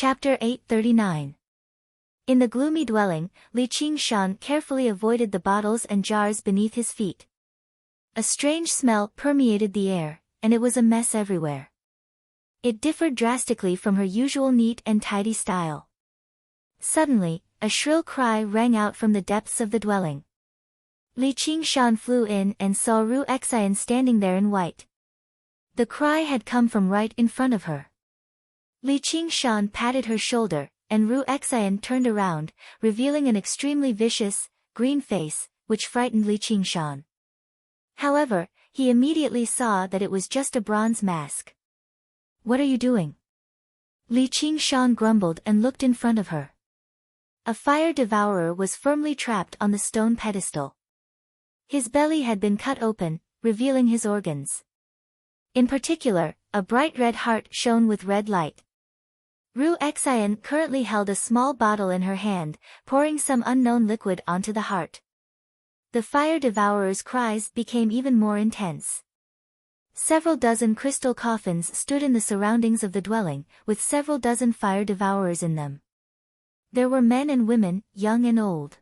Chapter 839. In the gloomy dwelling, Li Qingshan carefully avoided the bottles and jars beneath his feet. A strange smell permeated the air, and it was a mess everywhere. It differed drastically from her usual neat and tidy style. Suddenly, a shrill cry rang out from the depths of the dwelling. Li Qingshan flew in and saw Ru Xian standing there in white. The cry had come from right in front of her. Li Qingshan patted her shoulder, and Ru Xian turned around, revealing an extremely vicious, green face, which frightened Li Qingshan. However, he immediately saw that it was just a bronze mask. "What are you doing?" Li Qingshan grumbled and looked in front of her. A fire devourer was firmly trapped on the stone pedestal. His belly had been cut open, revealing his organs. In particular, a bright red heart shone with red light. Ru Xian currently held a small bottle in her hand, pouring some unknown liquid onto the heart. The fire devourer's cries became even more intense. Several dozen crystal coffins stood in the surroundings of the dwelling, with several dozen fire devourers in them. There were men and women, young and old.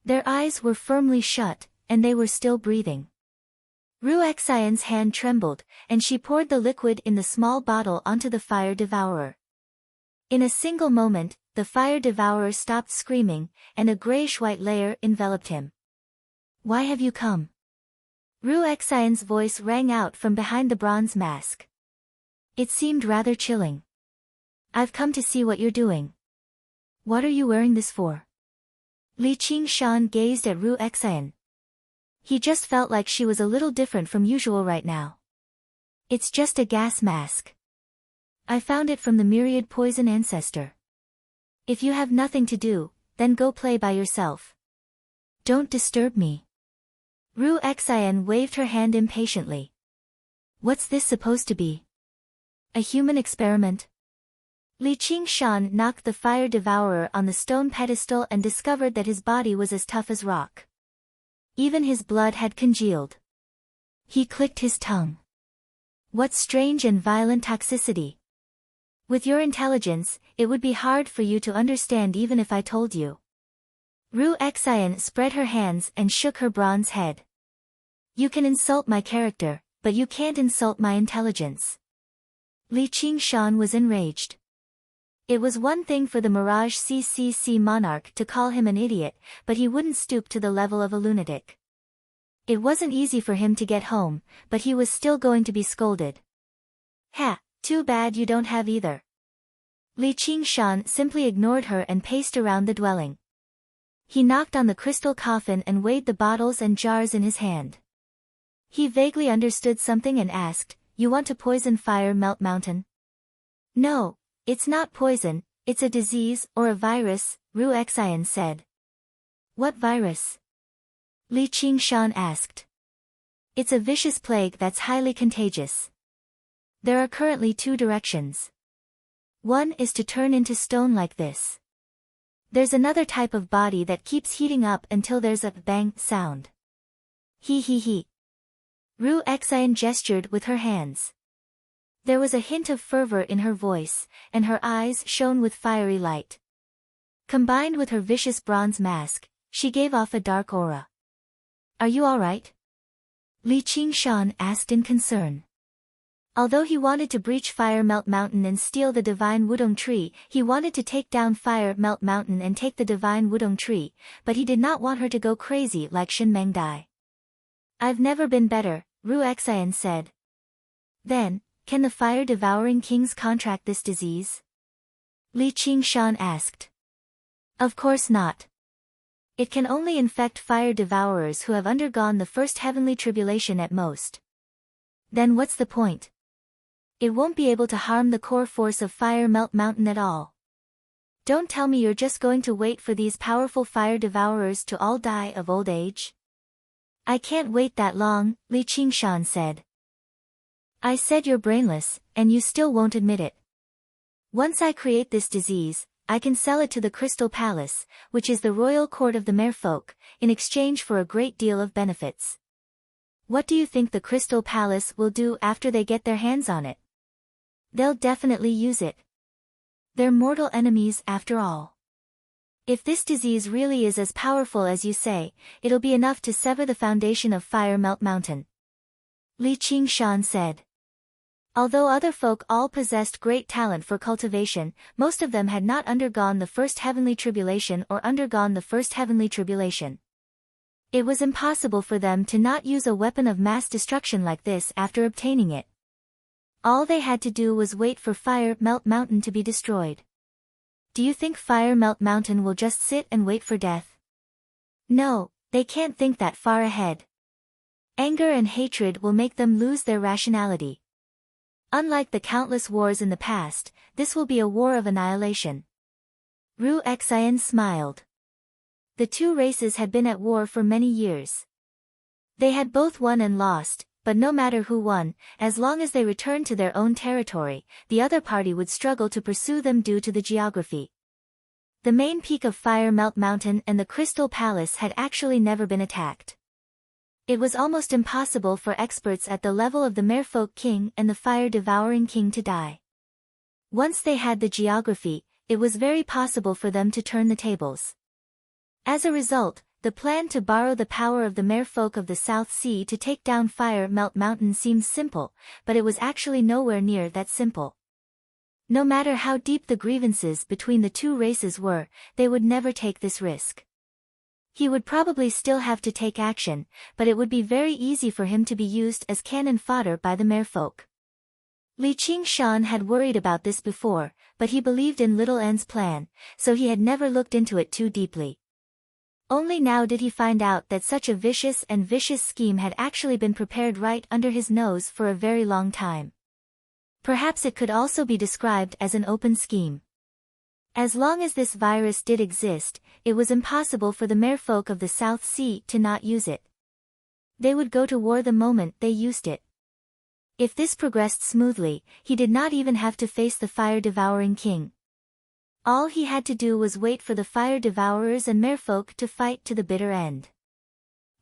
Their eyes were firmly shut, and they were still breathing. Ru Xian's hand trembled, and she poured the liquid in the small bottle onto the fire devourer. In a single moment, the fire devourer stopped screaming, and a grayish-white layer enveloped him. "Why have you come?" Ru Xian's voice rang out from behind the bronze mask. It seemed rather chilling. "I've come to see what you're doing." "What are you wearing this for?" Li Qingshan gazed at Ru Xian. He just felt like she was a little different from usual right now. "It's just a gas mask. I found it from the myriad poison ancestor. If you have nothing to do, then go play by yourself. Don't disturb me." Ru Xian waved her hand impatiently. "What's this supposed to be? A human experiment?" Li Qingshan knocked the fire devourer on the stone pedestal and discovered that his body was as tough as rock. Even his blood had congealed. He clicked his tongue. "What strange and violent toxicity. With your intelligence, it would be hard for you to understand even if I told you." Ru Xian spread her hands and shook her bronze head. "You can insult my character, but you can't insult my intelligence." Li Qingshan was enraged. It was one thing for the Mirage CCC monarch to call him an idiot, but he wouldn't stoop to the level of a lunatic. It wasn't easy for him to get home, but he was still going to be scolded. "Ha, too bad you don't have either." Li Qingshan simply ignored her and paced around the dwelling. He knocked on the crystal coffin and weighed the bottles and jars in his hand. He vaguely understood something and asked, "You want to poison Fire Melt Mountain?" "No. It's not poison, it's a disease or a virus," Ru Xian said. "What virus?" Li Qingshan asked. "It's a vicious plague that's highly contagious. There are currently two directions. One is to turn into stone like this. There's another type of body that keeps heating up until there's a bang sound." He. Ru Xian gestured with her hands. There was a hint of fervor in her voice, and her eyes shone with fiery light. Combined with her vicious bronze mask, she gave off a dark aura. "Are you all right?" Li Qingshan asked in concern. Although he wanted to breach Fire Melt Mountain and steal the divine Wudong tree, he wanted to take down Fire Melt Mountain and take the divine Wudong tree, but he did not want her to go crazy like Shen Mengdai. "I've never been better," Ru Xian said. "Then, can the fire-devouring kings contract this disease?" Li Qingshan asked. "Of course not. It can only infect fire devourers who have undergone the first heavenly tribulation at most. Then what's the point? It won't be able to harm the core force of Fire Melt Mountain at all. Don't tell me you're just going to wait for these powerful fire devourers to all die of old age?" "I can't wait that long," Li Qingshan said. "I said you're brainless, and you still won't admit it. Once I create this disease, I can sell it to the Crystal Palace, which is the royal court of the merfolk, in exchange for a great deal of benefits. What do you think the Crystal Palace will do after they get their hands on it? They'll definitely use it. They're mortal enemies after all. If this disease really is as powerful as you say, it'll be enough to sever the foundation of Fire Melt Mountain. Li Qingshan said. Although other folk all possessed great talent for cultivation, most of them had not undergone the first heavenly tribulation or undergone the first heavenly tribulation. It was impossible for them to not use a weapon of mass destruction like this after obtaining it. All they had to do was wait for Fire Melt Mountain to be destroyed. Do you think Fire Melt Mountain will just sit and wait for death? No, they can't think that far ahead. Anger and hatred will make them lose their rationality. Unlike the countless wars in the past, this will be a war of annihilation. Ru Xian smiled. The two races had been at war for many years. They had both won and lost, but no matter who won, as long as they returned to their own territory, the other party would struggle to pursue them due to the geography. The main peak of Fire Melt Mountain and the Crystal Palace had actually never been attacked. It was almost impossible for experts at the level of the Merfolk King and the Fire-Devouring King to die. Once they had the geography, it was very possible for them to turn the tables. As a result, the plan to borrow the power of the Merfolk of the South Sea to take down Fire Melt Mountain seems simple, but it was actually nowhere near that simple. No matter how deep the grievances between the two races were, they would never take this risk. He would probably still have to take action, but it would be very easy for him to be used as cannon fodder by the Merfolk. Li Qingshan had worried about this before, but he believed in Little N's plan, so he had never looked into it too deeply. Only now did he find out that such a vicious scheme had actually been prepared right under his nose for a very long time. Perhaps it could also be described as an open scheme. As long as this virus did exist, it was impossible for the Merfolk of the South Sea to not use it. They would go to war the moment they used it. If this progressed smoothly, he did not even have to face the Fire-Devouring King. All he had to do was wait for the Fire Devourers and Merfolk to fight to the bitter end.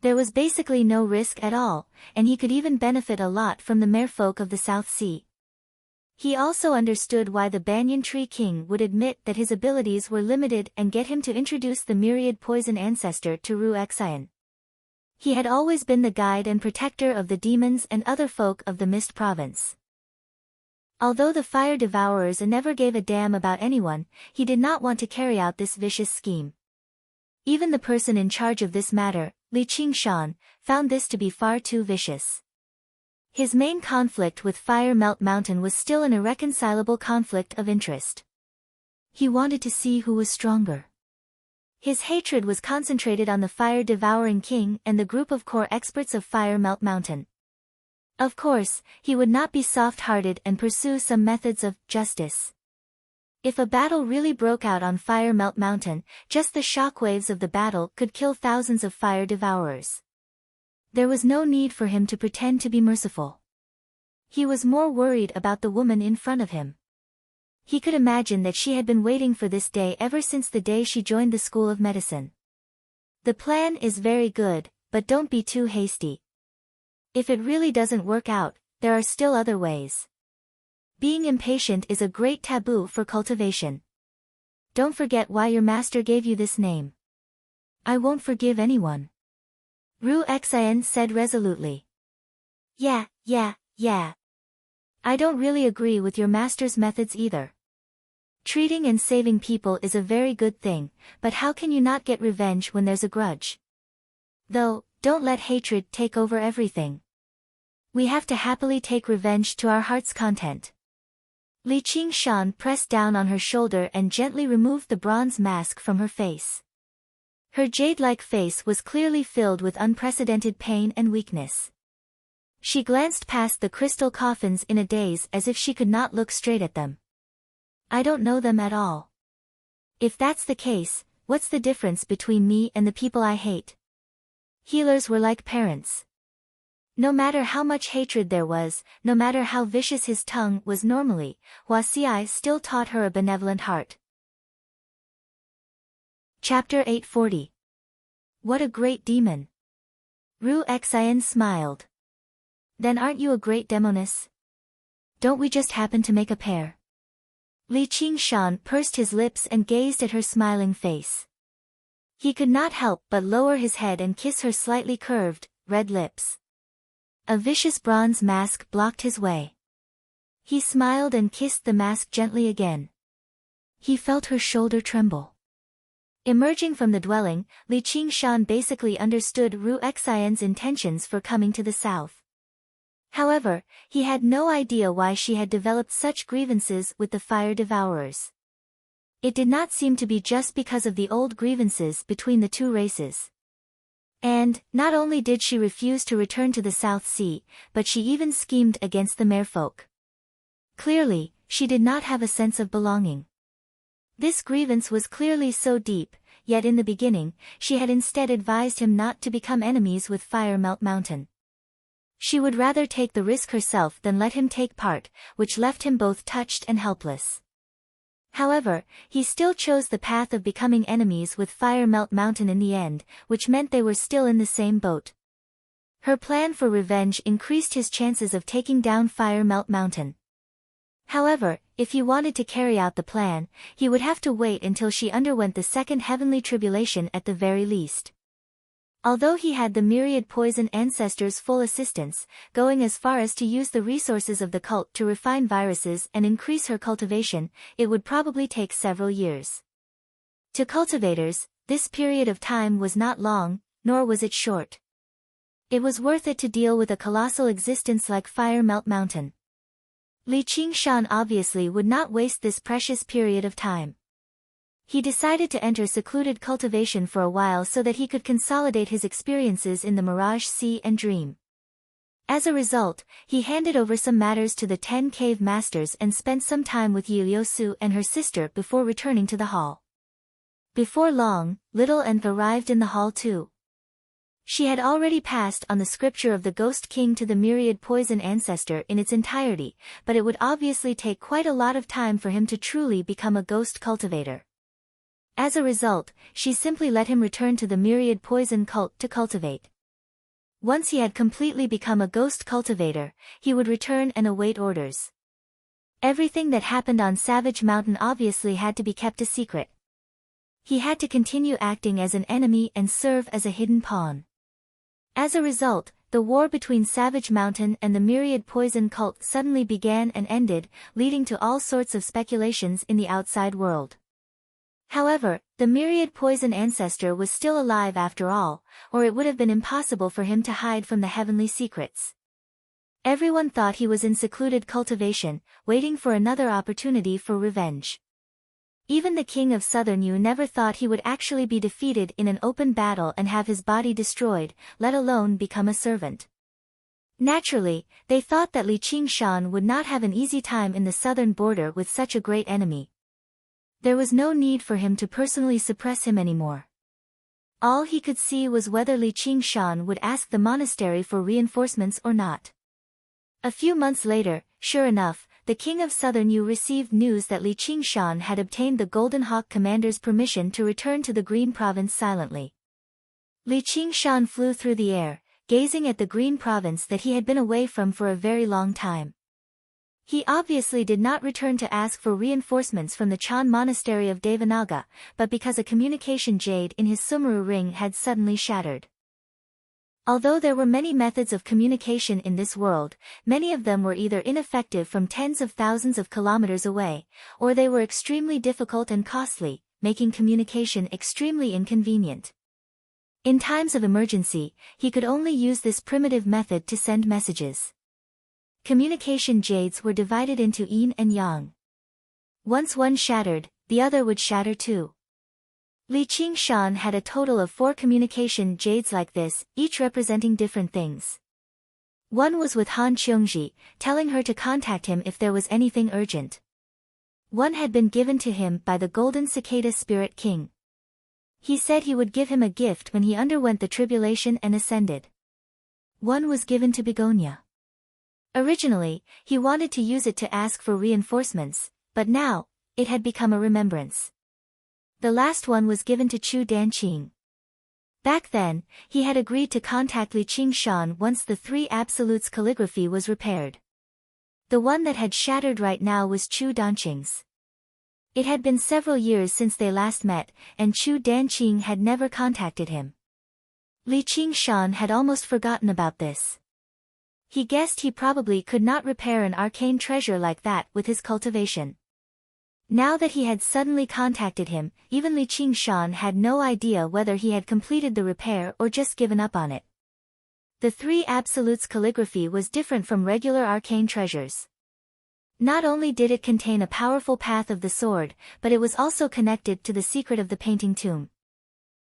There was basically no risk at all, and he could even benefit a lot from the Merfolk of the South Sea. He also understood why the Banyan Tree King would admit that his abilities were limited and get him to introduce the myriad poison ancestor to Ru Xian. He had always been the guide and protector of the demons and other folk of the Mist Province. Although the Fire Devourers never gave a damn about anyone, he did not want to carry out this vicious scheme. Even the person in charge of this matter, Li Qingshan, found this to be far too vicious. His main conflict with Fire Melt Mountain was still an irreconcilable conflict of interest. He wanted to see who was stronger. His hatred was concentrated on the Fire-Devouring King and the group of core experts of Fire Melt Mountain. Of course, he would not be soft-hearted and pursue some methods of justice. If a battle really broke out on Fire Melt Mountain, just the shockwaves of the battle could kill thousands of Fire Devourers. There was no need for him to pretend to be merciful. He was more worried about the woman in front of him. He could imagine that she had been waiting for this day ever since the day she joined the School of Medicine. The plan is very good, but don't be too hasty. If it really doesn't work out, there are still other ways. Being impatient is a great taboo for cultivation. Don't forget why your master gave you this name. I won't forgive anyone. Ru Xian said resolutely. Yeah. I don't really agree with your master's methods either. Treating and saving people is a very good thing, but how can you not get revenge when there's a grudge? Though, don't let hatred take over everything. We have to happily take revenge to our heart's content. Li Qingshan pressed down on her shoulder and gently removed the bronze mask from her face. Her jade-like face was clearly filled with unprecedented pain and weakness. She glanced past the crystal coffins in a daze as if she could not look straight at them. I don't know them at all. If that's the case, what's the difference between me and the people I hate? Healers were like parents. No matter how much hatred there was, no matter how vicious his tongue was normally, Huaxiai still taught her a benevolent heart. Chapter 840. What a great demon! Ru Xian smiled. Then aren't you a great demoness? Don't we just happen to make a pair? Li Qingshan pursed his lips and gazed at her smiling face. He could not help but lower his head and kiss her slightly curved, red lips. A vicious bronze mask blocked his way. He smiled and kissed the mask gently again. He felt her shoulder tremble. Emerging from the dwelling, Li Qingshan basically understood Ru Xian's intentions for coming to the south. However, he had no idea why she had developed such grievances with the fire devourers. It did not seem to be just because of the old grievances between the two races. And, not only did she refuse to return to the South Sea, but she even schemed against the merfolk. Clearly, she did not have a sense of belonging. This grievance was clearly so deep, yet in the beginning, she had instead advised him not to become enemies with Fire Melt Mountain. She would rather take the risk herself than let him take part, which left him both touched and helpless. However, he still chose the path of becoming enemies with Fire Melt Mountain in the end, which meant they were still in the same boat. Her plan for revenge increased his chances of taking down Fire Melt Mountain. However, if he wanted to carry out the plan, he would have to wait until she underwent the second heavenly tribulation at the very least. Although he had the myriad poison ancestors' full assistance, going as far as to use the resources of the cult to refine viruses and increase her cultivation, it would probably take several years. To cultivators, this period of time was not long, nor was it short. It was worth it to deal with a colossal existence like Fire Melt Mountain. Li Qingshan obviously would not waste this precious period of time. He decided to enter secluded cultivation for a while so that he could consolidate his experiences in the Mirage Sea and Dream. As a result, he handed over some matters to the 10 cave masters and spent some time with Yi Liusu and her sister before returning to the hall. Before long, Little Nth arrived in the hall too. She had already passed on the scripture of the Ghost King to the myriad poison ancestor in its entirety, but it would obviously take quite a lot of time for him to truly become a ghost cultivator. As a result, she simply let him return to the myriad poison cult to cultivate. Once he had completely become a ghost cultivator, he would return and await orders. Everything that happened on Savage Mountain obviously had to be kept a secret. He had to continue acting as an enemy and serve as a hidden pawn. As a result, the war between Savage Mountain and the myriad poison cult suddenly began and ended, leading to all sorts of speculations in the outside world. However, the myriad poison ancestor was still alive after all, or it would have been impossible for him to hide from the heavenly secrets. Everyone thought he was in secluded cultivation, waiting for another opportunity for revenge. Even the king of Southern Yu never thought he would actually be defeated in an open battle and have his body destroyed, let alone become a servant. Naturally, they thought that Li Qingshan would not have an easy time in the southern border with such a great enemy. There was no need for him to personally suppress him anymore. All he could see was whether Li Qingshan would ask the monastery for reinforcements or not. A few months later, sure enough, the king of Southern Yu received news that Li Qingshan had obtained the Golden Hawk commander's permission to return to the Green Province silently. Li Qingshan flew through the air, gazing at the Green Province that he had been away from for a very long time. He obviously did not return to ask for reinforcements from the Chan monastery of Devanaga, but because a communication jade in his Sumeru ring had suddenly shattered. Although there were many methods of communication in this world, many of them were either ineffective from tens of thousands of kilometers away, or they were extremely difficult and costly, making communication extremely inconvenient. In times of emergency, he could only use this primitive method to send messages. Communication jades were divided into yin and yang. Once one shattered, the other would shatter too. Li Qingshan had a total of 4 communication jades like this, each representing different things. One was with Han Qiongji, telling her to contact him if there was anything urgent. One had been given to him by the Golden Cicada Spirit King. He said he would give him a gift when he underwent the tribulation and ascended. One was given to Begonia. Originally, he wanted to use it to ask for reinforcements, but now, it had become a remembrance. The last one was given to Chu Danqing. Back then, he had agreed to contact Li Qingshan once the 3 Absolutes calligraphy was repaired. The one that had shattered right now was Chu Danqing's. It had been several years since they last met, and Chu Danqing had never contacted him. Li Qingshan had almost forgotten about this. He guessed he probably could not repair an arcane treasure like that with his cultivation. Now that he had suddenly contacted him, even Li Qingshan had no idea whether he had completed the repair or just given up on it. The Three Absolutes calligraphy was different from regular arcane treasures. Not only did it contain a powerful path of the sword, but it was also connected to the secret of the painting tomb.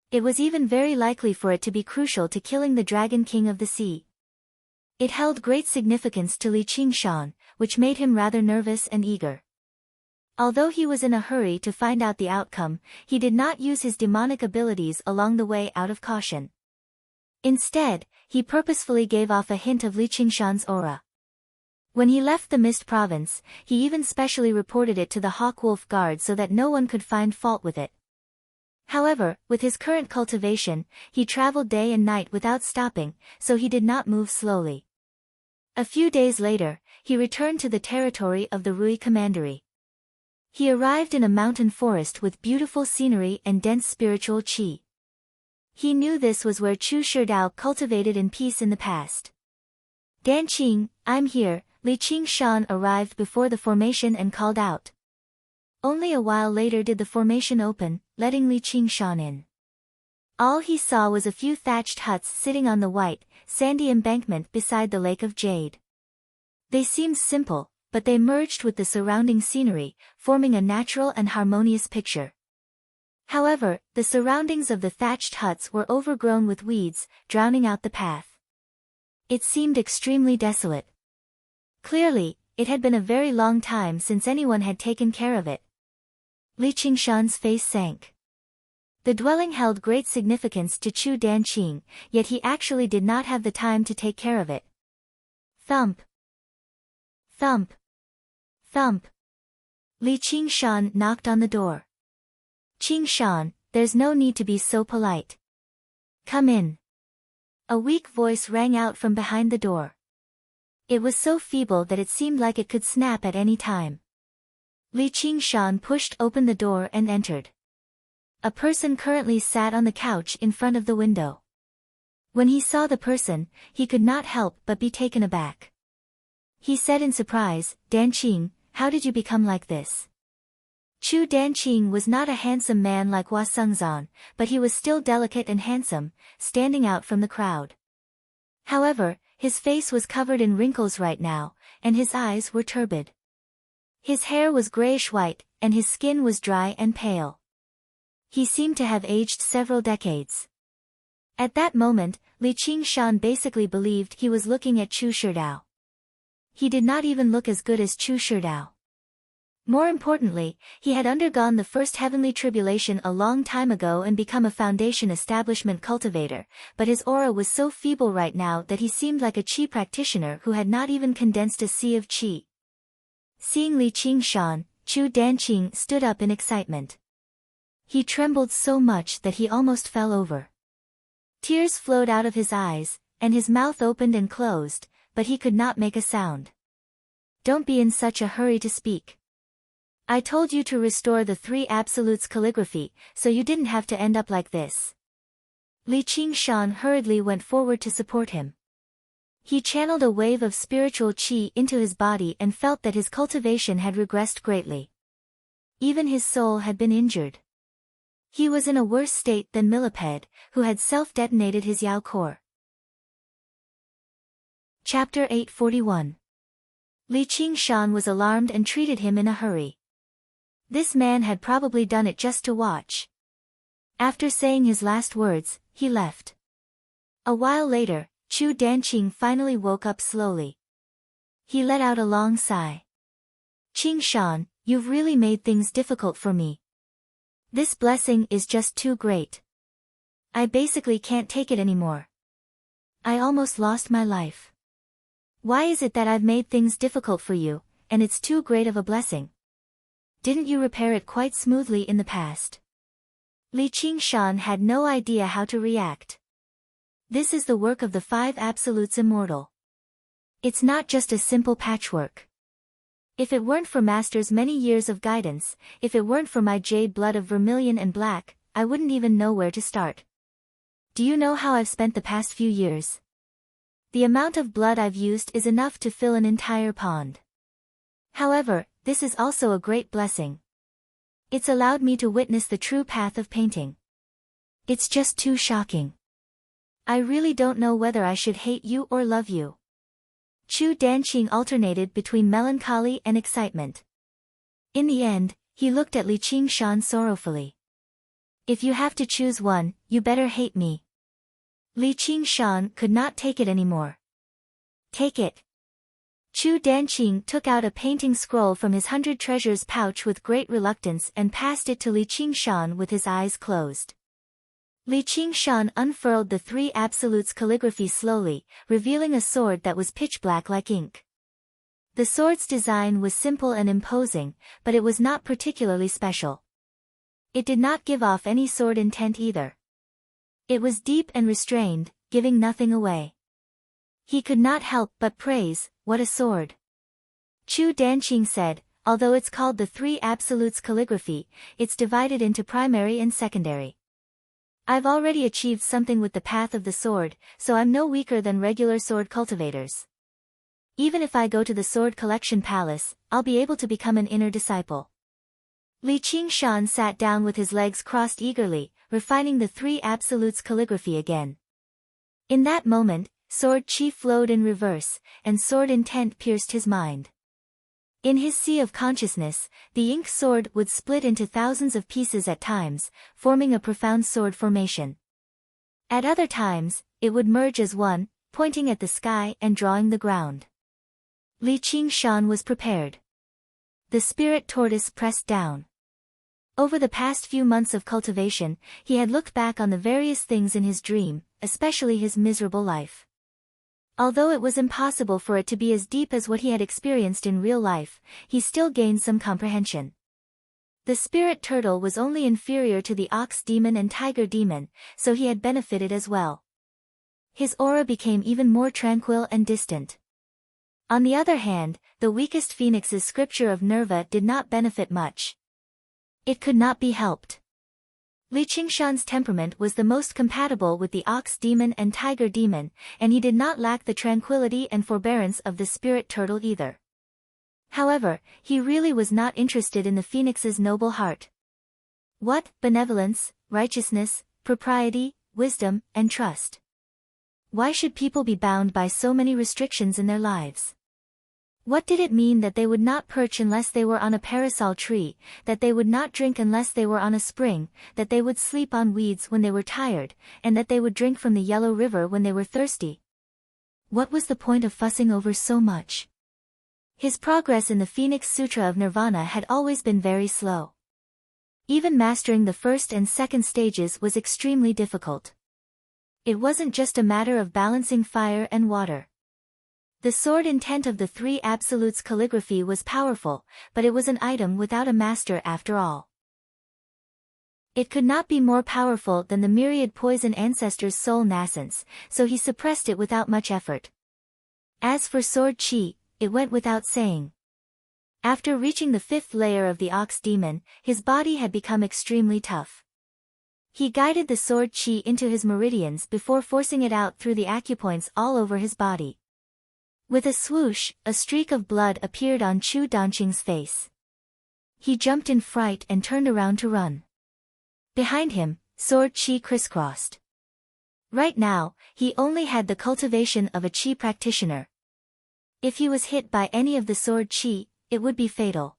It was even very likely for it to be crucial to killing the Dragon King of the Sea. It held great significance to Li Qingshan, which made him rather nervous and eager. Although he was in a hurry to find out the outcome, he did not use his demonic abilities along the way out of caution. Instead, he purposefully gave off a hint of Li Qingshan's aura. When he left the Mist Province, he even specially reported it to the Hawk-Wolf Guard so that no one could find fault with it. However, with his current cultivation, he traveled day and night without stopping, so he did not move slowly. A few days later, he returned to the territory of the Rui Commandery. He arrived in a mountain forest with beautiful scenery and dense spiritual qi. He knew this was where Chu Shidao cultivated in peace in the past. "Danqing, I'm here," Li Qingshan arrived before the formation and called out. Only a while later did the formation open, letting Li Qingshan in. All he saw was a few thatched huts sitting on the white, sandy embankment beside the Lake of Jade. They seemed simple, but they merged with the surrounding scenery, forming a natural and harmonious picture. However, the surroundings of the thatched huts were overgrown with weeds, drowning out the path. It seemed extremely desolate. Clearly, it had been a very long time since anyone had taken care of it. Li Qingshan's face sank. The dwelling held great significance to Chu Danqing, yet he actually did not have the time to take care of it. Thump. Thump. Thump. Li Qingshan knocked on the door. "Qingshan, there's no need to be so polite. Come in." A weak voice rang out from behind the door. It was so feeble that it seemed like it could snap at any time. Li Qingshan pushed open the door and entered. A person currently sat on the couch in front of the window. When he saw the person, he could not help but be taken aback. He said in surprise, "Danqing, how did you become like this?" Chu Danqing was not a handsome man like Hua Sengzan, but he was still delicate and handsome, standing out from the crowd. However, his face was covered in wrinkles right now, and his eyes were turbid. His hair was grayish-white, and his skin was dry and pale. He seemed to have aged several decades. At that moment, Li Qingshan basically believed he was looking at Chu Shidao. He did not even look as good as Chu Shidao. More importantly, he had undergone the first heavenly tribulation a long time ago and become a foundation establishment cultivator, but his aura was so feeble right now that he seemed like a qi practitioner who had not even condensed a sea of qi. Seeing Li Qingshan, Chu Danqing stood up in excitement. He trembled so much that he almost fell over. Tears flowed out of his eyes, and his mouth opened and closed, but he could not make a sound. "Don't be in such a hurry to speak. I told you to restore the Three Absolutes calligraphy, so you didn't have to end up like this." Li Qingshan hurriedly went forward to support him. He channeled a wave of spiritual qi into his body and felt that his cultivation had regressed greatly. Even his soul had been injured. He was in a worse state than Millipede, who had self-detonated his Yao core. Chapter 841. Li Qingshan was alarmed and treated him in a hurry. This man had probably done it just to watch. After saying his last words, he left. A while later, Chu Danqing finally woke up slowly. He let out a long sigh. "Qingshan, you've really made things difficult for me. This blessing is just too great. I basically can't take it anymore. I almost lost my life. Why is it that I've made things difficult for you, and it's too great of a blessing? Didn't you repair it quite smoothly in the past?" Li Qingshan had no idea how to react. This is the work of the Five Absolutes Immortal. It's not just a simple patchwork. If it weren't for Master's many years of guidance, if it weren't for my jade blood of vermilion and black, I wouldn't even know where to start. Do you know how I've spent the past few years? The amount of blood I've used is enough to fill an entire pond. However, this is also a great blessing. It's allowed me to witness the true path of painting. It's just too shocking. I really don't know whether I should hate you or love you. Chu Danqing alternated between melancholy and excitement. In the end, he looked at Li Qingshan sorrowfully. If you have to choose one, you better hate me. Li Qingshan could not take it anymore. Take it. Chu Danqing took out a painting scroll from his 100 treasures pouch with great reluctance and passed it to Li Qingshan with his eyes closed. Li Qingshan unfurled the three absolutes calligraphy slowly, revealing a sword that was pitch black like ink. The sword's design was simple and imposing, but it was not particularly special. It did not give off any sword intent either. It was deep and restrained, giving nothing away. He could not help but praise, "What a sword!" Chu Danqing said, "Although it's called the three absolutes calligraphy, it's divided into primary and secondary. I've already achieved something with the path of the sword, so I'm no weaker than regular sword cultivators. Even if I go to the sword collection palace, I'll be able to become an inner disciple." Li Qingshan sat down with his legs crossed eagerly, refining the three absolutes calligraphy again. In that moment, sword chi flowed in reverse, and sword intent pierced his mind. In his sea of consciousness, the ink sword would split into thousands of pieces at times, forming a profound sword formation. At other times, it would merge as one, pointing at the sky and drawing the ground. Li Qingshan was prepared. The spirit tortoise pressed down. Over the past few months of cultivation, he had looked back on the various things in his dream, especially his miserable life. Although it was impossible for it to be as deep as what he had experienced in real life, he still gained some comprehension. The spirit turtle was only inferior to the ox demon and tiger demon, so he had benefited as well. His aura became even more tranquil and distant. On the other hand, the weakest phoenix's scripture of Nerva did not benefit much. It could not be helped. Li Qingshan's temperament was the most compatible with the ox demon and tiger demon, and he did not lack the tranquility and forbearance of the spirit turtle either. However, he really was not interested in the phoenix's noble heart. What, benevolence, righteousness, propriety, wisdom, and trust? Why should people be bound by so many restrictions in their lives? What did it mean that they would not perch unless they were on a parasol tree, that they would not drink unless they were on a spring, that they would sleep on weeds when they were tired, and that they would drink from the yellow river when they were thirsty? What was the point of fussing over so much? His progress in the Phoenix Sutra of Nirvana had always been very slow. Even mastering the first and second stages was extremely difficult. It wasn't just a matter of balancing fire and water. The sword intent of the three absolutes calligraphy was powerful, but it was an item without a master after all. It could not be more powerful than the myriad poison ancestor's soul nascence, so he suppressed it without much effort. As for sword chi, it went without saying. After reaching the fifth layer of the ox demon, his body had become extremely tough. He guided the sword chi into his meridians before forcing it out through the acupoints all over his body. With a swoosh, a streak of blood appeared on Chu Danqing's face. He jumped in fright and turned around to run. Behind him, sword chi crisscrossed. Right now, he only had the cultivation of a chi practitioner. If he was hit by any of the sword chi, it would be fatal.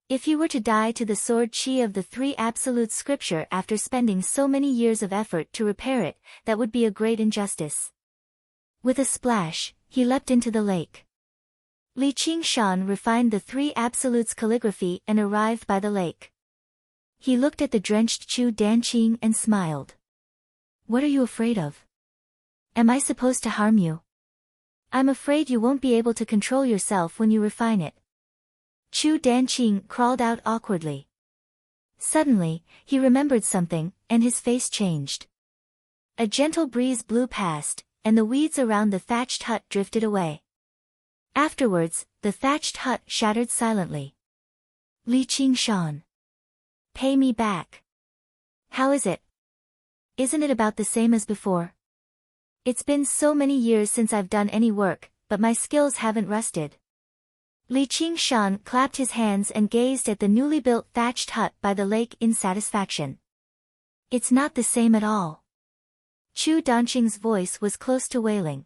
If he were to die to the sword chi of the three absolute scripture after spending so many years of effort to repair it, that would be a great injustice. With a splash, he leapt into the lake. Li Qingshan refined the three absolutes calligraphy and arrived by the lake. He looked at the drenched Chu Danqing and smiled. "What are you afraid of? Am I supposed to harm you? I'm afraid you won't be able to control yourself when you refine it." Chu Danqing crawled out awkwardly. Suddenly, he remembered something, and his face changed. A gentle breeze blew past, and the weeds around the thatched hut drifted away. Afterwards, the thatched hut shattered silently. Li Qingshan. Pay me back. How is it? Isn't it about the same as before? It's been so many years since I've done any work, but my skills haven't rusted. Li Qingshan clapped his hands and gazed at the newly built thatched hut by the lake in satisfaction. It's not the same at all. Chu Danqing's voice was close to wailing.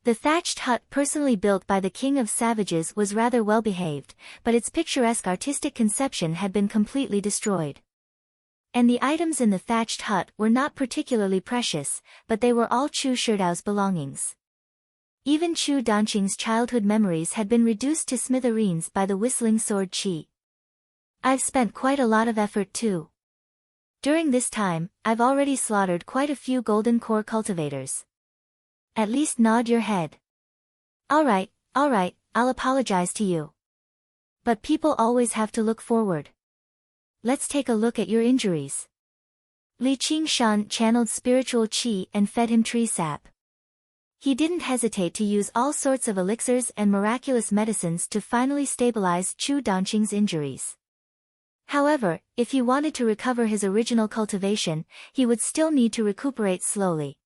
The thatched hut personally built by the king of savages was rather well behaved, but its picturesque artistic conception had been completely destroyed. And the items in the thatched hut were not particularly precious, but they were all Chu Shidao's belongings. Even Chu Danqing's childhood memories had been reduced to smithereens by the whistling sword Qi. I've spent quite a lot of effort too. During this time, I've already slaughtered quite a few golden core cultivators. At least nod your head. Alright, I'll apologize to you. But people always have to look forward. Let's take a look at your injuries. Li Qingshan channeled spiritual qi and fed him tree sap. He didn't hesitate to use all sorts of elixirs and miraculous medicines to finally stabilize Chu Danqing's injuries. However, if he wanted to recover his original cultivation, he would still need to recuperate slowly.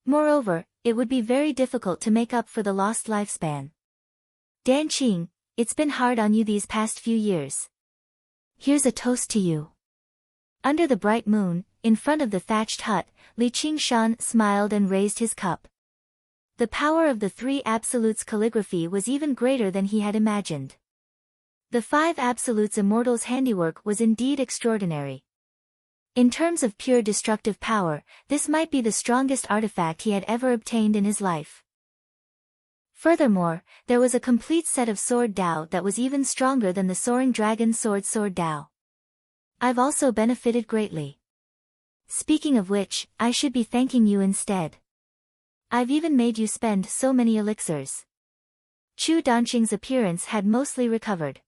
Moreover, it would be very difficult to make up for the lost lifespan. Danqing, it's been hard on you these past few years. Here's a toast to you. Under the bright moon, in front of the thatched hut, Li Qingshan smiled and raised his cup. The power of the three absolutes calligraphy was even greater than he had imagined. The five absolutes immortals' handiwork was indeed extraordinary. In terms of pure destructive power, this might be the strongest artifact he had ever obtained in his life. Furthermore, there was a complete set of sword Dao that was even stronger than the soaring dragon sword Dao. I've also benefited greatly. Speaking of which, I should be thanking you instead. I've even made you spend so many elixirs. Chu Danqing's appearance had mostly recovered.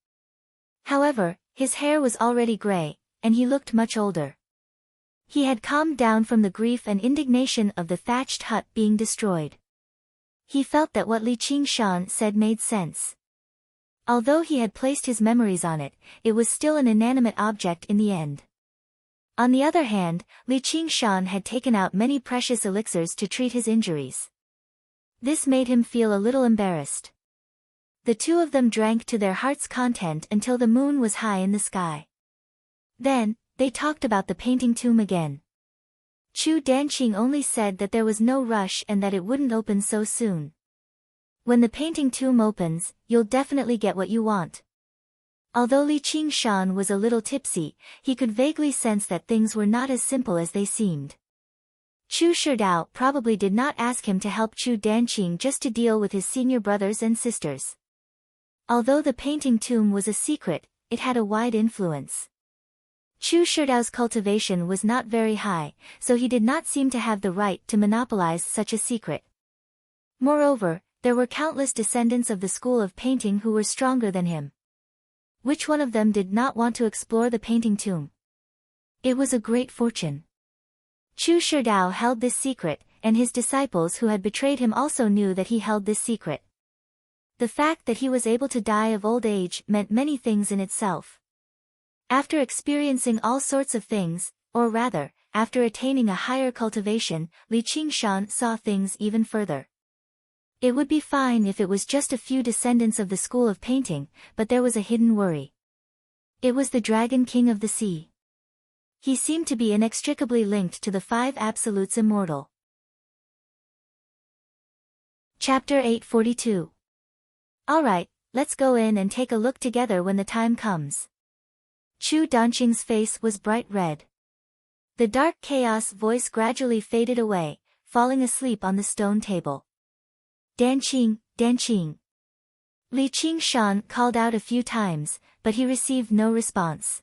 However, his hair was already gray, and he looked much older. He had calmed down from the grief and indignation of the thatched hut being destroyed. He felt that what Li Qingshan said made sense. Although he had placed his memories on it, it was still an inanimate object in the end. On the other hand, Li Qingshan had taken out many precious elixirs to treat his injuries. This made him feel a little embarrassed. The two of them drank to their heart's content until the moon was high in the sky. Then, they talked about the painting tomb again. Chu Danqing only said that there was no rush and that it wouldn't open so soon. When the painting tomb opens, you'll definitely get what you want. Although Li Qingshan was a little tipsy, he could vaguely sense that things were not as simple as they seemed. Chu Shidao probably did not ask him to help Chu Danqing just to deal with his senior brothers and sisters. Although the painting tomb was a secret, it had a wide influence. Chu Shidao's cultivation was not very high, so he did not seem to have the right to monopolize such a secret. Moreover, there were countless descendants of the school of painting who were stronger than him. Which one of them did not want to explore the painting tomb? It was a great fortune. Chu Shidao held this secret, and his disciples who had betrayed him also knew that he held this secret. The fact that he was able to die of old age meant many things in itself. After experiencing all sorts of things, or rather, after attaining a higher cultivation, Li Qingshan saw things even further. It would be fine if it was just a few descendants of the school of painting, but there was a hidden worry. It was the Dragon King of the Sea. He seemed to be inextricably linked to the five absolutes immortal. Chapter 842. Alright, let's go in and take a look together when the time comes. Chu Danqing's face was bright red. The dark chaos voice gradually faded away, falling asleep on the stone table. Danqing, Danqing. Li Qingshan called out a few times, but he received no response.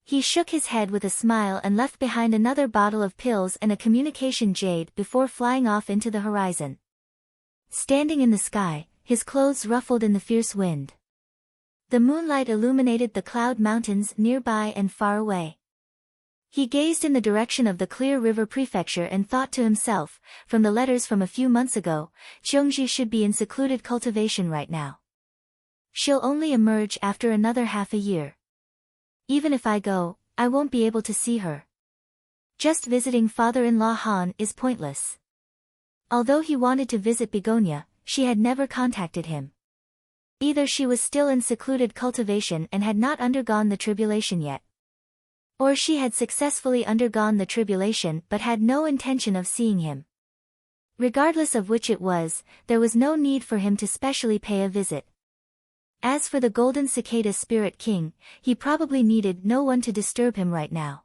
He shook his head with a smile and left behind another bottle of pills and a communication jade before flying off into the horizon. Standing in the sky, his clothes ruffled in the fierce wind. The moonlight illuminated the cloud mountains nearby and far away. He gazed in the direction of the Clear River Prefecture and thought to himself, from the letters from a few months ago, Xiongji should be in secluded cultivation right now. She'll only emerge after another half a year. Even if I go, I won't be able to see her. Just visiting father-in-law Han is pointless. Although he wanted to visit Begonia, she had never contacted him. Either she was still in secluded cultivation and had not undergone the tribulation yet, or she had successfully undergone the tribulation but had no intention of seeing him. Regardless of which it was, there was no need for him to specially pay a visit. As for the Golden Cicada Spirit King, he probably needed no one to disturb him right now.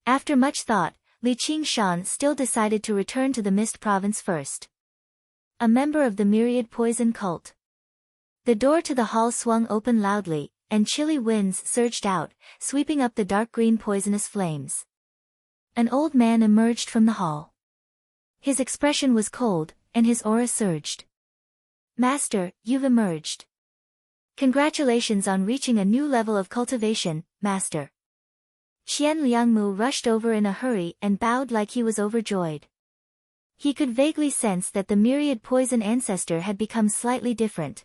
After much thought, Li Qingshan still decided to return to the Mist Province first. A member of the Myriad Poison Cult. The door to the hall swung open loudly, and chilly winds surged out, sweeping up the dark green poisonous flames. An old man emerged from the hall. His expression was cold, and his aura surged. Master, you've emerged. Congratulations on reaching a new level of cultivation, Master. Qian Liangmu rushed over in a hurry and bowed like he was overjoyed. He could vaguely sense that the myriad poison ancestor had become slightly different.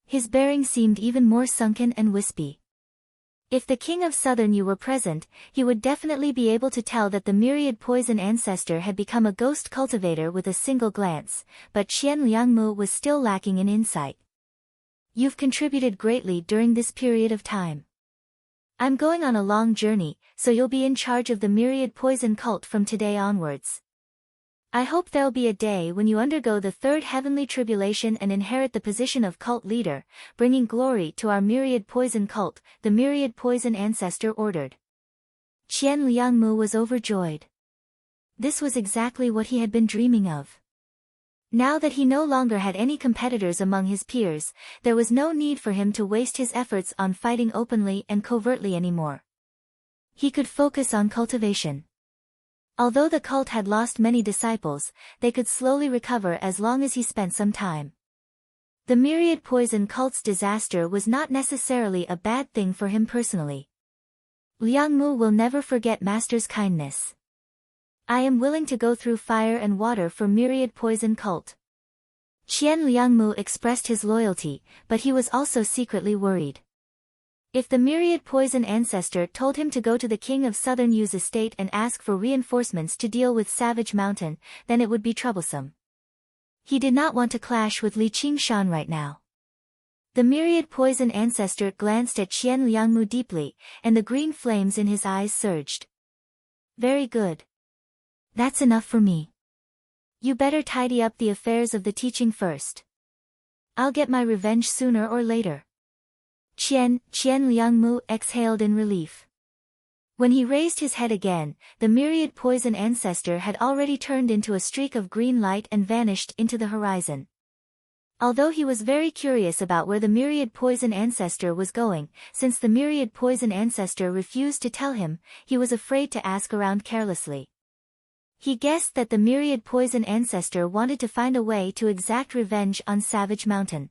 His bearing seemed even more sunken and wispy. If the King of Southern Yu were present, he would definitely be able to tell that the myriad poison ancestor had become a ghost cultivator with a single glance, but Qian Liangmu was still lacking in insight. You've contributed greatly during this period of time. I'm going on a long journey, so you'll be in charge of the myriad poison cult from today onwards. I hope there'll be a day when you undergo the third heavenly tribulation and inherit the position of cult leader, bringing glory to our myriad poison cult, the myriad poison ancestor ordered. Qian Liangmu was overjoyed. This was exactly what he had been dreaming of. Now that he no longer had any competitors among his peers, there was no need for him to waste his efforts on fighting openly and covertly anymore. He could focus on cultivation. Although the cult had lost many disciples, they could slowly recover as long as he spent some time. The myriad poison cult's disaster was not necessarily a bad thing for him personally. Liangmu will never forget Master's kindness. I am willing to go through fire and water for myriad poison cult. Qian Liangmu expressed his loyalty, but he was also secretly worried. If the myriad poison ancestor told him to go to the King of Southern Yu's estate and ask for reinforcements to deal with Savage Mountain, then it would be troublesome. He did not want to clash with Li Qingshan right now. The myriad poison ancestor glanced at Qian Liangmu deeply, and the green flames in his eyes surged. Very good. That's enough for me. You better tidy up the affairs of the teaching first. I'll get my revenge sooner or later. Qian Liangmu exhaled in relief. When he raised his head again, the myriad poison ancestor had already turned into a streak of green light and vanished into the horizon. Although he was very curious about where the myriad poison ancestor was going, since the myriad poison ancestor refused to tell him, he was afraid to ask around carelessly. He guessed that the myriad poison ancestor wanted to find a way to exact revenge on Savage Mountain.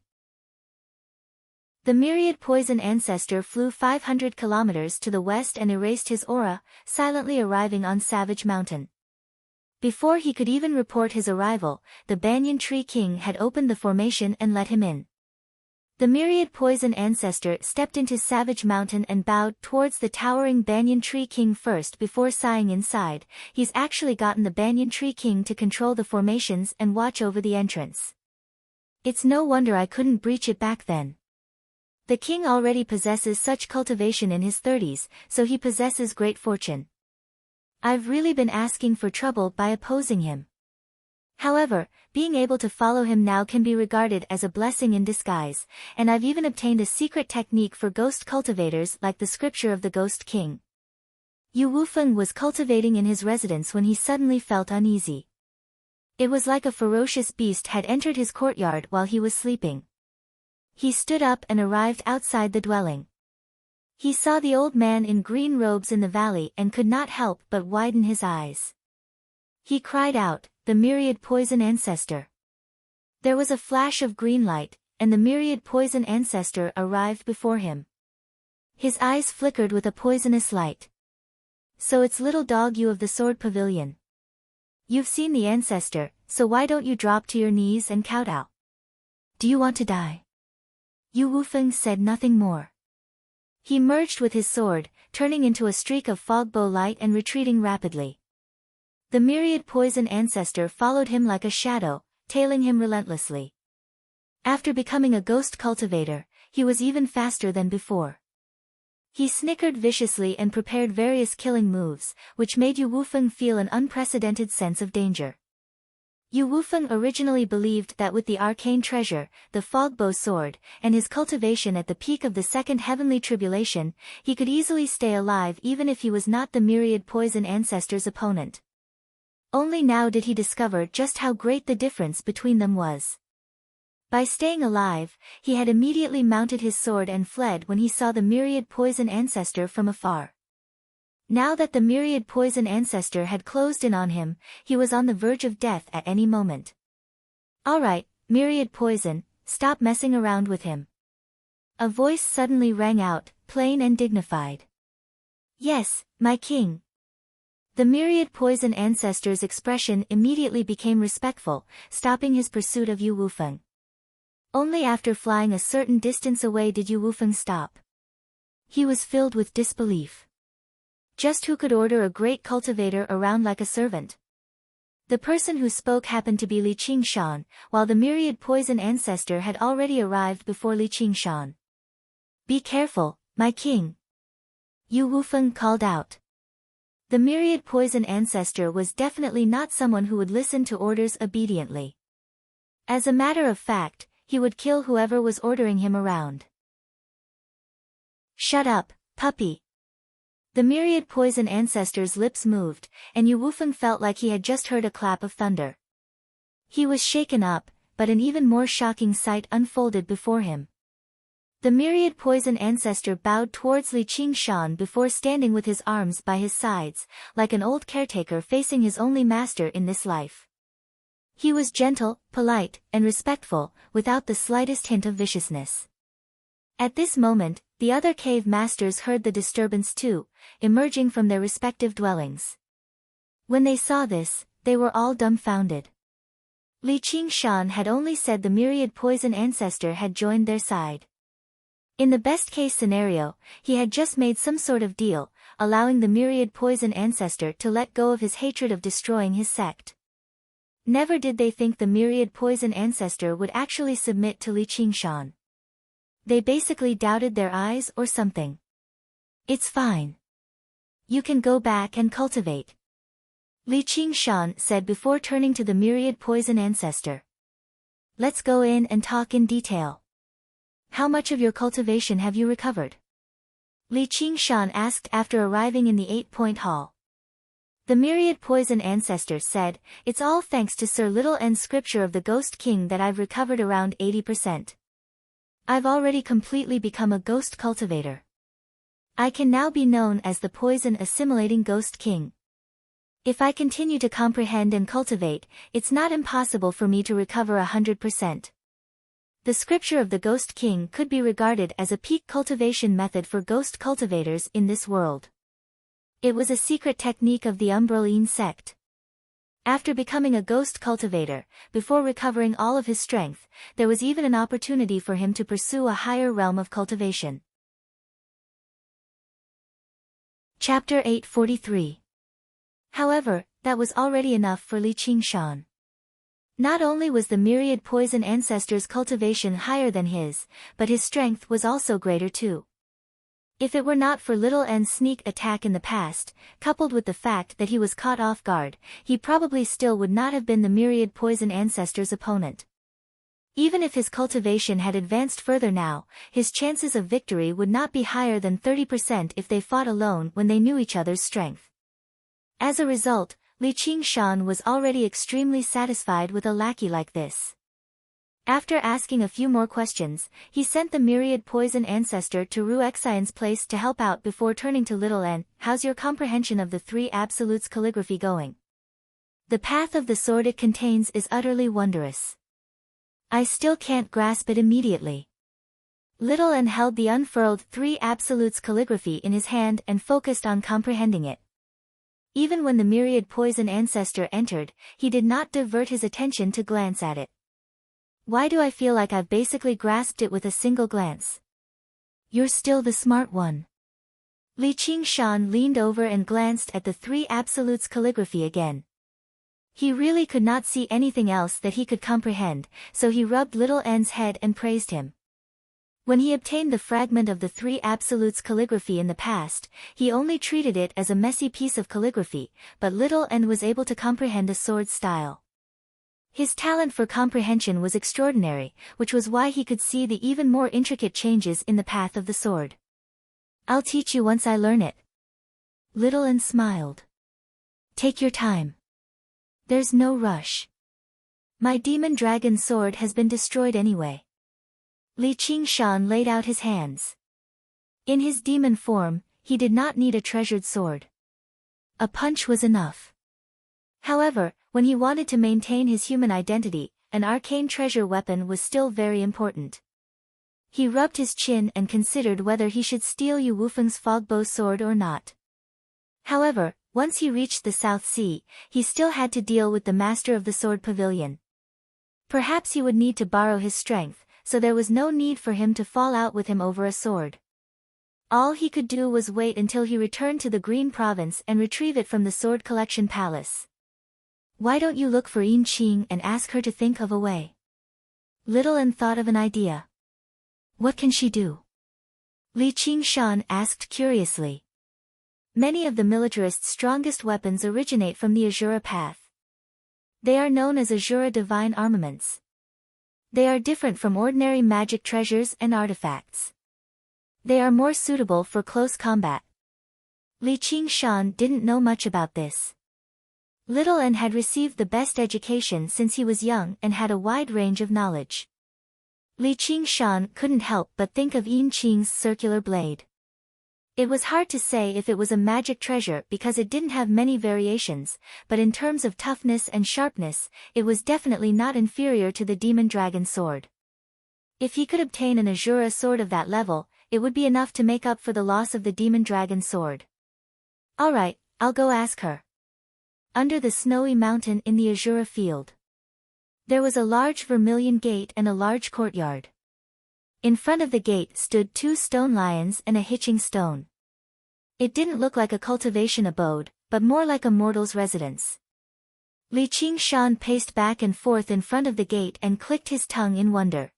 The myriad poison ancestor flew 500 kilometers to the west and erased his aura, silently arriving on Savage Mountain. Before he could even report his arrival, the Banyan Tree King had opened the formation and let him in. The myriad poison ancestor stepped into Savage Mountain and bowed towards the towering Banyan Tree King first before sighing inside. He's actually gotten the Banyan Tree King to control the formations and watch over the entrance. It's no wonder I couldn't breach it back then. The king already possesses such cultivation in his 30s, so he possesses great fortune. I've really been asking for trouble by opposing him. However, being able to follow him now can be regarded as a blessing in disguise, and I've even obtained a secret technique for ghost cultivators like the scripture of the Ghost King. Yu Wufeng was cultivating in his residence when he suddenly felt uneasy. It was like a ferocious beast had entered his courtyard while he was sleeping. He stood up and arrived outside the dwelling. He saw the old man in green robes in the valley and could not help but widen his eyes. He cried out, "The myriad poison ancestor!" There was a flash of green light, and the myriad poison ancestor arrived before him. His eyes flickered with a poisonous light. So it's little dog you of the sword pavilion. You've seen the ancestor, so why don't you drop to your knees and kowtow? Do you want to die? Yu Wufeng said nothing more. He merged with his sword, turning into a streak of fogbow light and retreating rapidly. The myriad poison ancestor followed him like a shadow, tailing him relentlessly. After becoming a ghost cultivator, he was even faster than before. He snickered viciously and prepared various killing moves, which made Yu Wufeng feel an unprecedented sense of danger. Yu Wufeng originally believed that with the arcane treasure, the fogbow sword, and his cultivation at the peak of the second heavenly tribulation, he could easily stay alive even if he was not the myriad poison ancestor's opponent. Only now did he discover just how great the difference between them was. By staying alive, he had immediately mounted his sword and fled when he saw the myriad poison ancestor from afar. Now that the myriad poison ancestor had closed in on him, he was on the verge of death at any moment. "Alright, myriad poison, stop messing around with him." A voice suddenly rang out, plain and dignified. "Yes, my king." The myriad poison ancestor's expression immediately became respectful, stopping his pursuit of Yu Wufeng. Only after flying a certain distance away did Yu Wufeng stop. He was filled with disbelief. Just who could order a great cultivator around like a servant? The person who spoke happened to be Li Qingshan, while the myriad poison ancestor had already arrived before Li Qingshan. "Be careful, my king," Yu Wufeng called out. The myriad poison ancestor was definitely not someone who would listen to orders obediently. As a matter of fact, he would kill whoever was ordering him around. "Shut up, puppy." The myriad poison ancestor's lips moved, and Yu Wufeng felt like he had just heard a clap of thunder. He was shaken up, but an even more shocking sight unfolded before him. The myriad poison ancestor bowed towards Li Qingshan before standing with his arms by his sides, like an old caretaker facing his only master in this life. He was gentle, polite, and respectful, without the slightest hint of viciousness. At this moment, the other cave masters heard the disturbance too, emerging from their respective dwellings. When they saw this, they were all dumbfounded. Li Qingshan had only said the myriad poison ancestor had joined their side. In the best-case scenario, he had just made some sort of deal, allowing the myriad poison ancestor to let go of his hatred of destroying his sect. Never did they think the myriad poison ancestor would actually submit to Li Qingshan. They basically doubted their eyes or something. "It's fine. You can go back and cultivate," Li Qingshan said before turning to the myriad poison ancestor. "Let's go in and talk in detail. How much of your cultivation have you recovered?" Li Qingshan asked after arriving in the 8-point hall. The myriad poison ancestor said, "It's all thanks to Sir Little N's scripture of the Ghost King that I've recovered around 80%. I've already completely become a ghost cultivator. I can now be known as the poison-assimilating Ghost King. If I continue to comprehend and cultivate, it's not impossible for me to recover 100%. The scripture of the Ghost King could be regarded as a peak cultivation method for ghost cultivators in this world. It was a secret technique of the Umbroline sect. After becoming a ghost cultivator, before recovering all of his strength, there was even an opportunity for him to pursue a higher realm of cultivation. Chapter 843. However, that was already enough for Li Qingshan. Not only was the myriad poison ancestor's cultivation higher than his, but his strength was also greater too. If it were not for Little N's sneak attack in the past, coupled with the fact that he was caught off guard, he probably still would not have been the myriad poison ancestor's opponent. Even if his cultivation had advanced further now, his chances of victory would not be higher than 30% if they fought alone when they knew each other's strength. As a result, Li Qingshan was already extremely satisfied with a lackey like this. After asking a few more questions, he sent the myriad poison ancestor to Ruexian's place to help out before turning to Little N. "How's your comprehension of the three absolutes calligraphy going? The path of the sword it contains is utterly wondrous. I still can't grasp it immediately." Little N held the unfurled three absolutes calligraphy in his hand and focused on comprehending it. Even when the myriad poison ancestor entered, he did not divert his attention to glance at it. Why do I feel like I've basically grasped it with a single glance? You're still the smart one. Li Qingshan leaned over and glanced at the three absolutes calligraphy again. He really could not see anything else that he could comprehend, so he rubbed little N's head and praised him. When he obtained the fragment of the three absolutes calligraphy in the past, he only treated it as a messy piece of calligraphy, but little N was able to comprehend a sword style. His talent for comprehension was extraordinary, which was why he could see the even more intricate changes in the path of the sword. I'll teach you once I learn it. Little N smiled. Take your time. There's no rush. My demon dragon sword has been destroyed anyway. Li Qingshan laid out his hands. In his demon form, he did not need a treasured sword. A punch was enough. However, when he wanted to maintain his human identity, an arcane treasure weapon was still very important. He rubbed his chin and considered whether he should steal Yu Wufeng's fogbow sword or not. However, once he reached the South Sea, he still had to deal with the master of the sword pavilion. Perhaps he would need to borrow his strength, so there was no need for him to fall out with him over a sword. All he could do was wait until he returned to the Green Province and retrieve it from the Sword Collection Palace. Why don't you look for Yin Qing and ask her to think of a way? Little N thought of an idea. What can she do? Li Qingshan asked curiously. Many of the militarist's strongest weapons originate from the Azura path. They are known as Azura divine armaments. They are different from ordinary magic treasures and artifacts. They are more suitable for close combat. Li Qingshan didn't know much about this. Little N had received the best education since he was young and had a wide range of knowledge. Li Qingshan couldn't help but think of Yin Qing's circular blade. It was hard to say if it was a magic treasure because it didn't have many variations, but in terms of toughness and sharpness, it was definitely not inferior to the demon dragon sword. If he could obtain an Azura sword of that level, it would be enough to make up for the loss of the demon dragon sword. Alright, I'll go ask her. Under the snowy mountain in the Azura field, there was a large vermilion gate and a large courtyard. In front of the gate stood 2 stone lions and a hitching stone. It didn't look like a cultivation abode, but more like a mortal's residence. Li Qingshan paced back and forth in front of the gate and clicked his tongue in wonder.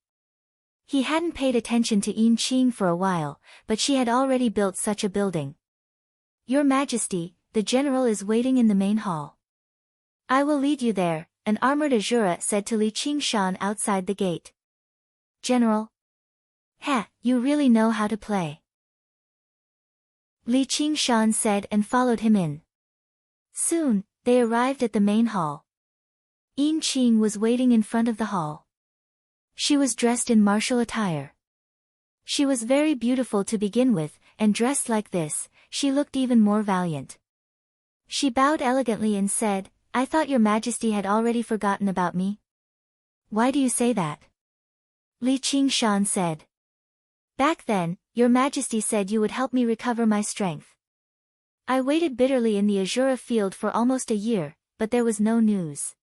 He hadn't paid attention to Yin Qing for a while, but she had already built such a building. Your Majesty, the general is waiting in the main hall. I will lead you there, an armored Azura said to Li Qingshan outside the gate. General? Ha, you really know how to play. Li Qingshan said and followed him in. Soon, they arrived at the main hall. Yin Qing was waiting in front of the hall. She was dressed in martial attire. She was very beautiful to begin with, and dressed like this, she looked even more valiant. She bowed elegantly and said, I thought your Majesty had already forgotten about me. Why do you say that? Li Qingshan said. Back then, your Majesty said you would help me recover my strength. I waited bitterly in the Azura field for almost a year, but there was no news.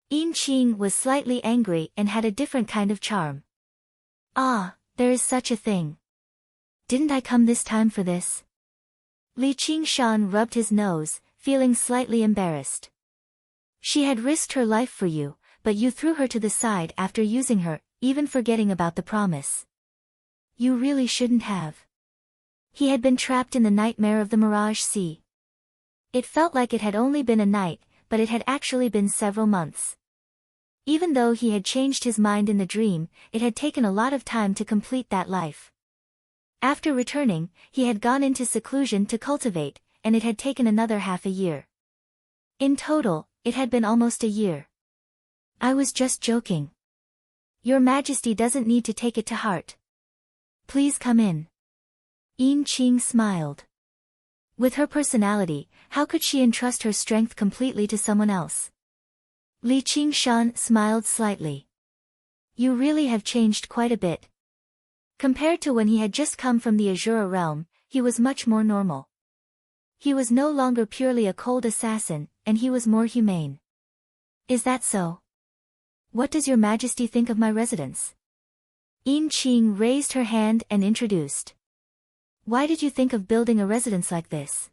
Yin Qing was slightly angry and had a different kind of charm. Ah, there is such a thing. Didn't I come this time for this? Li Qingshan rubbed his nose, feeling slightly embarrassed. She had risked her life for you, but you threw her to the side after using her, even forgetting about the promise. You really shouldn't have. He had been trapped in the nightmare of the Mirage Sea. It felt like it had only been a night, but it had actually been several months. Even though he had changed his mind in the dream, it had taken a lot of time to complete that life. After returning, he had gone into seclusion to cultivate, and it had taken another half a year. In total, it had been almost a year. I was just joking. Your Majesty doesn't need to take it to heart. Please come in. Yin Qing smiled. With her personality, how could she entrust her strength completely to someone else? Li Qingshan smiled slightly. You really have changed quite a bit. Compared to when he had just come from the Azura realm, he was much more normal. He was no longer purely a cold assassin, and he was more humane. Is that so? What does your majesty think of my residence? Yin Qing raised her hand and introduced. Why did you think of building a residence like this?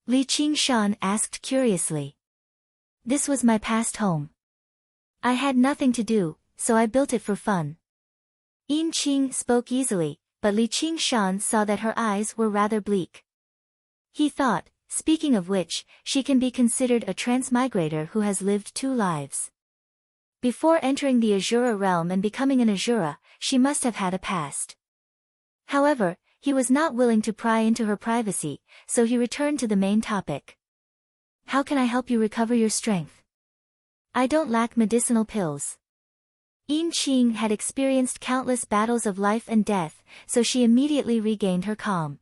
Li Qingshan asked curiously. This was my past home. I had nothing to do, so I built it for fun. Yin Qing spoke easily, but Li Qingshan saw that her eyes were rather bleak. He thought, speaking of which, she can be considered a transmigrator who has lived 2 lives. Before entering the Azura realm and becoming an Azura, she must have had a past. However, he was not willing to pry into her privacy, so he returned to the main topic. How can I help you recover your strength? I don't lack medicinal pills. Yin Qing had experienced countless battles of life and death, so she immediately regained her calm.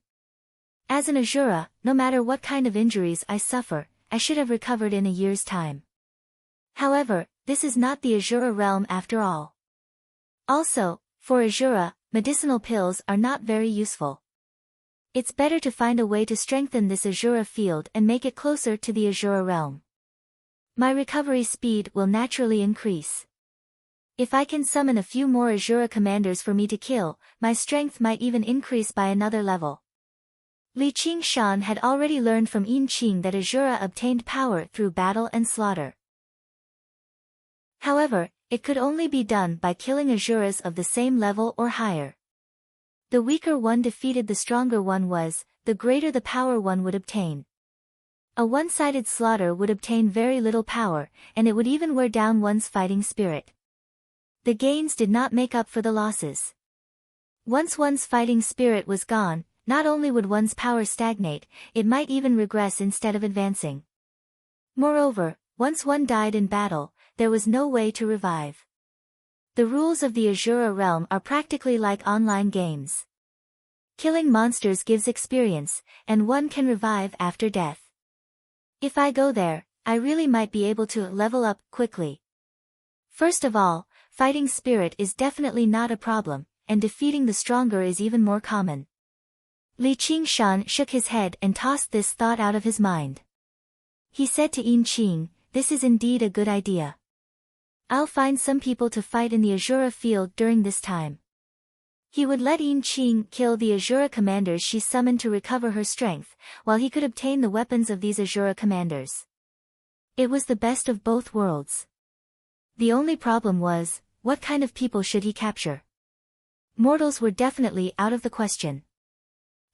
As an Azura, no matter what kind of injuries I suffer, I should have recovered in a year's time. However, this is not the Azura realm after all. Also, for Azura, medicinal pills are not very useful. It's better to find a way to strengthen this Azura field and make it closer to the Azura realm. My recovery speed will naturally increase. If I can summon a few more Azura commanders for me to kill, my strength might even increase by another level. Li Qingshan had already learned from Yin Qing that Azura obtained power through battle and slaughter. However, it could only be done by killing Azuras of the same level or higher. The weaker one defeated the stronger one was, the greater the power one would obtain. A one-sided slaughter would obtain very little power, and it would even wear down one's fighting spirit. The gains did not make up for the losses. Once one's fighting spirit was gone, not only would one's power stagnate, it might even regress instead of advancing. Moreover, once one died in battle, there was no way to revive. The rules of the Azura realm are practically like online games. Killing monsters gives experience, and one can revive after death. If I go there, I really might be able to level up quickly. First of all, fighting spirit is definitely not a problem, and defeating the stronger is even more common. Li Qingshan shook his head and tossed this thought out of his mind. He said to Yin Qing, this is indeed a good idea. I'll find some people to fight in the Azura field during this time. He would let Yin Qing kill the Azura commanders she summoned to recover her strength, while he could obtain the weapons of these Azura commanders. It was the best of both worlds. The only problem was, what kind of people should he capture? Mortals were definitely out of the question.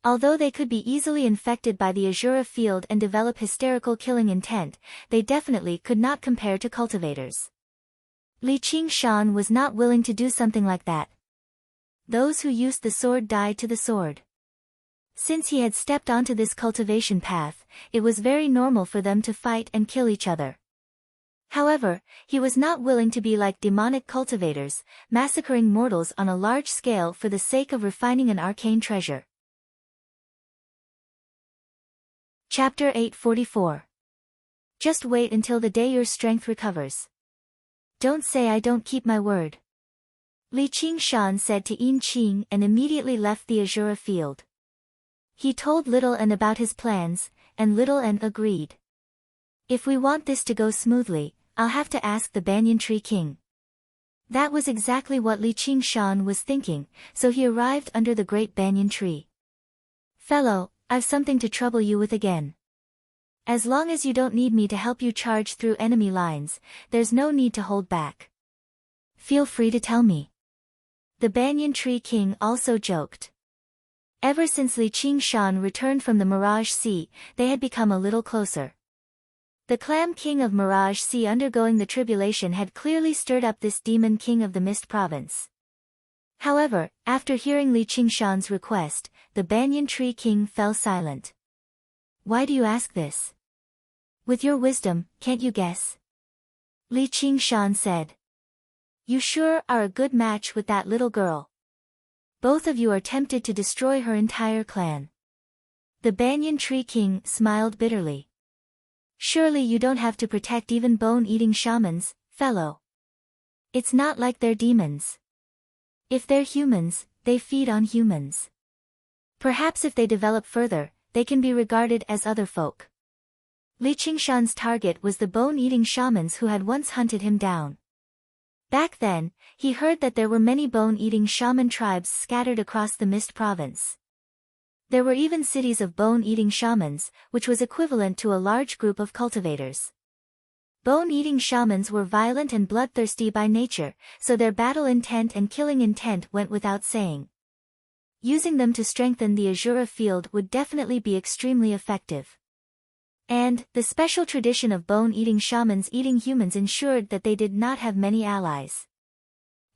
Although they could be easily infected by the Azura field and develop hysterical killing intent, they definitely could not compare to cultivators. Li Qingshan was not willing to do something like that. Those who used the sword died to the sword. Since he had stepped onto this cultivation path, it was very normal for them to fight and kill each other. However, he was not willing to be like demonic cultivators, massacring mortals on a large scale for the sake of refining an arcane treasure. Chapter 844. Just wait until the day your strength recovers. Don't say I don't keep my word. Li Qingshan said to Yin Qing and immediately left the Azura field. He told Little An about his plans, and Little An agreed. If we want this to go smoothly, I'll have to ask the Banyan Tree King. That was exactly what Li Qingshan was thinking, so he arrived under the great banyan tree. Fellow, I've something to trouble you with again. As long as you don't need me to help you charge through enemy lines, there's no need to hold back. Feel free to tell me. The Banyan Tree King also joked. Ever since Li Qingshan returned from the Mirage Sea, they had become a little closer. The Clam King of Mirage Sea undergoing the tribulation had clearly stirred up this Demon King of the Mist Province. However, after hearing Li Qingshan's request, the Banyan Tree King fell silent. Why do you ask this? With your wisdom, can't you guess? Li Qingshan said. You sure are a good match with that little girl. Both of you are tempted to destroy her entire clan. The Banyan Tree King smiled bitterly. Surely you don't have to protect even bone-eating shamans, fellow. It's not like they're demons. If they're humans, they feed on humans. Perhaps if they develop further, they can be regarded as other folk. Li Qingshan's target was the bone-eating shamans who had once hunted him down. Back then, he heard that there were many bone-eating shaman tribes scattered across the Mist Province. There were even cities of bone-eating shamans, which was equivalent to a large group of cultivators. Bone-eating shamans were violent and bloodthirsty by nature, so their battle intent and killing intent went without saying. Using them to strengthen the Azura field would definitely be extremely effective. And, the special tradition of bone-eating shamans eating humans ensured that they did not have many allies.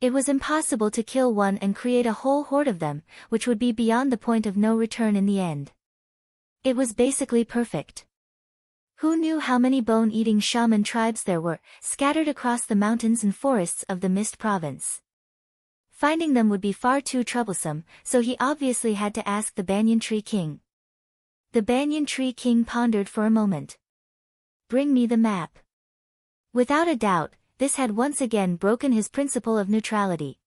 It was impossible to kill one and create a whole horde of them, which would be beyond the point of no return in the end. It was basically perfect. Who knew how many bone-eating shaman tribes there were, scattered across the mountains and forests of the Mist Province? Finding them would be far too troublesome, so he obviously had to ask the Banyan Tree King. The Banyan Tree King pondered for a moment. "Bring me the map." Without a doubt, this had once again broken his principle of neutrality.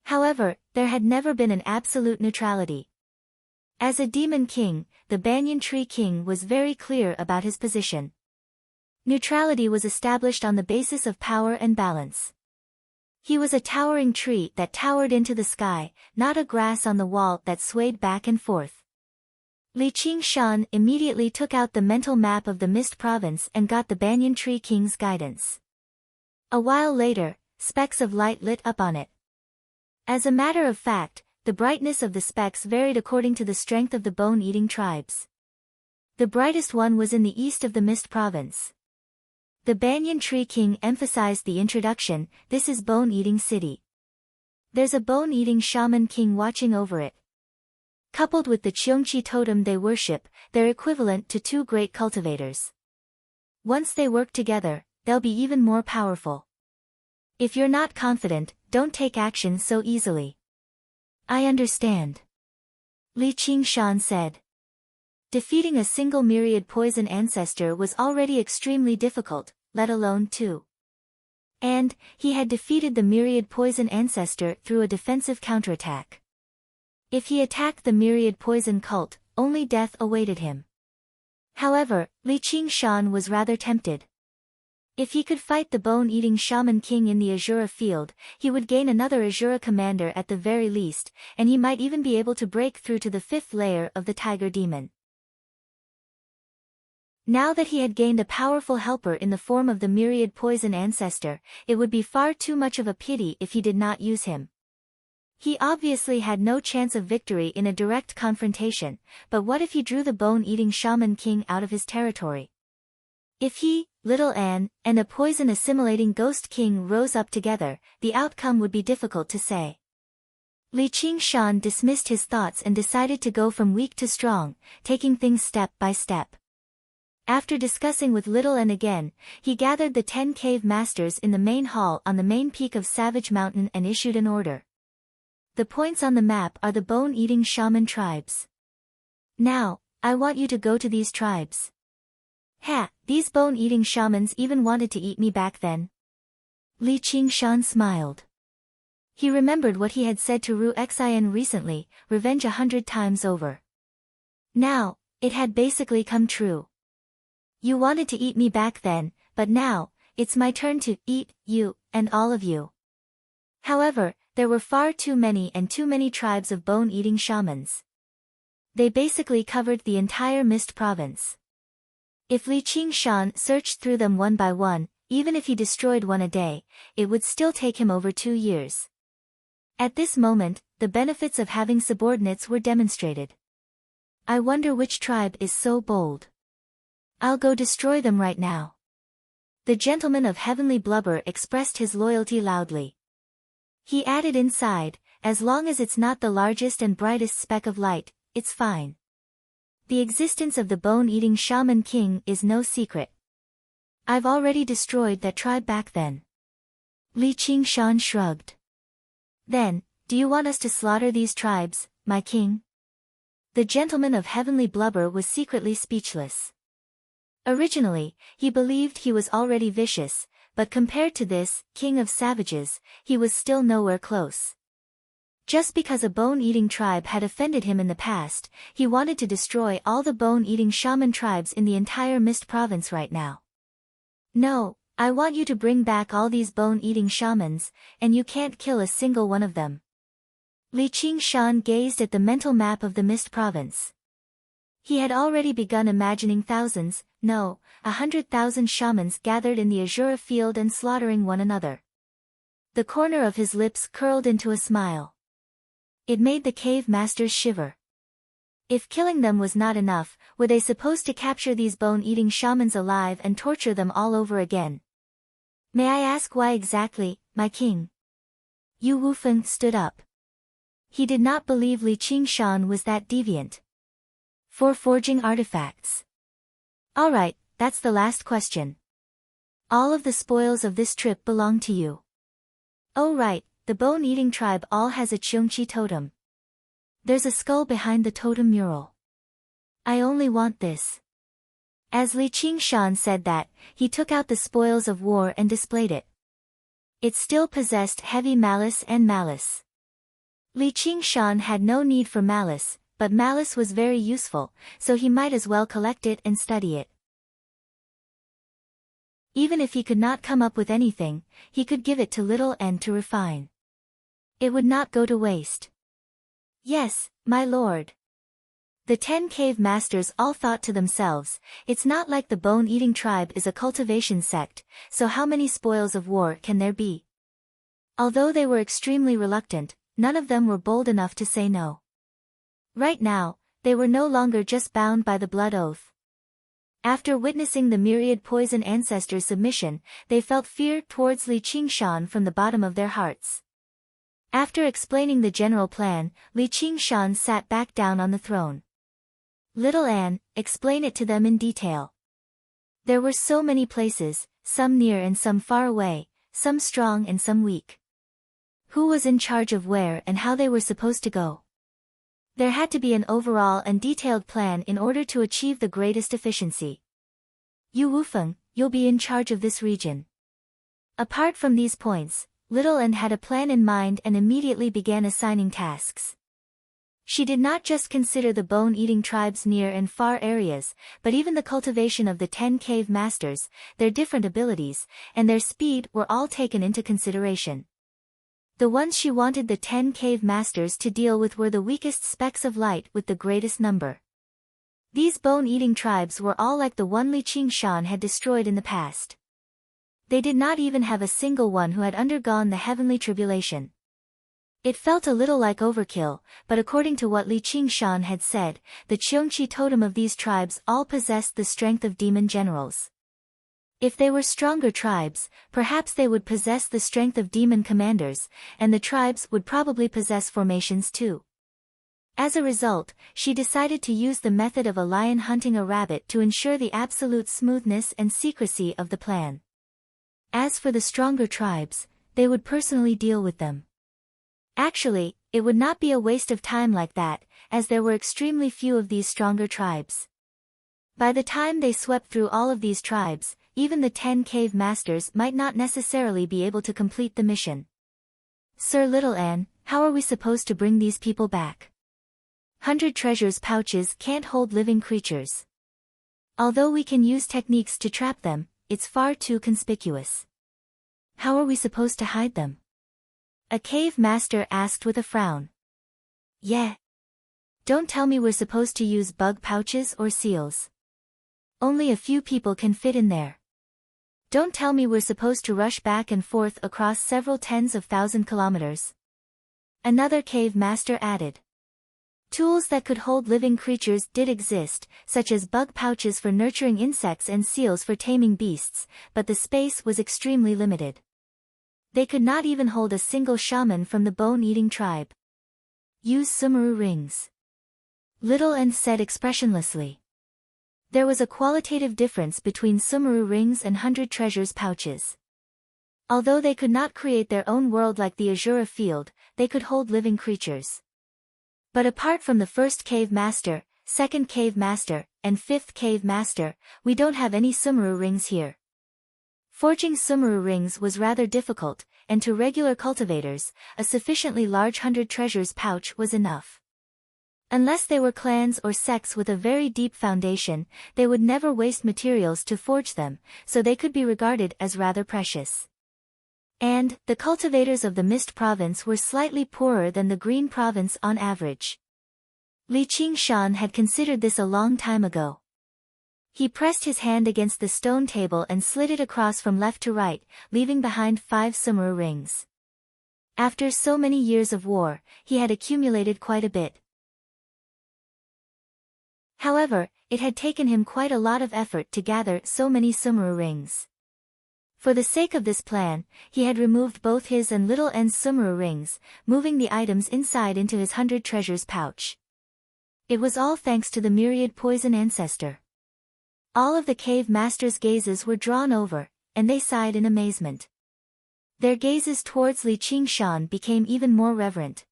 However, there had never been an absolute neutrality. As a demon king, the Banyan Tree King was very clear about his position. Neutrality was established on the basis of power and balance. He was a towering tree that towered into the sky, not a grass on the wall that swayed back and forth. Li Qingshan immediately took out the mental map of the Mist Province and got the Banyan Tree King's guidance. A while later, specks of light lit up on it. As a matter of fact, the brightness of the specks varied according to the strength of the bone-eating tribes. The brightest one was in the east of the Mist Province. The Banyan Tree King emphasized the introduction, "This is Bone-Eating City. There's a bone-eating shaman king watching over it." Coupled with the Cheongchi totem they worship, they're equivalent to two great cultivators. Once they work together, they'll be even more powerful. If you're not confident, don't take action so easily. "I understand," Li Qingshan said. Defeating a single myriad poison ancestor was already extremely difficult, let alone two. And, he had defeated the myriad poison ancestor through a defensive counterattack. If he attacked the myriad poison cult, only death awaited him. However, Li Qingshan was rather tempted. If he could fight the bone-eating shaman king in the Azura field, he would gain another Azura commander at the very least, and he might even be able to break through to the fifth layer of the tiger demon. Now that he had gained a powerful helper in the form of the myriad poison ancestor, it would be far too much of a pity if he did not use him. He obviously had no chance of victory in a direct confrontation, but what if he drew the bone-eating shaman king out of his territory? If he, Little Anne, and a poison-assimilating ghost king rose up together, the outcome would be difficult to say. Li Qingshan dismissed his thoughts and decided to go from weak to strong, taking things step by step. After discussing with Little Anne again, he gathered the 10 cave masters in the main hall on the main peak of Savage Mountain and issued an order. The points on the map are the bone-eating shaman tribes. Now, I want you to go to these tribes. Ha, these bone-eating shamans even wanted to eat me back then. Li Qingshan smiled. He remembered what he had said to Ru Xian recently, revenge 100 times over. Now, it had basically come true. You wanted to eat me back then, but now, it's my turn to eat you, and all of you. However, there were far too many tribes of bone-eating shamans. They basically covered the entire Mist Province. If Li Qingshan searched through them one by one, even if he destroyed one a day, it would still take him over 2 years. At this moment, the benefits of having subordinates were demonstrated. I wonder which tribe is so bold. I'll go destroy them right now. The gentleman of heavenly blubber expressed his loyalty loudly. He added inside, as long as it's not the largest and brightest speck of light, it's fine. The existence of the bone-eating shaman king is no secret. I've already destroyed that tribe back then. Li Qingshan shrugged. Then, do you want us to slaughter these tribes, my king? The gentleman of heavenly blubber was secretly speechless. Originally, he believed he was already vicious, but compared to this, king of savages, he was still nowhere close. Just because a bone-eating tribe had offended him in the past, he wanted to destroy all the bone-eating shaman tribes in the entire Mist Province right now. No, I want you to bring back all these bone-eating shamans, and you can't kill a single one of them. Li Qingshan gazed at the mental map of the Mist Province. He had already begun imagining thousands, no, 100,000 shamans gathered in the Azura field and slaughtering one another. The corner of his lips curled into a smile. It made the cave masters shiver. If killing them was not enough, were they supposed to capture these bone-eating shamans alive and torture them all over again? May I ask why exactly, my king? Yu Wufeng stood up. He did not believe Li Qingshan was that deviant. For forging artifacts. Alright, that's the last question. All of the spoils of this trip belong to you. Oh right, the bone-eating tribe all has a Qiongqi totem. There's a skull behind the totem mural. I only want this. As Li Qingshan said that, he took out the spoils of war and displayed it. It still possessed heavy malice and malice. Li Qingshan had no need for malice, but malice was very useful, so he might as well collect it and study it. Even if he could not come up with anything, he could give it to Little N to refine. It would not go to waste. Yes, my lord. The 10 cave masters all thought to themselves, it's not like the bone-eating tribe is a cultivation sect, so how many spoils of war can there be? Although they were extremely reluctant, none of them were bold enough to say no. Right now, they were no longer just bound by the blood oath. After witnessing the myriad poison ancestors' submission, they felt fear towards Li Qingshan from the bottom of their hearts. After explaining the general plan, Li Qingshan sat back down on the throne. Little Anne, explain it to them in detail. There were so many places, some near and some far away, some strong and some weak. Who was in charge of where and how they were supposed to go? There had to be an overall and detailed plan in order to achieve the greatest efficiency. Yu Wufeng, you'll be in charge of this region. Apart from these points, Little Anne had a plan in mind and immediately began assigning tasks. She did not just consider the bone-eating tribes near and far areas, but even the cultivation of the 10 cave masters, their different abilities, and their speed were all taken into consideration. The ones she wanted the 10 cave masters to deal with were the weakest specks of light with the greatest number. These bone-eating tribes were all like the one Li Qingshan had destroyed in the past. They did not even have a single one who had undergone the heavenly tribulation. It felt a little like overkill, but according to what Li Qingshan had said, the Qiongqi totem of these tribes all possessed the strength of demon generals. If they were stronger tribes, perhaps they would possess the strength of demon commanders, and the tribes would probably possess formations too. As a result, she decided to use the method of a lion hunting a rabbit to ensure the absolute smoothness and secrecy of the plan. As for the stronger tribes, they would personally deal with them. Actually, it would not be a waste of time like that, as there were extremely few of these stronger tribes. By the time they swept through all of these tribes, even the 10 cave masters might not necessarily be able to complete the mission. Sir Little Anne, how are we supposed to bring these people back? 100 treasures pouches can't hold living creatures. Although we can use techniques to trap them, it's far too conspicuous. How are we supposed to hide them? A cave master asked with a frown. Yeah. Don't tell me we're supposed to use bug pouches or seals. Only a few people can fit in there. Don't tell me we're supposed to rush back and forth across several tens of thousand kilometers. Another cave master added. Tools that could hold living creatures did exist, such as bug pouches for nurturing insects and seals for taming beasts, but the space was extremely limited. They could not even hold a single shaman from the bone-eating tribe. Use Sumeru rings. Little Anne said expressionlessly. There was a qualitative difference between Sumeru rings and 100 treasures pouches. Although they could not create their own world like the Azura field, they could hold living creatures. But apart from the first cave master, second cave master, and fifth cave master, we don't have any Sumeru rings here. Forging Sumeru rings was rather difficult, and to regular cultivators, a sufficiently large 100 treasures pouch was enough. Unless they were clans or sects with a very deep foundation, they would never waste materials to forge them, so they could be regarded as rather precious. And, the cultivators of the Mist Province were slightly poorer than the Green Province on average. Li Qingshan had considered this a long time ago. He pressed his hand against the stone table and slid it across from left to right, leaving behind 5 sumuru rings. After so many years of war, he had accumulated quite a bit. However, it had taken him quite a lot of effort to gather so many sumuru rings. For the sake of this plan, he had removed both his and Little N's sumuru rings, moving the items inside into his 100 treasures pouch. It was all thanks to the myriad poison ancestor. All of the cave masters' gazes were drawn over, and they sighed in amazement. Their gazes towards Li Qingshan became even more reverent.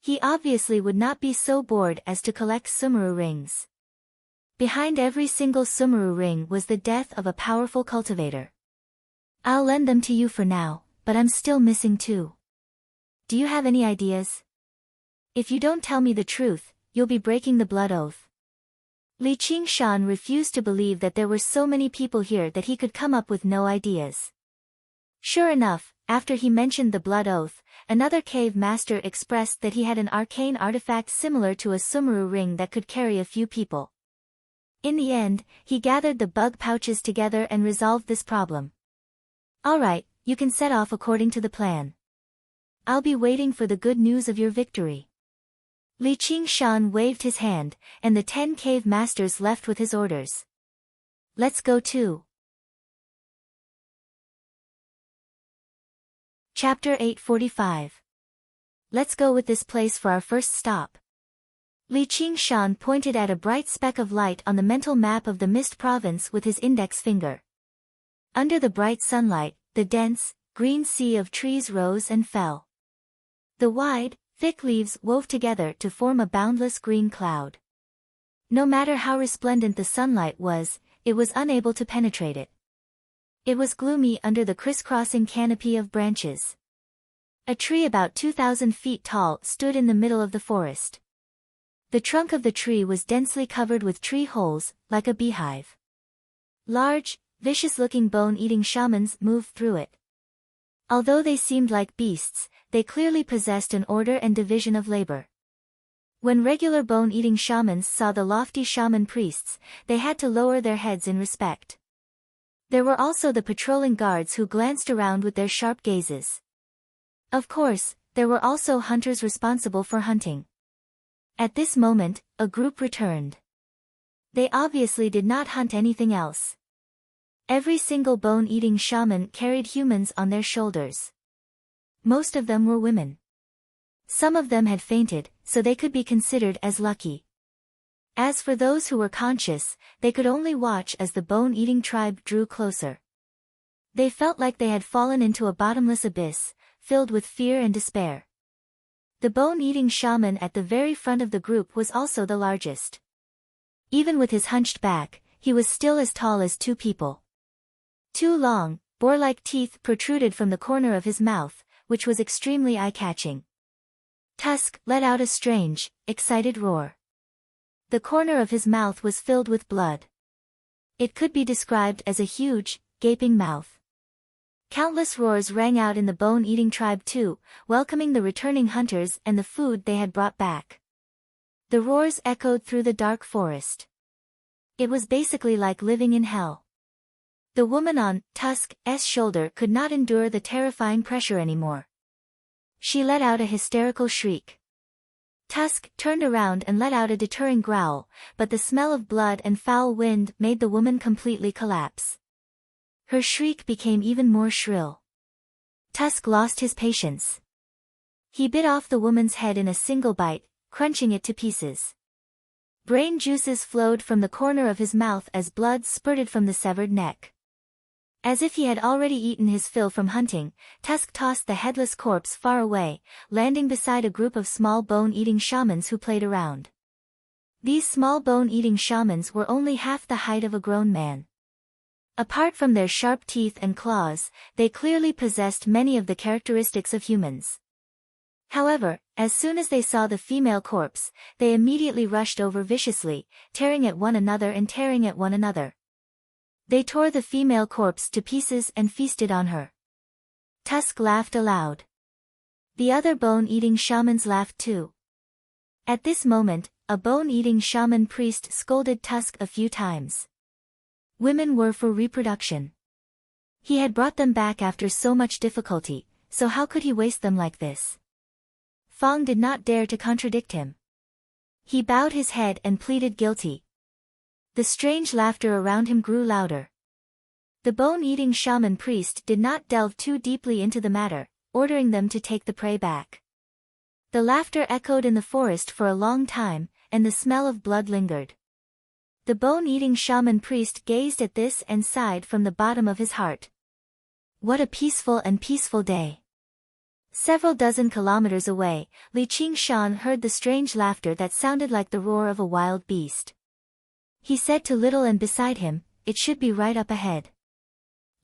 He obviously would not be so bored as to collect sumuru rings. Behind every single sumuru ring was the death of a powerful cultivator. I'll lend them to you for now, but I'm still missing 2. Do you have any ideas? If you don't tell me the truth, you'll be breaking the blood oath. Li Qingshan refused to believe that there were so many people here that he could come up with no ideas. Sure enough, after he mentioned the blood oath, another cave master expressed that he had an arcane artifact similar to a sumuru ring that could carry a few people. In the end, he gathered the bug pouches together and resolved this problem. Alright, you can set off according to the plan. I'll be waiting for the good news of your victory. Li Qingshan waved his hand, and the 10 cave masters left with his orders. Let's go too. Chapter 845. Let's go with this place for our first stop. Li Qingshan pointed at a bright speck of light on the mental map of the Mist Province with his index finger. Under the bright sunlight, the dense, green sea of trees rose and fell. The wide, thick leaves wove together to form a boundless green cloud. No matter how resplendent the sunlight was, it was unable to penetrate it. It was gloomy under the crisscrossing canopy of branches. A tree about 2,000 feet tall stood in the middle of the forest. The trunk of the tree was densely covered with tree holes, like a beehive. Large, vicious-looking bone-eating shamans moved through it. Although they seemed like beasts, they clearly possessed an order and division of labor. When regular bone-eating shamans saw the lofty shaman priests, they had to lower their heads in respect. There were also the patrolling guards who glanced around with their sharp gazes. Of course, there were also hunters responsible for hunting. At this moment, a group returned. They obviously did not hunt anything else. Every single bone-eating shaman carried humans on their shoulders. Most of them were women. Some of them had fainted, so they could be considered as lucky. As for those who were conscious, they could only watch as the bone-eating tribe drew closer. They felt like they had fallen into a bottomless abyss, filled with fear and despair. The bone-eating shaman at the very front of the group was also the largest. Even with his hunched back, he was still as tall as 2 people. 2 long, boar-like teeth protruded from the corner of his mouth, which was extremely eye-catching. Tusk let out a strange, excited roar. The corner of his mouth was filled with blood. It could be described as a huge, gaping mouth. Countless roars rang out in the bone-eating tribe too, welcoming the returning hunters and the food they had brought back. The roars echoed through the dark forest. It was basically like living in hell. The woman on Tusk's shoulder could not endure the terrifying pressure anymore. She let out a hysterical shriek. Tusk turned around and let out a deterring growl, but the smell of blood and foul wind made the woman completely collapse. Her shriek became even more shrill. Tusk lost his patience. He bit off the woman's head in a single bite, crunching it to pieces. Brain juices flowed from the corner of his mouth as blood spurted from the severed neck. As if he had already eaten his fill from hunting, Tusk tossed the headless corpse far away, landing beside a group of small bone-eating shamans who played around. These small bone-eating shamans were only half the height of a grown man. Apart from their sharp teeth and claws, they clearly possessed many of the characteristics of humans. However, As soon as they saw the female corpse, they immediately rushed over viciously, tearing at one another and tearing at one another. They tore the female corpse to pieces and feasted on her. Tusk laughed aloud. The other bone-eating shamans laughed too. At this moment, a bone-eating shaman priest scolded Tusk a few times. Women were for reproduction. He had brought them back after so much difficulty, so how could he waste them like this? Fong did not dare to contradict him. He bowed his head and pleaded guilty. The strange laughter around him grew louder. The bone-eating shaman priest did not delve too deeply into the matter, ordering them to take the prey back. The laughter echoed in the forest for a long time, and the smell of blood lingered. The bone-eating shaman priest gazed at this and sighed from the bottom of his heart. What a peaceful day. Several dozen kilometers away, Li Qingshan heard the strange laughter that sounded like the roar of a wild beast. He said to Little and beside him, "It should be right up ahead.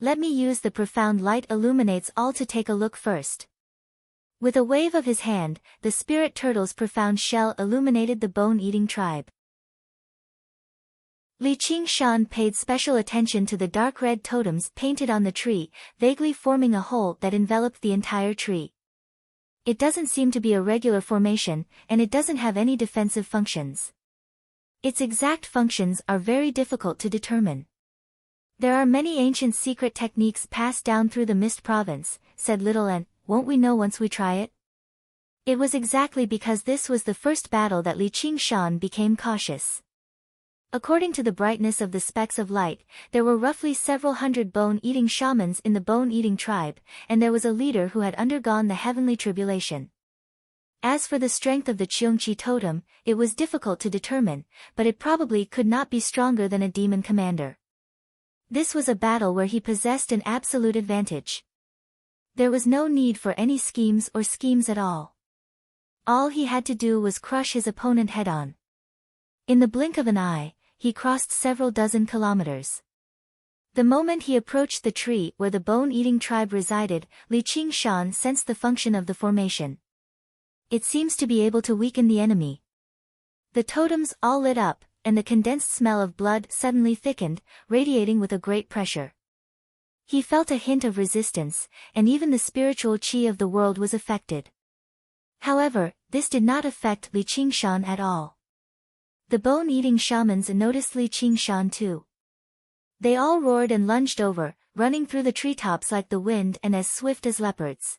Let me use the profound light illuminates all to take a look first." With a wave of his hand, the spirit turtle's profound shell illuminated the bone-eating tribe. Li Qingshan paid special attention to the dark red totems painted on the tree, vaguely forming a hole that enveloped the entire tree. It doesn't seem to be a regular formation, and it doesn't have any defensive functions. Its exact functions are very difficult to determine. There are many ancient secret techniques passed down through the Mist Province, said Little, and won't we know once we try it? It was exactly because this was the first battle that Li Qingshan became cautious. According to the brightness of the specks of light, there were roughly several hundred bone-eating shamans in the bone-eating tribe, and there was a leader who had undergone the heavenly tribulation. As for the strength of the Cheongqi totem, it was difficult to determine, but it probably could not be stronger than a demon commander. This was a battle where he possessed an absolute advantage. There was no need for any schemes at all. All he had to do was crush his opponent head-on. In the blink of an eye, he crossed several dozen kilometers. The moment he approached the tree where the bone-eating tribe resided, Li Qingshan sensed the function of the formation. It seems to be able to weaken the enemy. The totems all lit up, and the condensed smell of blood suddenly thickened, radiating with a great pressure. He felt a hint of resistance, and even the spiritual qi of the world was affected. However, this did not affect Li Qingshan at all. The bone-eating shamans noticed Li Qingshan too. They all roared and lunged over, running through the treetops like the wind and as swift as leopards.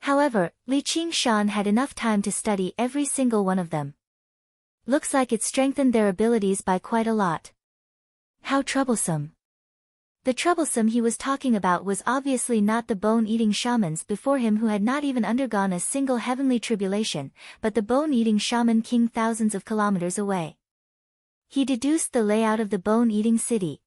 However, Li Qingshan had enough time to study every single one of them. Looks like it strengthened their abilities by quite a lot. How troublesome. The troublesome he was talking about was obviously not the bone-eating shamans before him who had not even undergone a single heavenly tribulation, but the bone-eating shaman king thousands of kilometers away. He deduced the layout of the bone-eating city.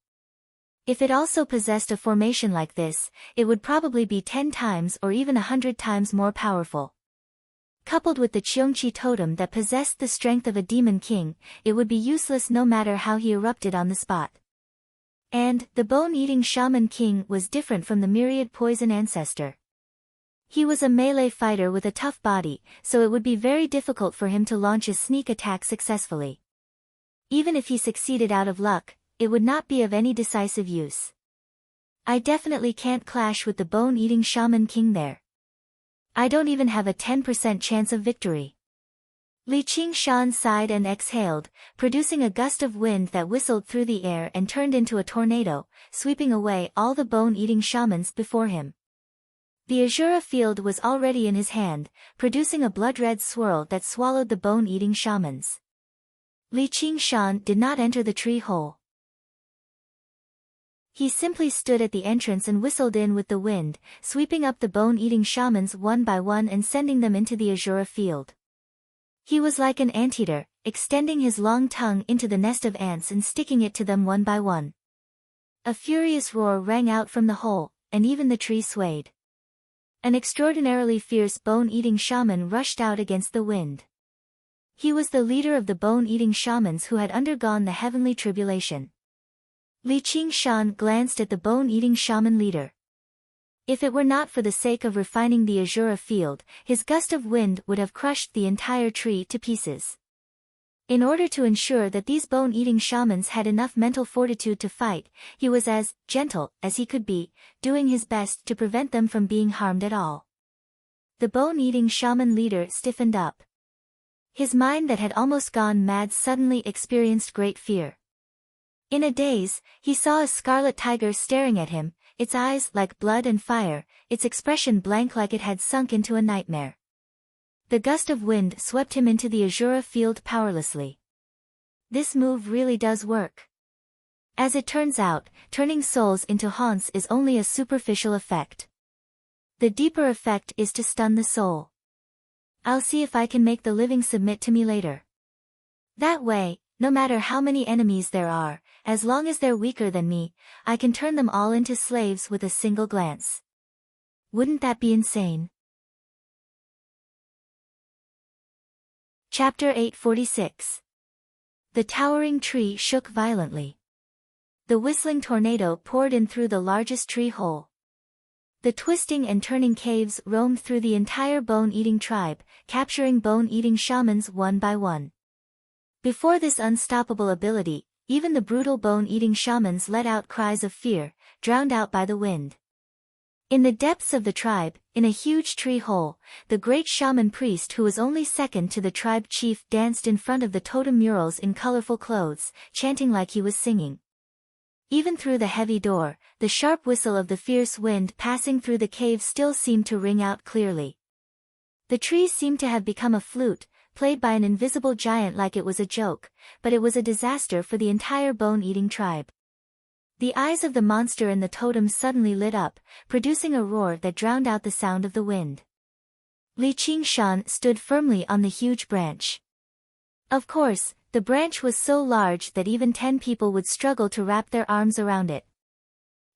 If it also possessed a formation like this, it would probably be 10 times or even 100 times more powerful. Coupled with the Cheongqi totem that possessed the strength of a demon king, it would be useless no matter how he erupted on the spot. And, the bone-eating shaman king was different from the myriad poison ancestor. He was a melee fighter with a tough body, so it would be very difficult for him to launch a sneak attack successfully. Even if he succeeded out of luck, it would not be of any decisive use. I definitely can't clash with the bone-eating shaman king there. I don't even have a 10% chance of victory. Li Qingshan sighed and exhaled, producing a gust of wind that whistled through the air and turned into a tornado, sweeping away all the bone-eating shamans before him. The Azura field was already in his hand, producing a blood-red swirl that swallowed the bone-eating shamans. Li Qingshan did not enter the tree hole. He simply stood at the entrance and whistled in with the wind, sweeping up the bone-eating shamans one by one and sending them into the Azura field. He was like an anteater, extending his long tongue into the nest of ants and sticking it to them one by one. A furious roar rang out from the hole, and even the tree swayed. An extraordinarily fierce bone-eating shaman rushed out against the wind. He was the leader of the bone-eating shamans who had undergone the heavenly tribulation. Li Qingshan glanced at the bone-eating shaman leader. If it were not for the sake of refining the azure field, his gust of wind would have crushed the entire tree to pieces. In order to ensure that these bone-eating shamans had enough mental fortitude to fight, he was as gentle as he could be, doing his best to prevent them from being harmed at all. The bone-eating shaman leader stiffened up. His mind that had almost gone mad suddenly experienced great fear. In a daze, he saw a scarlet tiger staring at him, its eyes like blood and fire, its expression blank like it had sunk into a nightmare. The gust of wind swept him into the azure field powerlessly. This move really does work. As it turns out, turning souls into haunts is only a superficial effect. The deeper effect is to stun the soul. I'll see if I can make the living submit to me later. That way, no matter how many enemies there are, as long as they're weaker than me, I can turn them all into slaves with a single glance. Wouldn't that be insane? Chapter 846. The towering tree shook violently. The whistling tornado poured in through the largest tree hole. The twisting and turning caves roamed through the entire bone-eating tribe, capturing bone-eating shamans one by one. Before this unstoppable ability, even the brutal bone-eating shamans let out cries of fear, drowned out by the wind. In the depths of the tribe, in a huge tree hole, the great shaman priest who was only second to the tribe chief danced in front of the totem murals in colorful clothes, chanting like he was singing. Even through the heavy door, the sharp whistle of the fierce wind passing through the cave still seemed to ring out clearly. The trees seemed to have become a flute, played by an invisible giant like it was a joke, but it was a disaster for the entire bone-eating tribe. The eyes of the monster in the totems suddenly lit up, producing a roar that drowned out the sound of the wind. Li Qingshan stood firmly on the huge branch. Of course, the branch was so large that even 10 people would struggle to wrap their arms around it.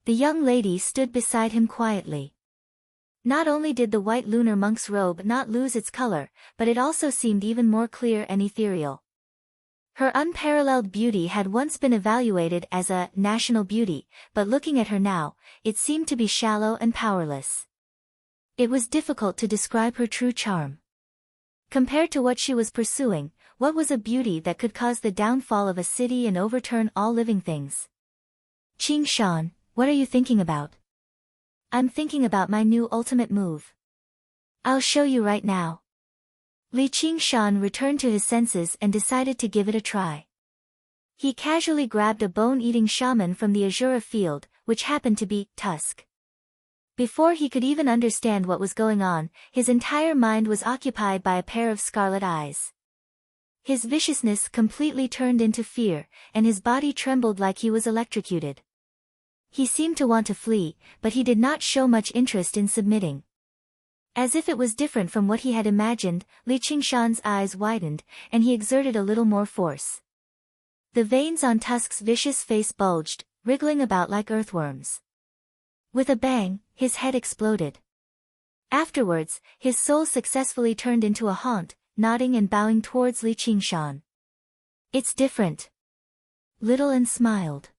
The young lady stood beside him quietly. Not only did the white lunar monk's robe not lose its color, but it also seemed even more clear and ethereal. Her unparalleled beauty had once been evaluated as a national beauty, but looking at her now, it seemed to be shallow and powerless. It was difficult to describe her true charm. Compared to what she was pursuing, what was a beauty that could cause the downfall of a city and overturn all living things? Qingshan, what are you thinking about? I'm thinking about my new ultimate move. I'll show you right now. Li Qingshan returned to his senses and decided to give it a try. He casually grabbed a bone-eating shaman from the azure field, which happened to be Tusk. Before he could even understand what was going on, his entire mind was occupied by a pair of scarlet eyes. His viciousness completely turned into fear, and his body trembled like he was electrocuted. He seemed to want to flee, but he did not show much interest in submitting. As if it was different from what he had imagined, Li Qingshan's eyes widened, and he exerted a little more force. The veins on Tusk's vicious face bulged, wriggling about like earthworms. With a bang, his head exploded. Afterwards, his soul successfully turned into a haunt, nodding and bowing towards Li Qingshan. It's different. Little and smiled.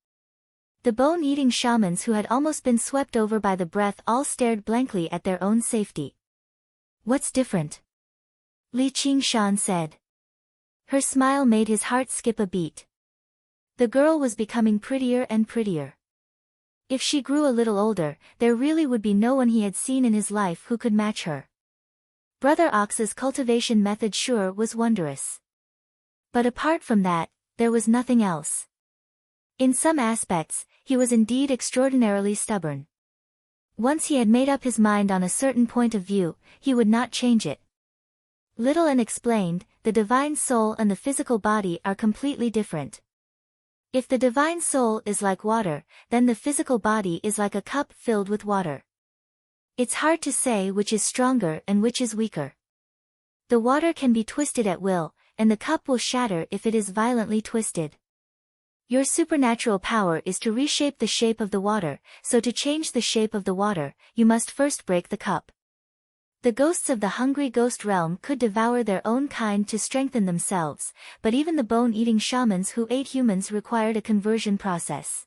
The bone-eating shamans who had almost been swept over by the breath all stared blankly at their own safety. What's different? Li Qingshan said. Her smile made his heart skip a beat. The girl was becoming prettier and prettier. If she grew a little older, there really would be no one he had seen in his life who could match her. Brother Ox's cultivation method sure was wondrous. But apart from that, there was nothing else. In some aspects, he was indeed extraordinarily stubborn. Once he had made up his mind on a certain point of view, he would not change it. Little and explained, the divine soul and the physical body are completely different. If the divine soul is like water, then the physical body is like a cup filled with water. It's hard to say which is stronger and which is weaker. The water can be twisted at will, and the cup will shatter if it is violently twisted. Your supernatural power is to reshape the shape of the water, so to change the shape of the water, you must first break the cup. The ghosts of the hungry ghost realm could devour their own kind to strengthen themselves, but even the bone-eating shamans who ate humans required a conversion process.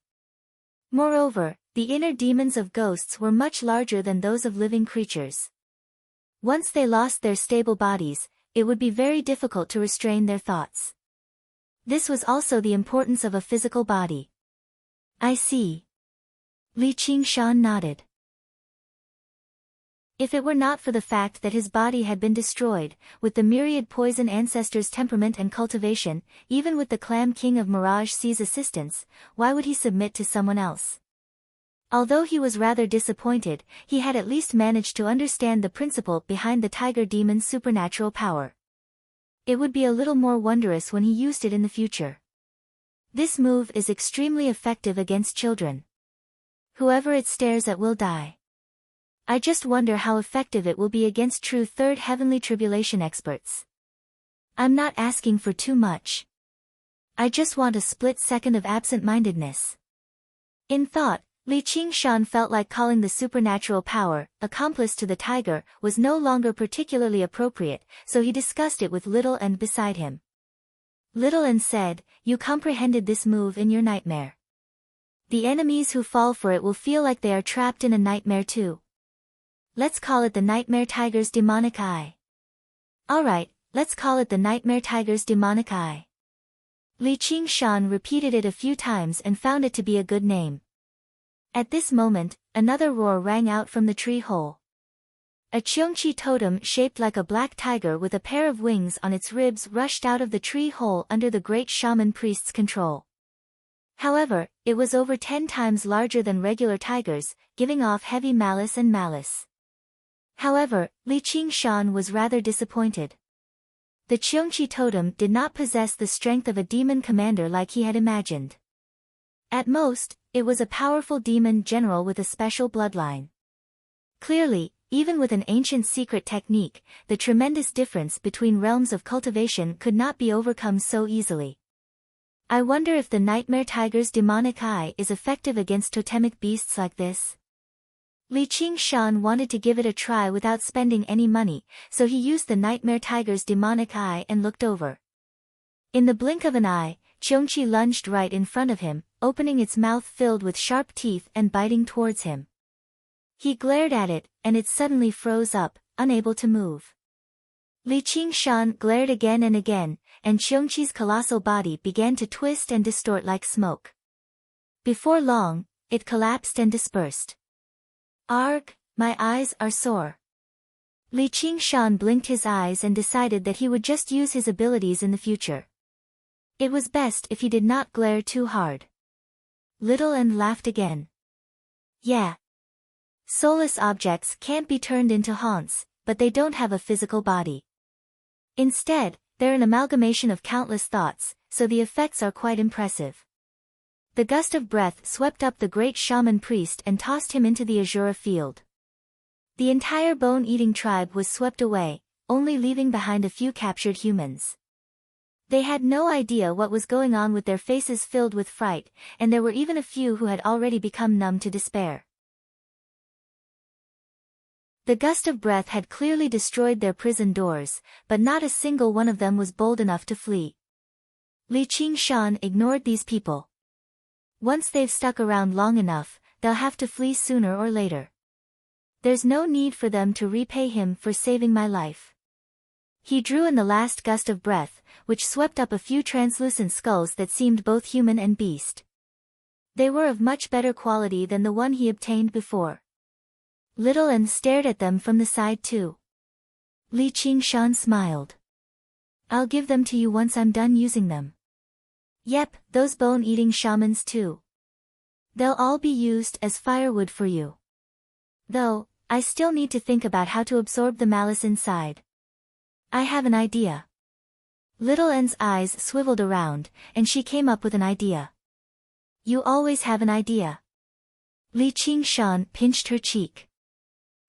Moreover, The inner demons of ghosts were much larger than those of living creatures. Once they lost their stable bodies, it would be very difficult to restrain their thoughts. This was also the importance of a physical body. I see. Li Qingshan nodded. If it were not for the fact that his body had been destroyed, with the myriad poison ancestors' temperament and cultivation, even with the Clam King of Mirage Sea's assistance, why would he submit to someone else? Although he was rather disappointed, he had at least managed to understand the principle behind the tiger demon's supernatural power. It would be a little more wondrous when he used it in the future. This move is extremely effective against children. Whoever it stares at will die. I just wonder how effective it will be against true third heavenly tribulation experts. I'm not asking for too much. I just want a split second of absent-mindedness. In thought, Li Qingshan felt like calling the supernatural power, accomplice to the tiger, was no longer particularly appropriate, so he discussed it with Little End beside him. Little End said, "You comprehended this move in your nightmare. The enemies who fall for it will feel like they are trapped in a nightmare too. Let's call it the Nightmare Tiger's Demonic Eye." Alright, let's call it the Nightmare Tiger's Demonic Eye. Li Qingshan repeated it a few times and found it to be a good name. At this moment, another roar rang out from the tree hole. A Cheongqi totem shaped like a black tiger with a pair of wings on its ribs rushed out of the tree hole under the great shaman priest's control. However, it was over 10 times larger than regular tigers, giving off heavy malice and malice. However, Li Qingshan was rather disappointed. The Cheongqi totem did not possess the strength of a demon commander like he had imagined. At most, it was a powerful demon general with a special bloodline. Clearly, even with an ancient secret technique, the tremendous difference between realms of cultivation could not be overcome so easily. I wonder if the Nightmare Tiger's Demonic Eye is effective against totemic beasts like this. Li Qingshan wanted to give it a try without spending any money, so he used the Nightmare Tiger's Demonic Eye and looked over. In the blink of an eye, Cheongqi lunged right in front of him, opening its mouth filled with sharp teeth and biting towards him. He glared at it, and it suddenly froze up, unable to move. Li Qingshan glared again and again, and Cheongqi's colossal body began to twist and distort like smoke. Before long, it collapsed and dispersed. Arg, my eyes are sore. Li Qingshan blinked his eyes and decided that he would just use his abilities in the future. It was best if he did not glare too hard. Little End laughed again. Yeah. Soulless objects can't be turned into haunts, but they don't have a physical body. Instead, they're an amalgamation of countless thoughts, so the effects are quite impressive. The gust of breath swept up the great shaman priest and tossed him into the Azura field. The entire bone-eating tribe was swept away, only leaving behind a few captured humans. They had no idea what was going on with their faces filled with fright, and there were even a few who had already become numb to despair. The gust of breath had clearly destroyed their prison doors, but not a single one of them was bold enough to flee. Li Qingshan ignored these people. Once they've stuck around long enough, they'll have to flee sooner or later. There's no need for them to repay him for saving my life. He drew in the last gust of breath, which swept up a few translucent skulls that seemed both human and beast. They were of much better quality than the one he obtained before. Little End stared at them from the side too. Li Qingshan smiled. I'll give them to you once I'm done using them. Yep, those bone-eating shamans too. They'll all be used as firewood for you. Though, I still need to think about how to absorb the malice inside. I have an idea. Little End's eyes swiveled around, and she came up with an idea. You always have an idea. Li Qingshan pinched her cheek.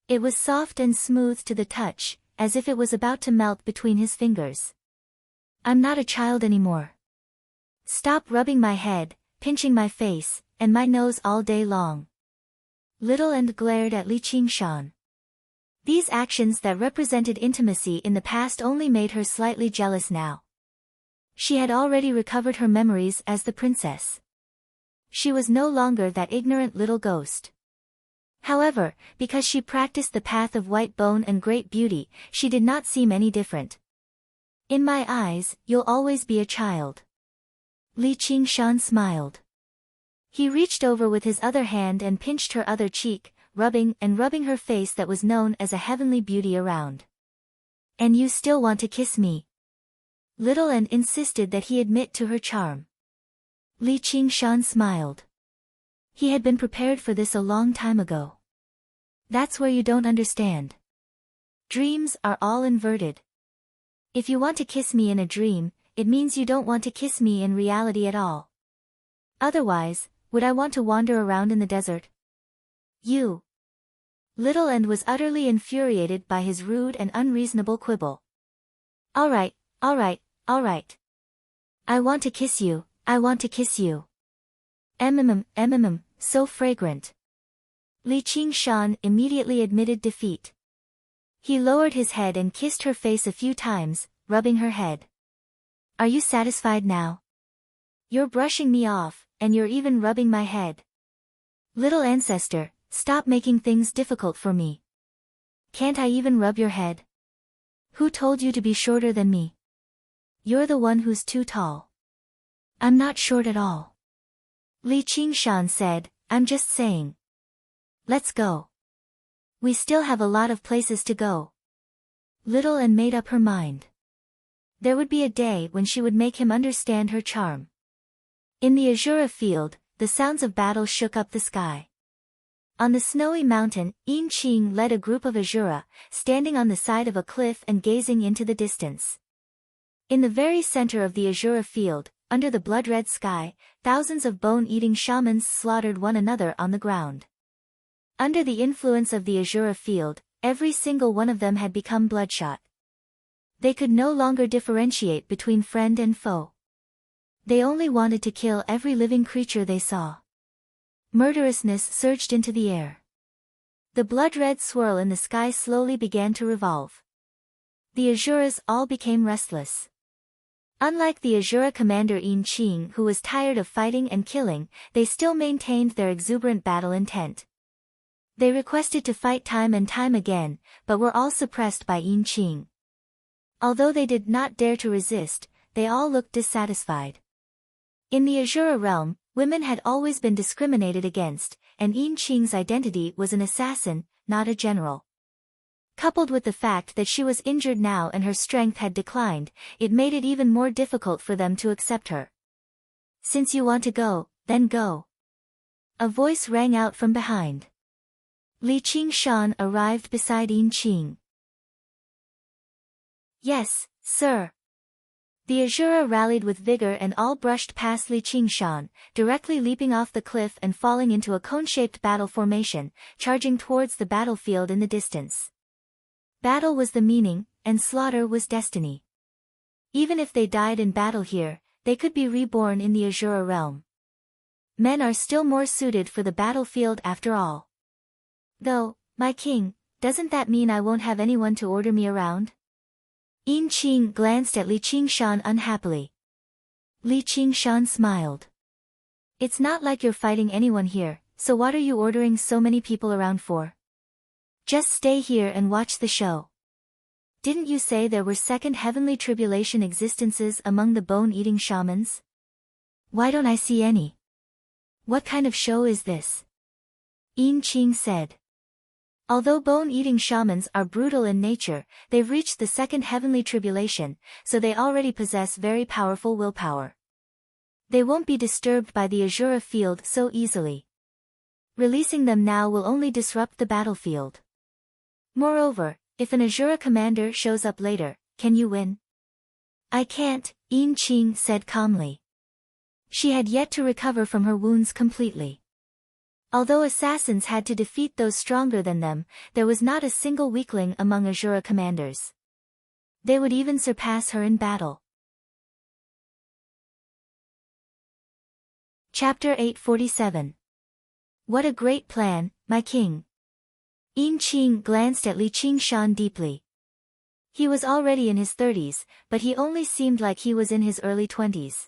It was soft and smooth to the touch, as if it was about to melt between his fingers. I'm not a child anymore. Stop rubbing my head, pinching my face, and my nose all day long. Little End glared at Li Qingshan. These actions that represented intimacy in the past only made her slightly jealous now. She had already recovered her memories as the princess. She was no longer that ignorant little ghost. However, because she practiced the path of white bone and great beauty, she did not seem any different. In my eyes, you'll always be a child. Li Qingshan smiled. He reached over with his other hand and pinched her other cheek, rubbing her face that was known as a heavenly beauty around. And you still want to kiss me? Little and insisted that he admit to her charm. Li Qingshan smiled. He had been prepared for this a long time ago. That's where you don't understand. Dreams are all inverted. If you want to kiss me in a dream, it means you don't want to kiss me in reality at all. Otherwise, would I want to wander around in the desert? You. Little and was utterly infuriated by his rude and unreasonable quibble. All right. I want to kiss you, I want to kiss you. So fragrant. Li Qingshan immediately admitted defeat. He lowered his head and kissed her face a few times, rubbing her head. Are you satisfied now? You're brushing me off, and you're even rubbing my head. Little ancestor, stop making things difficult for me. Can't I even rub your head? Who told you to be shorter than me? You're the one who's too tall. I'm not short at all. Li Qingshan said, I'm just saying. Let's go. We still have a lot of places to go. Little and made up her mind. There would be a day when she would make him understand her charm. In the Azura field, the sounds of battle shook up the sky. On the snowy mountain, Yin Qing led a group of Azura, standing on the side of a cliff and gazing into the distance. In the very center of the Azura field, under the blood-red sky, thousands of bone-eating shamans slaughtered one another on the ground. Under the influence of the Azura field, every single one of them had become bloodshot. They could no longer differentiate between friend and foe. They only wanted to kill every living creature they saw. Murderousness surged into the air. The blood-red swirl in the sky slowly began to revolve. The Azuras all became restless. Unlike the Azura commander Yin Qing, who was tired of fighting and killing, they still maintained their exuberant battle intent. They requested to fight time and time again, but were all suppressed by Yin Qing. Although they did not dare to resist, they all looked dissatisfied. In the Azura realm, women had always been discriminated against, and Yin Qing's identity was an assassin, not a general. Coupled with the fact that she was injured now and her strength had declined, it made it even more difficult for them to accept her. Since you want to go, then go. A voice rang out from behind. Li Qingshan arrived beside Yin Qing. Yes, sir. The Azura rallied with vigor and all brushed past Li Qingshan, directly leaping off the cliff and falling into a cone-shaped battle formation, charging towards the battlefield in the distance. Battle was the meaning, and slaughter was destiny. Even if they died in battle here, they could be reborn in the Azura realm. Men are still more suited for the battlefield after all. Though, my king, doesn't that mean I won't have anyone to order me around? Yin Qing glanced at Li Qingshan unhappily. Li Qingshan smiled. It's not like you're fighting anyone here, so what are you ordering so many people around for? Just stay here and watch the show. Didn't you say there were second heavenly tribulation existences among the bone-eating shamans? Why don't I see any? What kind of show is this? Yin Qing said. Although bone-eating shamans are brutal in nature, they've reached the second heavenly tribulation, so they already possess very powerful willpower. They won't be disturbed by the Azura field so easily. Releasing them now will only disrupt the battlefield. Moreover, if an Azura commander shows up later, can you win? I can't, Yin Qing said calmly. She had yet to recover from her wounds completely. Although assassins had to defeat those stronger than them, there was not a single weakling among Azura commanders. They would even surpass her in battle. Chapter 847. What a great plan, my king. Yin Qing glanced at Li Qingshan deeply. He was already in his 30s, but he only seemed like he was in his early 20s.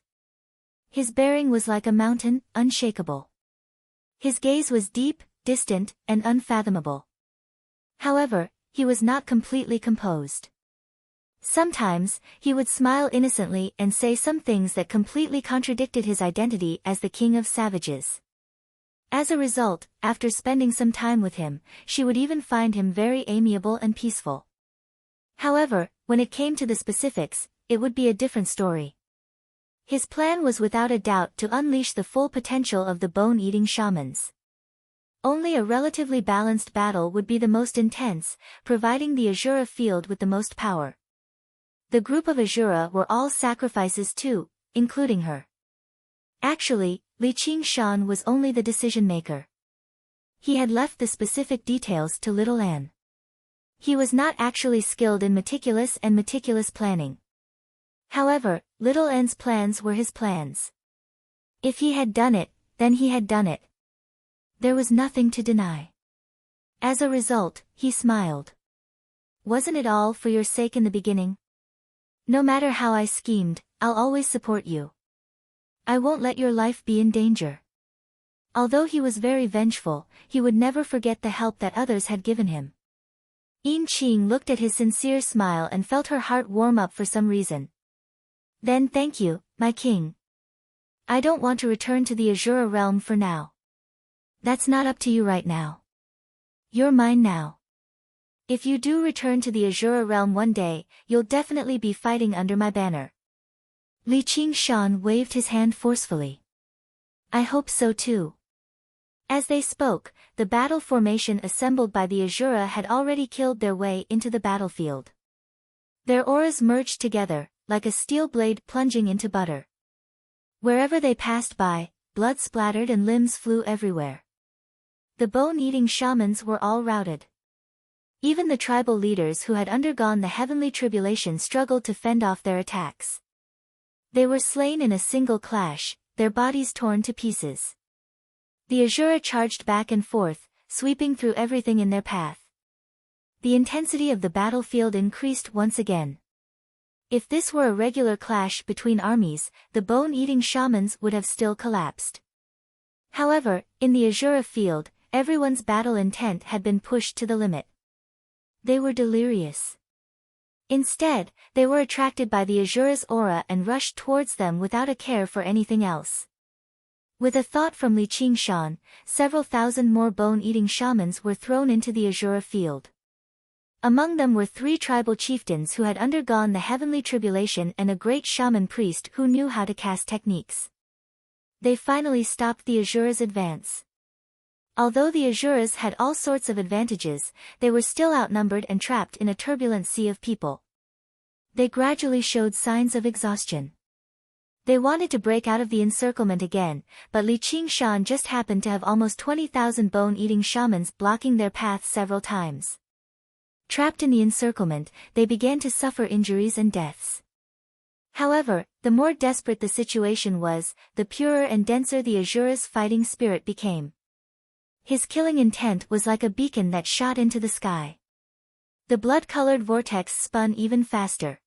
His bearing was like a mountain, unshakable. His gaze was deep, distant, and unfathomable. However, he was not completely composed. Sometimes, he would smile innocently and say some things that completely contradicted his identity as the king of savages. As a result, after spending some time with him, she would even find him very amiable and peaceful. However, when it came to the specifics, it would be a different story. His plan was without a doubt to unleash the full potential of the bone-eating shamans. Only a relatively balanced battle would be the most intense, providing the Azura field with the most power. The group of Azura were all sacrifices too, including her. Actually, Li Qingshan was only the decision-maker. He had left the specific details to Little Anne. He was not actually skilled in meticulous planning. However, Little Anne's plans were his plans. If he had done it, then he had done it. There was nothing to deny. As a result, he smiled. Wasn't it all for your sake in the beginning? No matter how I schemed, I'll always support you. I won't let your life be in danger. Although he was very vengeful, he would never forget the help that others had given him. Yin Qing looked at his sincere smile and felt her heart warm up for some reason. Then thank you, my king. I don't want to return to the Azura realm for now. That's not up to you right now. You're mine now. If you do return to the Azura realm one day, you'll definitely be fighting under my banner. Li Qingshan waved his hand forcefully. I hope so too. As they spoke, the battle formation assembled by the Azura had already killed their way into the battlefield. Their auras merged together, like a steel blade plunging into butter. Wherever they passed by, blood splattered and limbs flew everywhere. The bone-eating shamans were all routed. Even the tribal leaders who had undergone the heavenly tribulation struggled to fend off their attacks. They were slain in a single clash, their bodies torn to pieces. The Azura charged back and forth, sweeping through everything in their path. The intensity of the battlefield increased once again. If this were a regular clash between armies, the bone-eating shamans would have still collapsed. However, in the Azura field, everyone's battle intent had been pushed to the limit. They were delirious. Instead, they were attracted by the Azura's aura and rushed towards them without a care for anything else. With a thought from Li Qingshan, several thousand more bone-eating shamans were thrown into the Azura field. Among them were 3 tribal chieftains who had undergone the heavenly tribulation and a great shaman priest who knew how to cast techniques. They finally stopped the Azura's advance. Although the Azuras had all sorts of advantages, they were still outnumbered and trapped in a turbulent sea of people. They gradually showed signs of exhaustion. They wanted to break out of the encirclement again, but Li Qingshan just happened to have almost 20,000 bone-eating shamans blocking their path several times. Trapped in the encirclement, they began to suffer injuries and deaths. However, the more desperate the situation was, the purer and denser the Azura's fighting spirit became. His killing intent was like a beacon that shot into the sky. The blood-colored vortex spun even faster.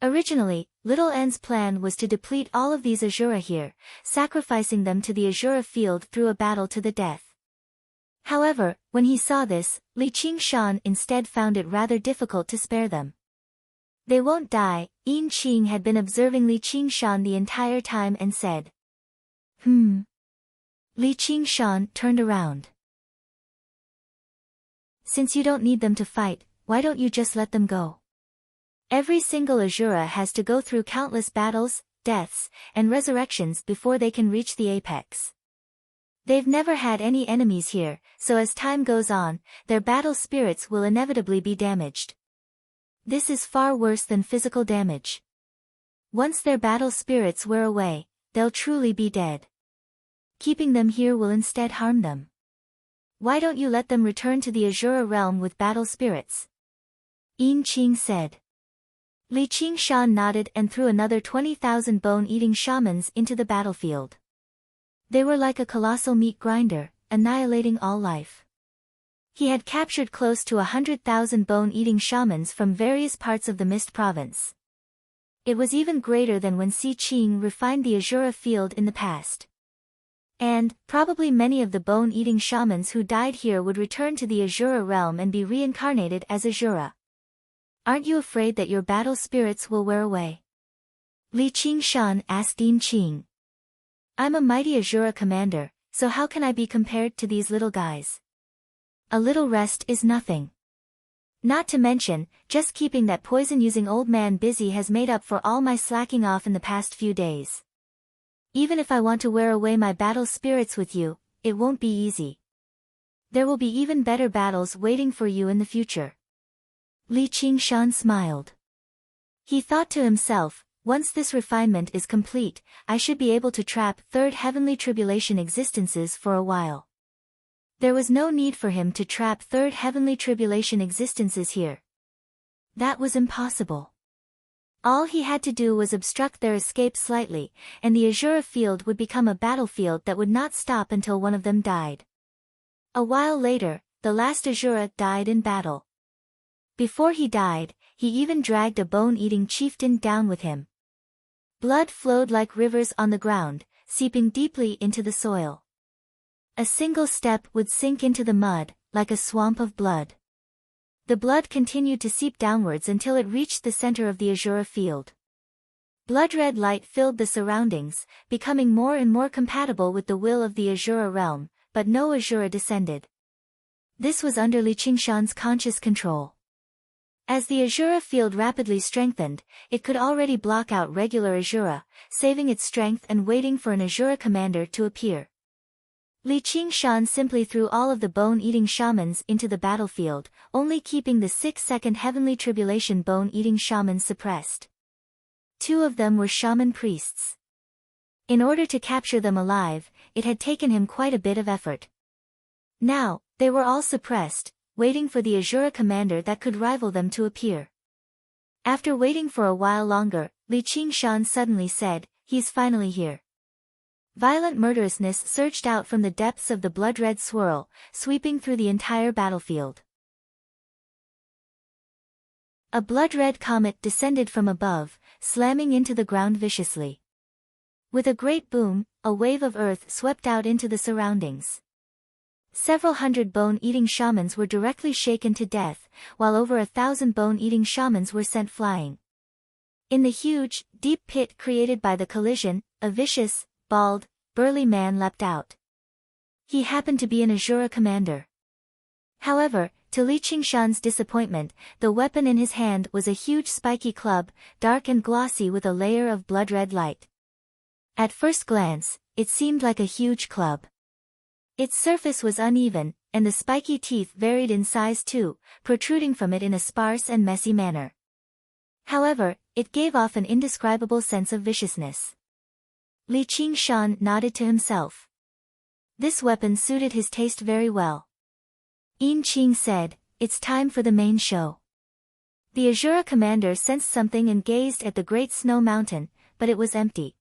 Originally, Little Anne's plan was to deplete all of these Azura here, sacrificing them to the Azura field through a battle to the death. However, when he saw this, Li Qingshan instead found it rather difficult to spare them. They won't die. Yin Qing had been observing Li Qingshan the entire time and said. Li Qingshan turned around. Since you don't need them to fight, why don't you just let them go? Every single Azura has to go through countless battles, deaths, and resurrections before they can reach the apex. They've never had any enemies here, so as time goes on, their battle spirits will inevitably be damaged. This is far worse than physical damage. Once their battle spirits wear away, they'll truly be dead. Keeping them here will instead harm them. Why don't you let them return to the Azura realm with battle spirits? Yin Qing said. Li Qingshan nodded and threw another 20,000 bone-eating shamans into the battlefield. They were like a colossal meat grinder, annihilating all life. He had captured close to 100,000 bone-eating shamans from various parts of the Mist Province. It was even greater than when Si Qing refined the Azura field in the past. And, probably many of the bone-eating shamans who died here would return to the Azura realm and be reincarnated as Azura. Aren't you afraid that your battle spirits will wear away? Li Qingshan asked Din Qing. I'm a mighty Azura commander, so how can I be compared to these little guys? A little rest is nothing. Not to mention, just keeping that poison-using old man busy has made up for all my slacking off in the past few days. Even if I want to wear away my battle spirits with you, it won't be easy. There will be even better battles waiting for you in the future. Li Qingshan smiled. He thought to himself, once this refinement is complete, I should be able to trap third heavenly tribulation existences for a while. There was no need for him to trap third heavenly tribulation existences here. That was impossible. All he had to do was obstruct their escape slightly, and the Azura field would become a battlefield that would not stop until one of them died. A while later, the last Azura died in battle. Before he died, he even dragged a bone-eating chieftain down with him. Blood flowed like rivers on the ground, seeping deeply into the soil. A single step would sink into the mud, like a swamp of blood. The blood continued to seep downwards until it reached the center of the Azura field. Blood-red light filled the surroundings, becoming more and more compatible with the will of the Azura realm, but no Azura descended. This was under Li Qingshan's conscious control. As the Azura field rapidly strengthened, it could already block out regular Azura, saving its strength and waiting for an Azura commander to appear. Li Qingshan simply threw all of the bone-eating shamans into the battlefield, only keeping the 6-second heavenly tribulation bone-eating shamans suppressed. 2 of them were shaman priests. In order to capture them alive, it had taken him quite a bit of effort. Now, they were all suppressed, waiting for the Azura commander that could rival them to appear. After waiting for a while longer, Li Qingshan suddenly said, "He's finally here." Violent murderousness surged out from the depths of the blood-red swirl, sweeping through the entire battlefield. A blood-red comet descended from above, slamming into the ground viciously. With a great boom, a wave of earth swept out into the surroundings. Several hundred bone-eating shamans were directly shaken to death, while over 1,000 bone-eating shamans were sent flying. In the huge, deep pit created by the collision, a vicious, bald, burly man leapt out. He happened to be an Azura commander. However, to Li Qingshan's disappointment, the weapon in his hand was a huge spiky club, dark and glossy with a layer of blood-red light. At first glance, it seemed like a huge club. Its surface was uneven, and the spiky teeth varied in size too, protruding from it in a sparse and messy manner. However, it gave off an indescribable sense of viciousness. Li Qingshan nodded to himself. This weapon suited his taste very well. Yin Qing said, "It's time for the main show." The Azura commander sensed something and gazed at the great snow mountain, but it was empty.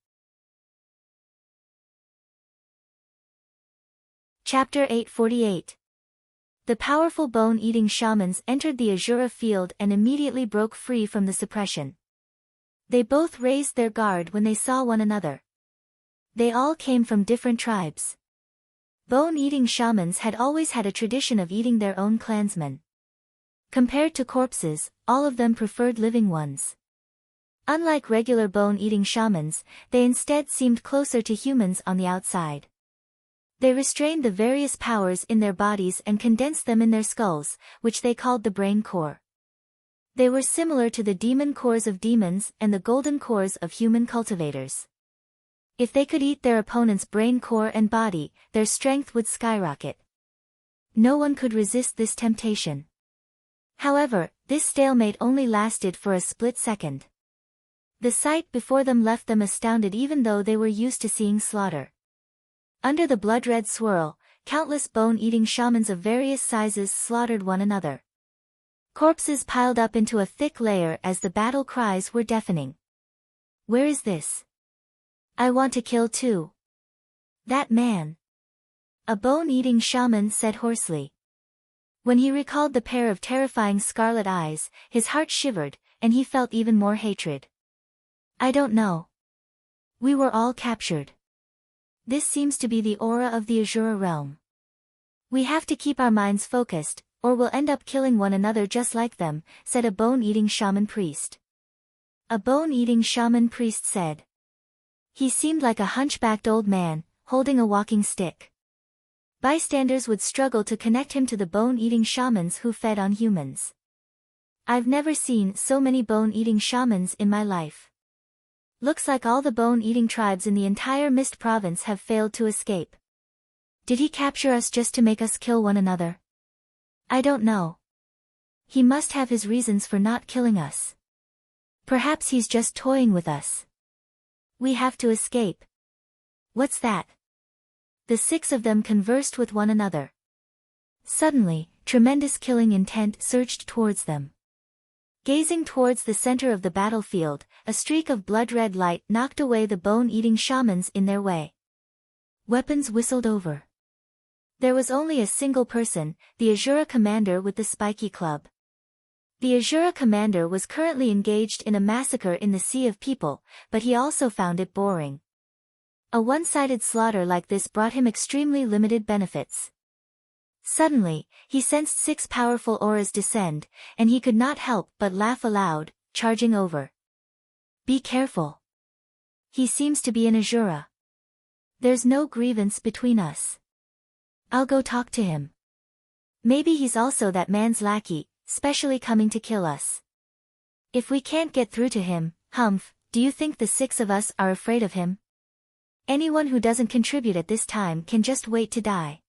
Chapter 848. The powerful bone-eating shamans entered the Azura field and immediately broke free from the suppression. They both raised their guard when they saw one another. They all came from different tribes. Bone-eating shamans had always had a tradition of eating their own clansmen. Compared to corpses, all of them preferred living ones. Unlike regular bone-eating shamans, they instead seemed closer to humans on the outside. They restrained the various powers in their bodies and condensed them in their skulls, which they called the brain core. They were similar to the demon cores of demons and the golden cores of human cultivators. If they could eat their opponent's brain core and body, their strength would skyrocket. No one could resist this temptation. However, this stalemate only lasted for a split second. The sight before them left them astounded even though they were used to seeing slaughter. Under the blood-red swirl, countless bone-eating shamans of various sizes slaughtered one another. Corpses piled up into a thick layer as the battle cries were deafening. "Where is this? I want to kill too. That man." A bone-eating shaman said hoarsely. When he recalled the pair of terrifying scarlet eyes, his heart shivered, and he felt even more hatred. I don't know. We were all captured. This seems to be the aura of the Azura realm. We have to keep our minds focused, or we'll end up killing one another just like them, said a bone-eating shaman priest. A bone-eating shaman priest said. He seemed like a hunchbacked old man, holding a walking stick. Bystanders would struggle to connect him to the bone-eating shamans who fed on humans. I've never seen so many bone-eating shamans in my life. Looks like all the bone-eating tribes in the entire Mist province have failed to escape. Did he capture us just to make us kill one another? I don't know. He must have his reasons for not killing us. Perhaps he's just toying with us. We have to escape. What's that? The 6 of them conversed with one another. Suddenly, tremendous killing intent surged towards them. Gazing towards the center of the battlefield, a streak of blood-red light knocked away the bone-eating shamans in their way. Weapons whistled over. There was only a single person, the Azura commander with the spiky club. The Azura commander was currently engaged in a massacre in the sea of people, but he also found it boring. A one-sided slaughter like this brought him extremely limited benefits. Suddenly, he sensed 6 powerful auras descend, and he could not help but laugh aloud, charging over. Be careful. He seems to be an Azura. There's no grievance between us. I'll go talk to him. Maybe he's also that man's lackey, specially coming to kill us. If we can't get through to him, Humph, do you think the 6 of us are afraid of him? Anyone who doesn't contribute at this time can just wait to die.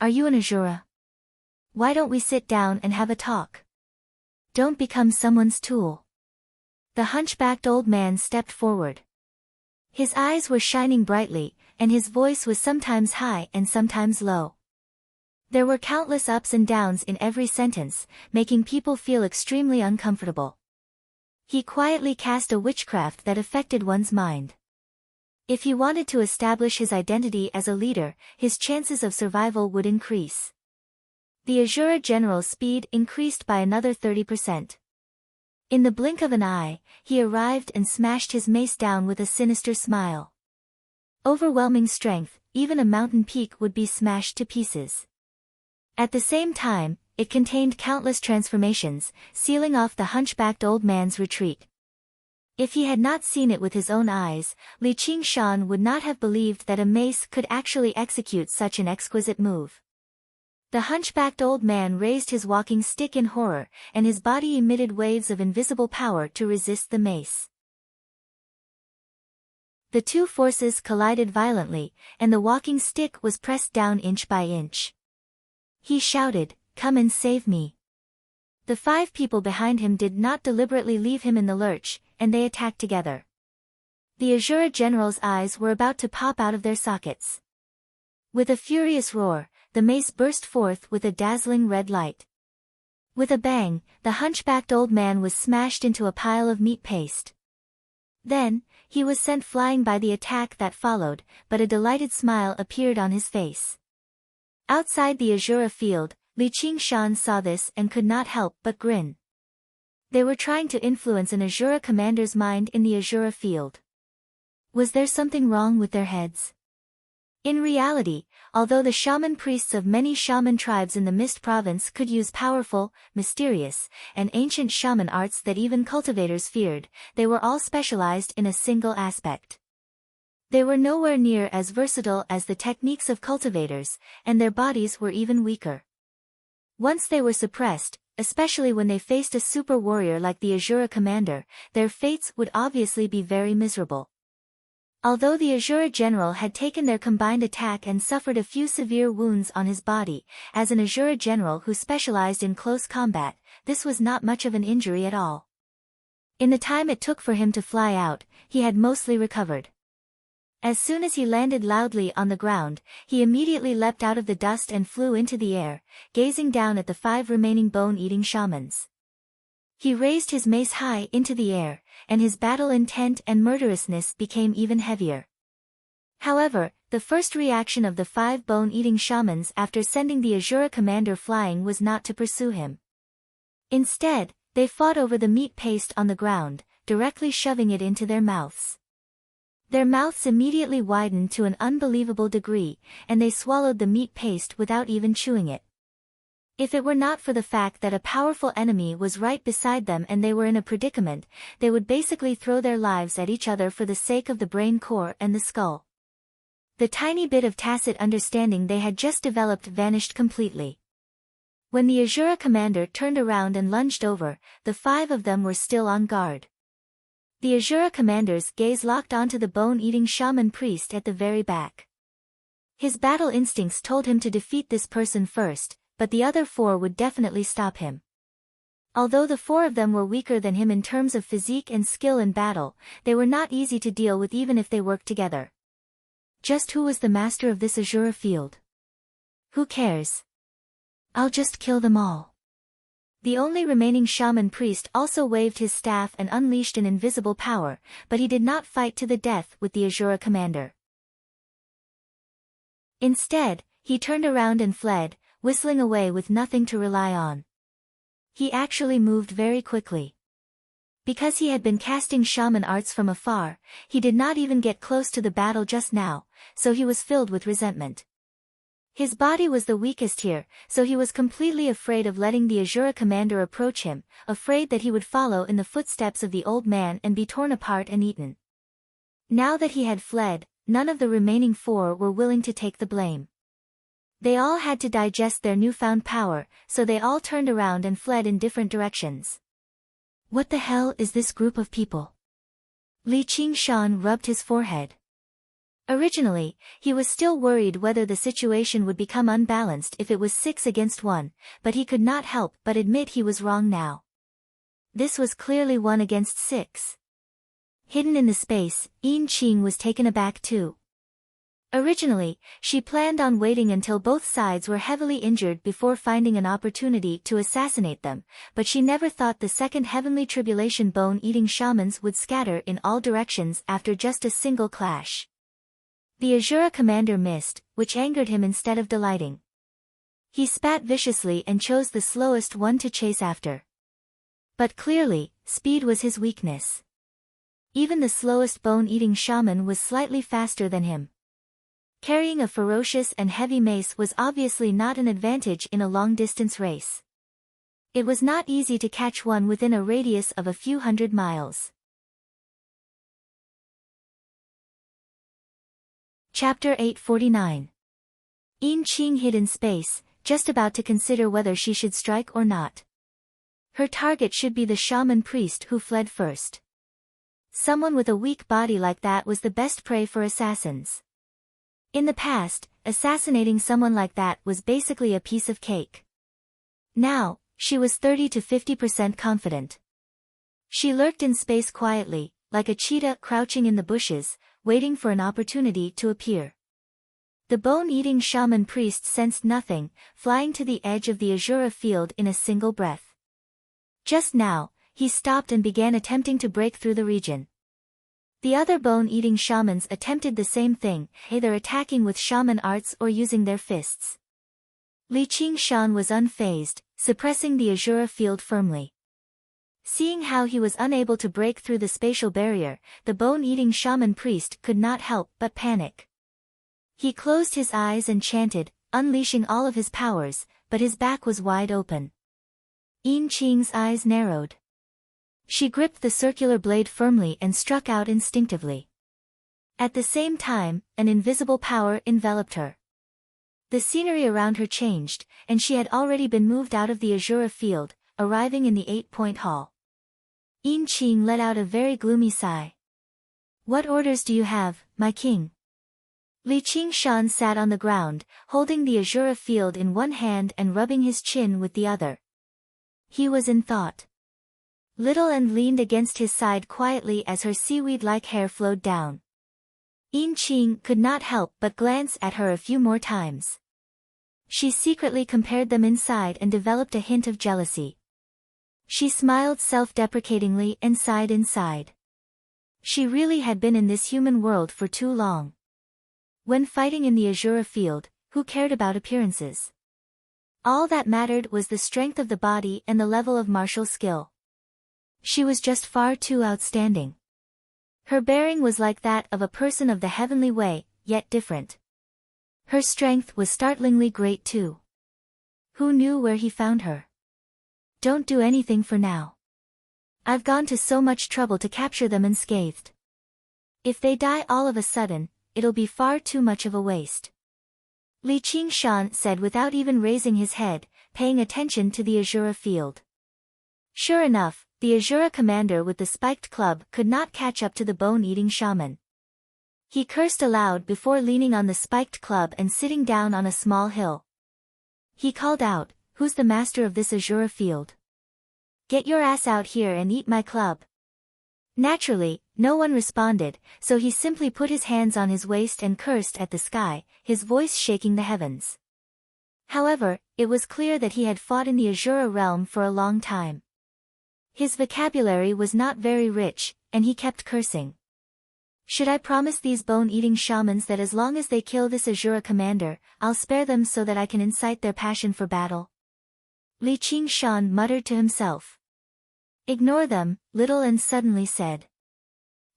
Are you an Azura? Why don't we sit down and have a talk? Don't become someone's tool. The hunchbacked old man stepped forward. His eyes were shining brightly, and his voice was sometimes high and sometimes low. There were countless ups and downs in every sentence, making people feel extremely uncomfortable. He quietly cast a witchcraft that affected one's mind. If he wanted to establish his identity as a leader, his chances of survival would increase. The Azura general's speed increased by another 30%. In the blink of an eye, he arrived and smashed his mace down with a sinister smile. Overwhelming strength, even a mountain peak would be smashed to pieces. At the same time, it contained countless transformations, sealing off the hunchbacked old man's retreat. If he had not seen it with his own eyes, Li Qingshan would not have believed that a mace could actually execute such an exquisite move. The hunchbacked old man raised his walking stick in horror, and his body emitted waves of invisible power to resist the mace. The 2 forces collided violently, and the walking stick was pressed down inch by inch. He shouted, "Come and save me." The 5 people behind him did not deliberately leave him in the lurch, and they attacked together. The Azura general's eyes were about to pop out of their sockets. With a furious roar, the mace burst forth with a dazzling red light. With a bang, the hunchbacked old man was smashed into a pile of meat paste. Then, he was sent flying by the attack that followed, but a delighted smile appeared on his face. Outside the Azura field, Li Qingshan saw this and could not help but grin. They were trying to influence an Azura commander's mind in the Azura field. Was there something wrong with their heads? In reality, although the shaman priests of many shaman tribes in the Mist province could use powerful, mysterious, and ancient shaman arts that even cultivators feared, they were all specialized in a single aspect. They were nowhere near as versatile as the techniques of cultivators, and their bodies were even weaker. Once they were suppressed, especially when they faced a super warrior like the Azura commander, their fates would obviously be very miserable. Although the Azura general had taken their combined attack and suffered a few severe wounds on his body, as an Azura general who specialized in close combat, this was not much of an injury at all. In the time it took for him to fly out, he had mostly recovered. As soon as he landed loudly on the ground, he immediately leapt out of the dust and flew into the air, gazing down at the 5 remaining bone-eating shamans. He raised his mace high into the air, and his battle intent and murderousness became even heavier. However, the first reaction of the 5 bone-eating shamans after sending the Azura commander flying was not to pursue him. Instead, they fought over the meat paste on the ground, directly shoving it into their mouths. Their mouths immediately widened to an unbelievable degree, and they swallowed the meat paste without even chewing it. If it were not for the fact that a powerful enemy was right beside them and they were in a predicament, they would basically throw their lives at each other for the sake of the brain core and the skull. The tiny bit of tacit understanding they had just developed vanished completely. When the Azura commander turned around and lunged over, the 5 of them were still on guard. The Azura commander's gaze locked onto the bone-eating shaman priest at the very back. His battle instincts told him to defeat this person first, but the other 4 would definitely stop him. Although the 4 of them were weaker than him in terms of physique and skill in battle, they were not easy to deal with even if they worked together. Just who was the master of this Azura field? Who cares? I'll just kill them all. The only remaining shaman priest also waved his staff and unleashed an invisible power, but he did not fight to the death with the Azura commander. Instead, he turned around and fled, whistling away with nothing to rely on. He actually moved very quickly. Because he had been casting shaman arts from afar, he did not even get close to the battle just now, so he was filled with resentment. His body was the weakest here, so he was completely afraid of letting the Azura commander approach him, afraid that he would follow in the footsteps of the old man and be torn apart and eaten. Now that he had fled, none of the remaining 4 were willing to take the blame. They all had to digest their newfound power, so they all turned around and fled in different directions. What the hell is this group of people? Li Qingshan rubbed his forehead. Originally, he was still worried whether the situation would become unbalanced if it was 6 against 1, but he could not help but admit he was wrong now. This was clearly 1 against 6. Hidden in the space, Yin Qing was taken aback too. Originally, she planned on waiting until both sides were heavily injured before finding an opportunity to assassinate them, but she never thought the second Heavenly Tribulation bone-eating shamans would scatter in all directions after just a single clash. The Azura commander missed, which angered him instead of delighting. He spat viciously and chose the slowest one to chase after. But clearly, speed was his weakness. Even the slowest bone-eating shaman was slightly faster than him. Carrying a ferocious and heavy mace was obviously not an advantage in a long-distance race. It was not easy to catch one within a radius of a few hundred miles. Chapter 849. Yin Qing hid in space, just about to consider whether she should strike or not. Her target should be the shaman priest who fled first. Someone with a weak body like that was the best prey for assassins. In the past, assassinating someone like that was basically a piece of cake. Now, she was 30 to 50% confident. She lurked in space quietly, like a cheetah crouching in the bushes, waiting for an opportunity to appear. The bone-eating shaman priest sensed nothing, flying to the edge of the Azura field in a single breath. Just now, he stopped and began attempting to break through the region. The other bone-eating shamans attempted the same thing, either attacking with shaman arts or using their fists. Li Qingshan was unfazed, suppressing the Azura field firmly. Seeing how he was unable to break through the spatial barrier, the bone-eating shaman priest could not help but panic. He closed his eyes and chanted, unleashing all of his powers, but his back was wide open. Yin Qing's eyes narrowed. She gripped the circular blade firmly and struck out instinctively. At the same time, an invisible power enveloped her. The scenery around her changed, and she had already been moved out of the Azura field, arriving in the 8-point hall. Yin Qing let out a very gloomy sigh. What orders do you have, my king? Li Qingshan sat on the ground, holding the Azura field in one hand and rubbing his chin with the other. He was in thought. Little and leaned against his side quietly as her seaweed-like hair flowed down. Yin Qing could not help but glance at her a few more times. She secretly compared them inside and developed a hint of jealousy. She smiled self-deprecatingly and sighed inside. She really had been in this human world for too long. When fighting in the Azura field, who cared about appearances? All that mattered was the strength of the body and the level of martial skill. She was just far too outstanding. Her bearing was like that of a person of the heavenly way, yet different. Her strength was startlingly great too. Who knew where he found her? Don't do anything for now. I've gone to so much trouble to capture them unscathed. If they die all of a sudden, it'll be far too much of a waste. Li Qingshan said without even raising his head, paying attention to the Azura field. Sure enough, the Azura commander with the spiked club could not catch up to the bone-eating shaman. He cursed aloud before leaning on the spiked club and sitting down on a small hill. He called out, "Who's the master of this Azura field? Get your ass out here and eat my club." Naturally, no one responded, so he simply put his hands on his waist and cursed at the sky, his voice shaking the heavens. However, it was clear that he had fought in the Azura realm for a long time. His vocabulary was not very rich, and he kept cursing. Should I promise these bone-eating shamans that as long as they kill this Azura commander, I'll spare them so that I can incite their passion for battle? Li Qingshan muttered to himself. Ignore them, Little and suddenly said.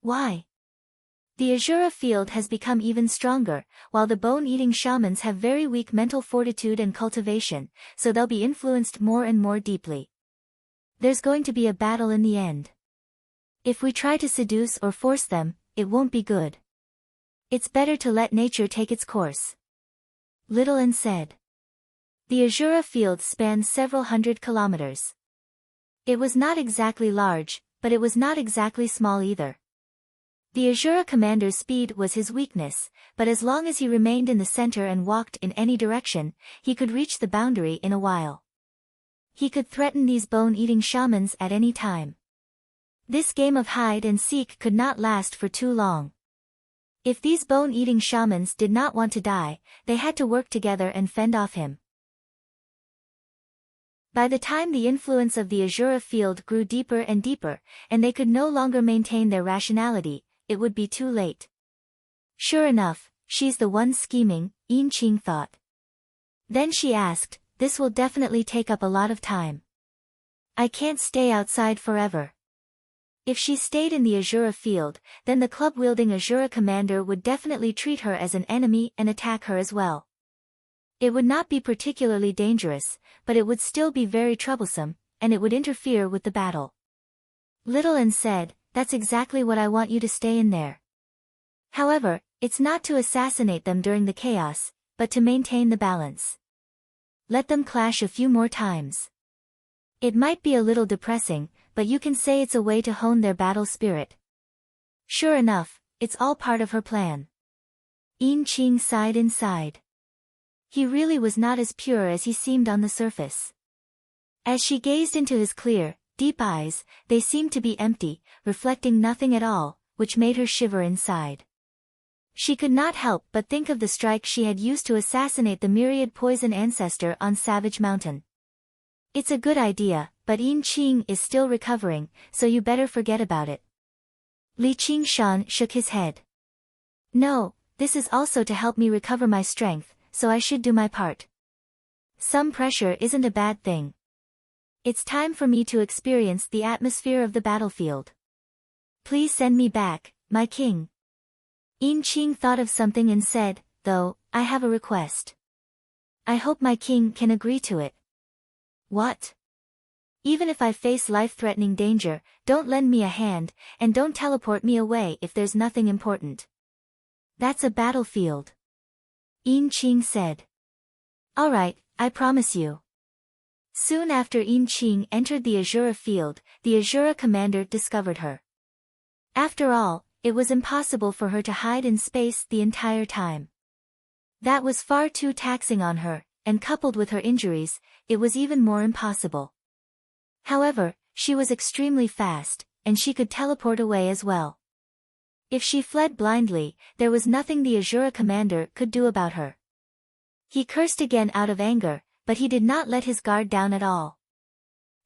Why? The Azura field has become even stronger, while the bone-eating shamans have very weak mental fortitude and cultivation, so they'll be influenced more and more deeply. There's going to be a battle in the end. If we try to seduce or force them, it won't be good. It's better to let nature take its course. Little and said. The Azura field spanned several hundred kilometers. It was not exactly large, but it was not exactly small either. The Azura commander's speed was his weakness, but as long as he remained in the center and walked in any direction, he could reach the boundary in a while. He could threaten these bone-eating shamans at any time. This game of hide and seek could not last for too long. If these bone-eating shamans did not want to die, they had to work together and fend off him. By the time the influence of the Azura field grew deeper and deeper, and they could no longer maintain their rationality, it would be too late. Sure enough, she's the one scheming, Yin Qing thought. Then she asked, this will definitely take up a lot of time. I can't stay outside forever. If she stayed in the Azura field, then the club-wielding Azura commander would definitely treat her as an enemy and attack her as well. It would not be particularly dangerous, but it would still be very troublesome, and it would interfere with the battle. Little and said, that's exactly what I want you to stay in there. However, it's not to assassinate them during the chaos, but to maintain the balance. Let them clash a few more times. It might be a little depressing, but you can say it's a way to hone their battle spirit. Sure enough, it's all part of her plan. Yin Qing sighed inside. He really was not as pure as he seemed on the surface. As she gazed into his clear, deep eyes, they seemed to be empty, reflecting nothing at all, which made her shiver inside. She could not help but think of the strike she had used to assassinate the myriad poison ancestor on Savage Mountain. It's a good idea, but Yin Qing is still recovering, so you better forget about it. Li Qingshan shook his head. No, this is also to help me recover my strength, so I should do my part. Some pressure isn't a bad thing. It's time for me to experience the atmosphere of the battlefield. Please send me back, my king. Yin Qing thought of something and said, though, I have a request. I hope my king can agree to it. What? Even if I face life-threatening danger, don't lend me a hand, and don't teleport me away if there's nothing important. That's a battlefield. Yin Qing said. All right, I promise you. Soon after Yin Qing entered the Azura field, the Azura commander discovered her. After all, it was impossible for her to hide in space the entire time. That was far too taxing on her, and coupled with her injuries, it was even more impossible. However, she was extremely fast, and she could teleport away as well. If she fled blindly, there was nothing the Azura commander could do about her. He cursed again out of anger, but he did not let his guard down at all.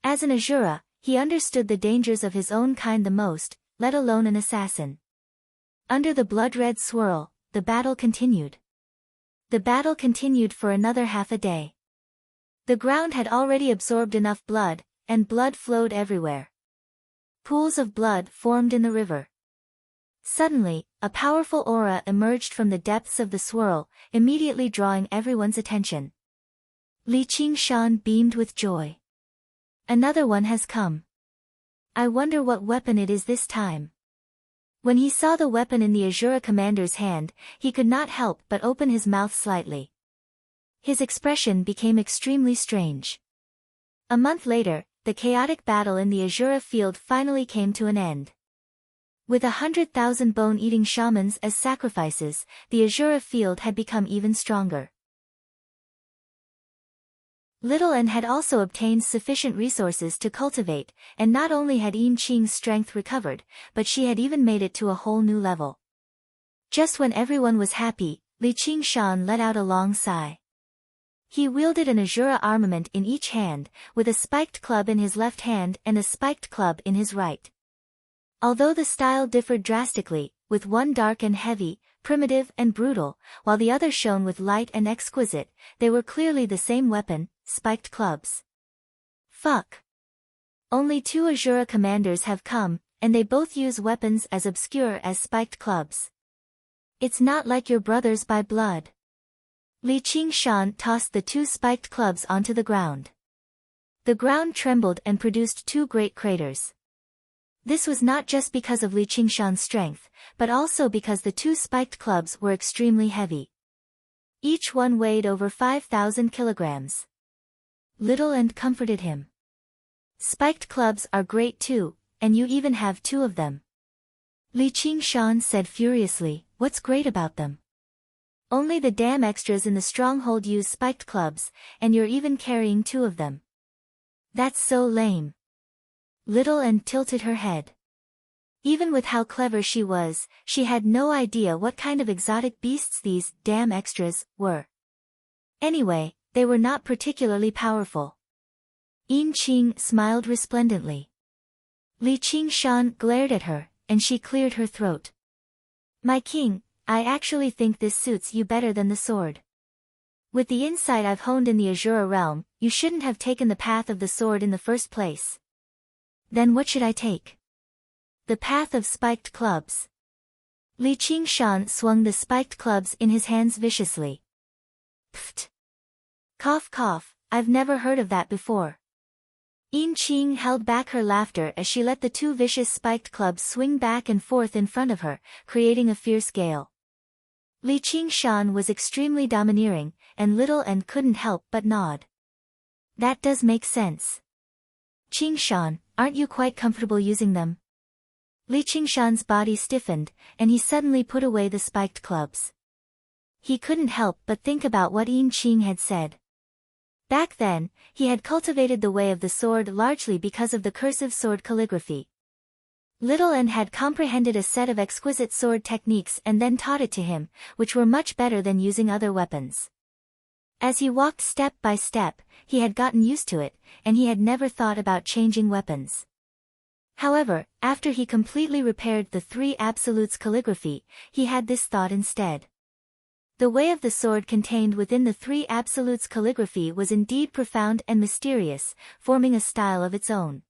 As an Azura, he understood the dangers of his own kind the most, let alone an assassin. Under the blood-red swirl, the battle continued. The battle continued for another half a day. The ground had already absorbed enough blood, and blood flowed everywhere. Pools of blood formed in the river. Suddenly, a powerful aura emerged from the depths of the swirl, immediately drawing everyone's attention. Li Qingshan beamed with joy. Another one has come. I wonder what weapon it is this time. When he saw the weapon in the Azura commander's hand, he could not help but open his mouth slightly. His expression became extremely strange. A month later, the chaotic battle in the Azura field finally came to an end. With 100,000 bone-eating shamans as sacrifices, the Azura field had become even stronger. Little N had also obtained sufficient resources to cultivate, and not only had Yin Qing's strength recovered, but she had even made it to a whole new level. Just when everyone was happy, Li Qingshan let out a long sigh. He wielded an Azura armament in each hand, with a spiked club in his left hand and a spiked club in his right. Although the style differed drastically, with one dark and heavy, primitive and brutal, while the other shone with light and exquisite, they were clearly the same weapon, spiked clubs. Fuck. Only 2 Azura commanders have come, and they both use weapons as obscure as spiked clubs. It's not like your brothers by blood. Li Qingshan tossed the 2 spiked clubs onto the ground. The ground trembled and produced 2 great craters. This was not just because of Li Qingshan's strength, but also because the 2 spiked clubs were extremely heavy. Each one weighed over 5,000 kilograms. Little and comforted him. Spiked clubs are great too, and you even have 2 of them. Li Qingshan said furiously, what's great about them? Only the damn extras in the stronghold use spiked clubs, and you're even carrying 2 of them. That's so lame. Little and tilted her head. Even with how clever she was, she had no idea what kind of exotic beasts these damn extras were. Anyway, they were not particularly powerful. Yin Qing smiled resplendently. Li Qingshan glared at her, and she cleared her throat. My king, I actually think this suits you better than the sword. With the insight I've honed in the Azura realm, you shouldn't have taken the path of the sword in the first place. Then what should I take? The path of spiked clubs. Li Qingshan swung the spiked clubs in his hands viciously. Pfft. Cough cough, I've never heard of that before. Yin Qing held back her laughter as she let the 2 vicious spiked clubs swing back and forth in front of her, creating a fierce gale. Li Qingshan was extremely domineering, and Little and couldn't help but nod. That does make sense. Qingshan, aren't you quite comfortable using them? Li Qingshan's body stiffened, and he suddenly put away the spiked clubs. He couldn't help but think about what Yin Qing had said. Back then, he had cultivated the way of the sword largely because of the cursive sword calligraphy. Little N had comprehended a set of exquisite sword techniques and then taught it to him, which were much better than using other weapons. As he walked step by step, he had gotten used to it, and he had never thought about changing weapons. However, after he completely repaired the 3 Absolutes calligraphy, he had this thought instead. The way of the sword contained within the 3 Absolutes calligraphy was indeed profound and mysterious, forming a style of its own.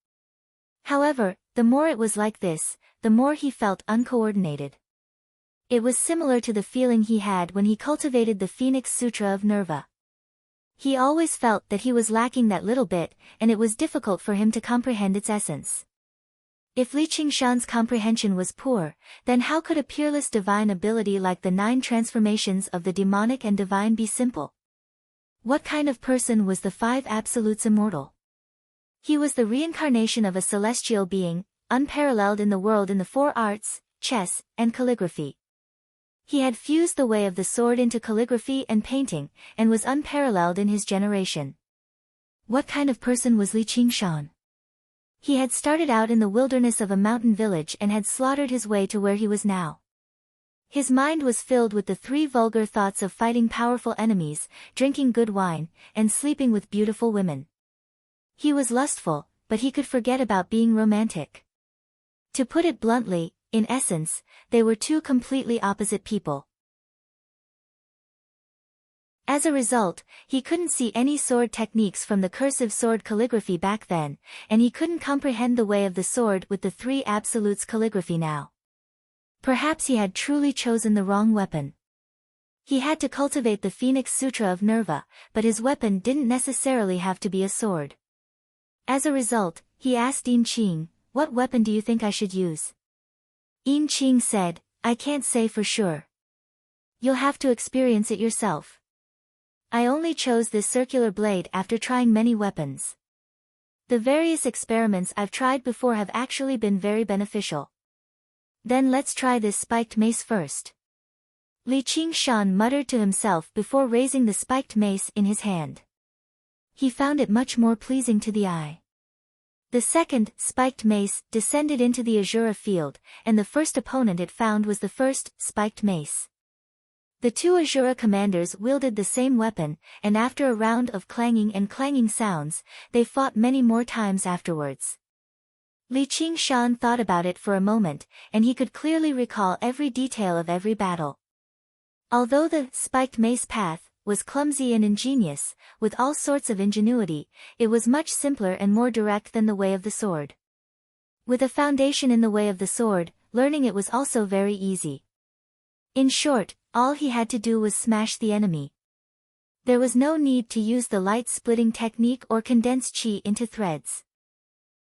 However, the more it was like this, the more he felt uncoordinated. It was similar to the feeling he had when he cultivated the Phoenix Sutra of Nerva. He always felt that he was lacking that little bit, and it was difficult for him to comprehend its essence. If Li Qingshan's comprehension was poor, then how could a peerless divine ability like the 9 transformations of the demonic and divine be simple? What kind of person was the 5 Absolutes Immortal? He was the reincarnation of a celestial being, unparalleled in the world in the 4 arts, chess, and calligraphy. He had fused the way of the sword into calligraphy and painting, and was unparalleled in his generation. What kind of person was Li Qingshan? He had started out in the wilderness of a mountain village and had slaughtered his way to where he was now. His mind was filled with the 3 vulgar thoughts of fighting powerful enemies, drinking good wine, and sleeping with beautiful women. He was lustful, but he could forget about being romantic. To put it bluntly, in essence, they were 2 completely opposite people. As a result, he couldn't see any sword techniques from the cursive sword calligraphy back then, and he couldn't comprehend the way of the sword with the three absolutes calligraphy now. Perhaps he had truly chosen the wrong weapon. He had to cultivate the Phoenix Sutra of Nerva, but his weapon didn't necessarily have to be a sword. As a result, he asked Yin Qing, "What weapon do you think I should use?" Yin Qing said, "I can't say for sure. You'll have to experience it yourself. I only chose this circular blade after trying many weapons. The various experiments I've tried before have actually been very beneficial. Then let's try this spiked mace first." Li Qingshan muttered to himself before raising the spiked mace in his hand. He found it much more pleasing to the eye. The second, spiked mace, descended into the Azura field, and the first opponent it found was the first, spiked mace. The two Azura commanders wielded the same weapon, and after a round of clanging sounds, they fought many more times afterwards. Li Qingshan thought about it for a moment, and he could clearly recall every detail of every battle. Although the spiked mace path was clumsy and ingenious, with all sorts of ingenuity, it was much simpler and more direct than the way of the sword. With a foundation in the way of the sword, learning it was also very easy. In short, all he had to do was smash the enemy. There was no need to use the light-splitting technique or condense qi into threads.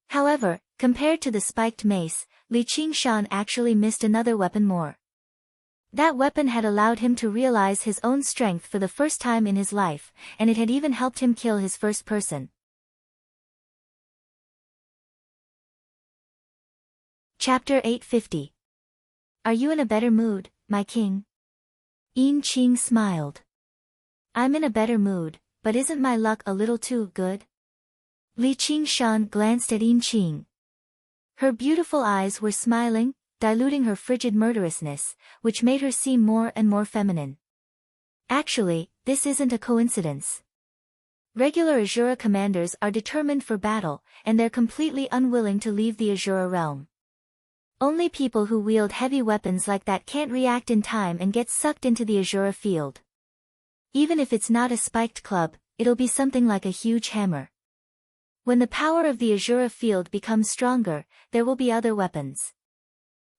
However, compared to the spiked mace, Li Qingshan actually missed another weapon more. That weapon had allowed him to realize his own strength for the first time in his life, and it had even helped him kill his first person. Chapter 850. Are you in a better mood, my king? Yin Qing smiled. I'm in a better mood, but isn't my luck a little too good? Li Qingshan glanced at Yin Qing. Her beautiful eyes were smiling, diluting her frigid murderousness, which made her seem more and more feminine. Actually, this isn't a coincidence. Regular Azura commanders are determined for battle, and they're completely unwilling to leave the Azura realm. Only people who wield heavy weapons like that can't react in time and get sucked into the Azura field. Even if it's not a spiked club, it'll be something like a huge hammer. When the power of the Azura field becomes stronger, there will be other weapons.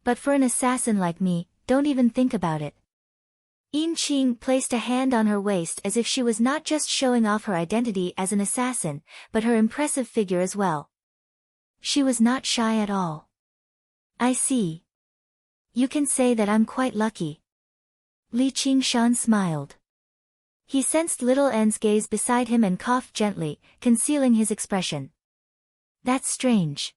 But for an assassin like me, don't even think about it. Yin Qing placed a hand on her waist as if she was not just showing off her identity as an assassin, but her impressive figure as well. She was not shy at all. I see. You can say that I'm quite lucky. Li Qingshan smiled. He sensed Little N's gaze beside him and coughed gently, concealing his expression. That's strange.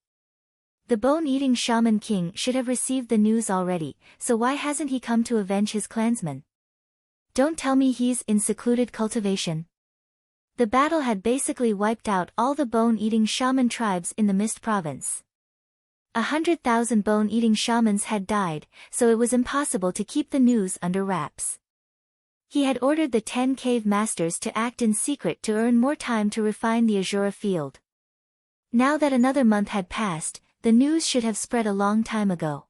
The bone-eating shaman king should have received the news already, so why hasn't he come to avenge his clansmen? Don't tell me he's in secluded cultivation. The battle had basically wiped out all the bone-eating shaman tribes in the Mist Province. 100,000 bone-eating shamans had died, so it was impossible to keep the news under wraps. He had ordered the 10 cave masters to act in secret to earn more time to refine the Azura field. Now that another month had passed, the news should have spread a long time ago.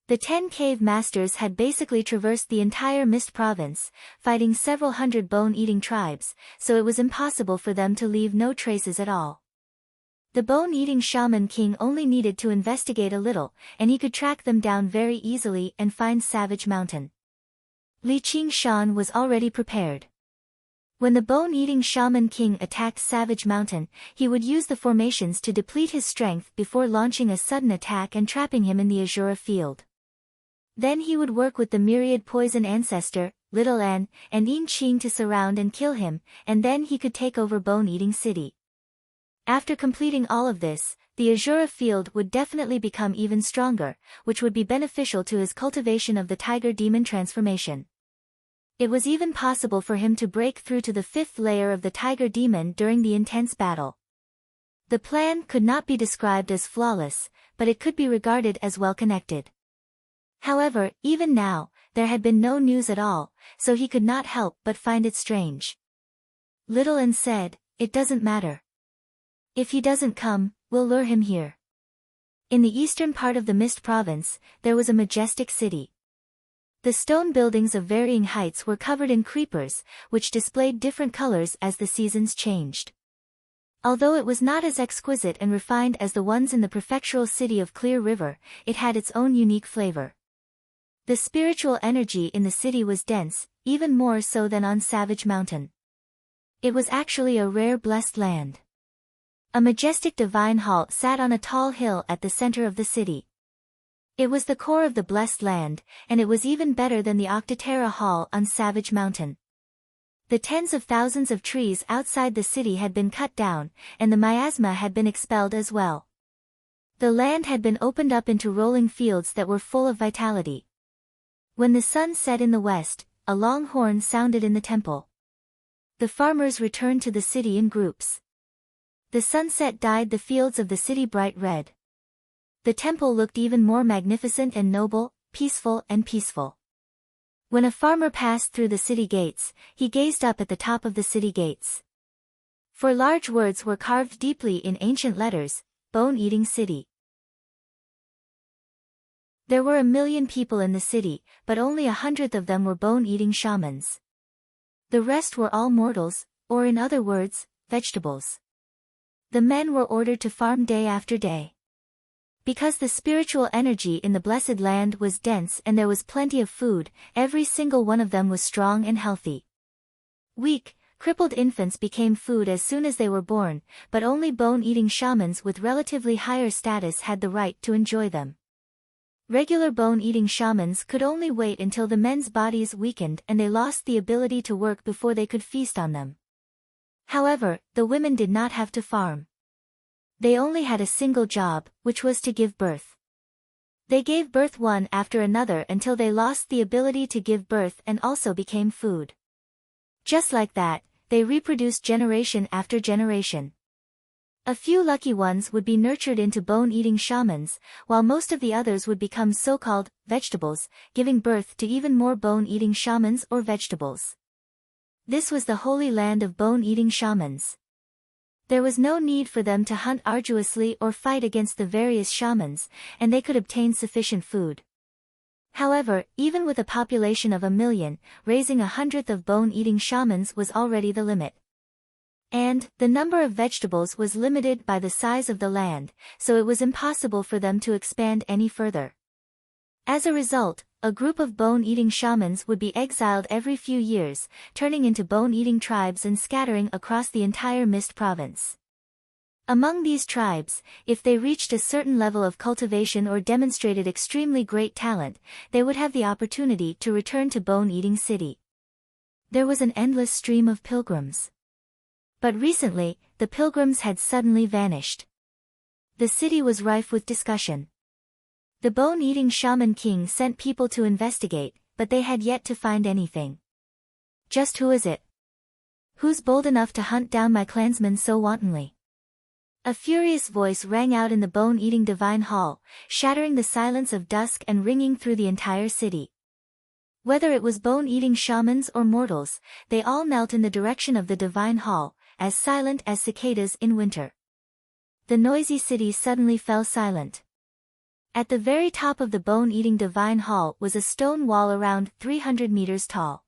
The 10 cave masters had basically traversed the entire Mist Province, fighting several hundred bone-eating tribes, so it was impossible for them to leave no traces at all. The bone-eating shaman king only needed to investigate a little, and he could track them down very easily and find Savage Mountain. Li Qingshan was already prepared. When the bone-eating shaman king attacked Savage Mountain, he would use the formations to deplete his strength before launching a sudden attack and trapping him in the Azura field. Then he would work with the myriad poison ancestor, Little N, and Yin Qing to surround and kill him, and then he could take over Bone-Eating City. After completing all of this, the Azura field would definitely become even stronger, which would be beneficial to his cultivation of the Tiger Demon transformation. It was even possible for him to break through to the 5th layer of the Tiger Demon during the intense battle. The plan could not be described as flawless, but it could be regarded as well-connected. However, even now, there had been no news at all, so he could not help but find it strange. Little N said, "It doesn't matter. If he doesn't come, we'll lure him here." In the eastern part of the Mist Province, there was a majestic city. The stone buildings of varying heights were covered in creepers, which displayed different colors as the seasons changed. Although it was not as exquisite and refined as the ones in the prefectural city of Clear River, it had its own unique flavor. The spiritual energy in the city was dense, even more so than on Savage Mountain. It was actually a rare blessed land. A majestic divine hall sat on a tall hill at the center of the city. It was the core of the blessed land, and it was even better than the Octaterra Hall on Savage Mountain. The tens of thousands of trees outside the city had been cut down, and the miasma had been expelled as well. The land had been opened up into rolling fields that were full of vitality. When the sun set in the west, a long horn sounded in the temple. The farmers returned to the city in groups. The sunset dyed the fields of the city bright red. The temple looked even more magnificent and noble, peaceful and peaceful. When a farmer passed through the city gates, he gazed up at the top of the city gates. For large words were carved deeply in ancient letters, Bone-Eating City. There were 1,000,000 people in the city, but only 100th of them were bone-eating shamans. The rest were all mortals, or in other words, vegetables. The men were ordered to farm day after day. Because the spiritual energy in the blessed land was dense and there was plenty of food, every single one of them was strong and healthy. Weak, crippled infants became food as soon as they were born, but only bone-eating shamans with relatively higher status had the right to enjoy them. Regular bone-eating shamans could only wait until the men's bodies weakened and they lost the ability to work before they could feast on them. However, the women did not have to farm. They only had a single job, which was to give birth. They gave birth one after another until they lost the ability to give birth and also became food. Just like that, they reproduced generation after generation. A few lucky ones would be nurtured into bone-eating shamans, while most of the others would become so-called vegetables, giving birth to even more bone-eating shamans or vegetables. This was the holy land of bone-eating shamans. There was no need for them to hunt arduously or fight against the various shamans, and they could obtain sufficient food. However, even with a population of 1,000,000, raising 100th of bone-eating shamans was already the limit. And, the number of vegetables was limited by the size of the land, so it was impossible for them to expand any further. As a result, a group of bone-eating shamans would be exiled every few years, turning into bone-eating tribes and scattering across the entire Mist province. Among these tribes, if they reached a certain level of cultivation or demonstrated extremely great talent, they would have the opportunity to return to Bone-Eating City. There was an endless stream of pilgrims. But recently, the pilgrims had suddenly vanished. The city was rife with discussion. The bone-eating shaman king sent people to investigate, but they had yet to find anything. Just who is it? Who's bold enough to hunt down my clansmen so wantonly? A furious voice rang out in the bone-eating divine hall, shattering the silence of dusk and ringing through the entire city. Whether it was bone-eating shamans or mortals, they all knelt in the direction of the divine hall, as silent as cicadas in winter. The noisy city suddenly fell silent. At the very top of the bone-eating divine hall was a stone wall around 300 meters tall.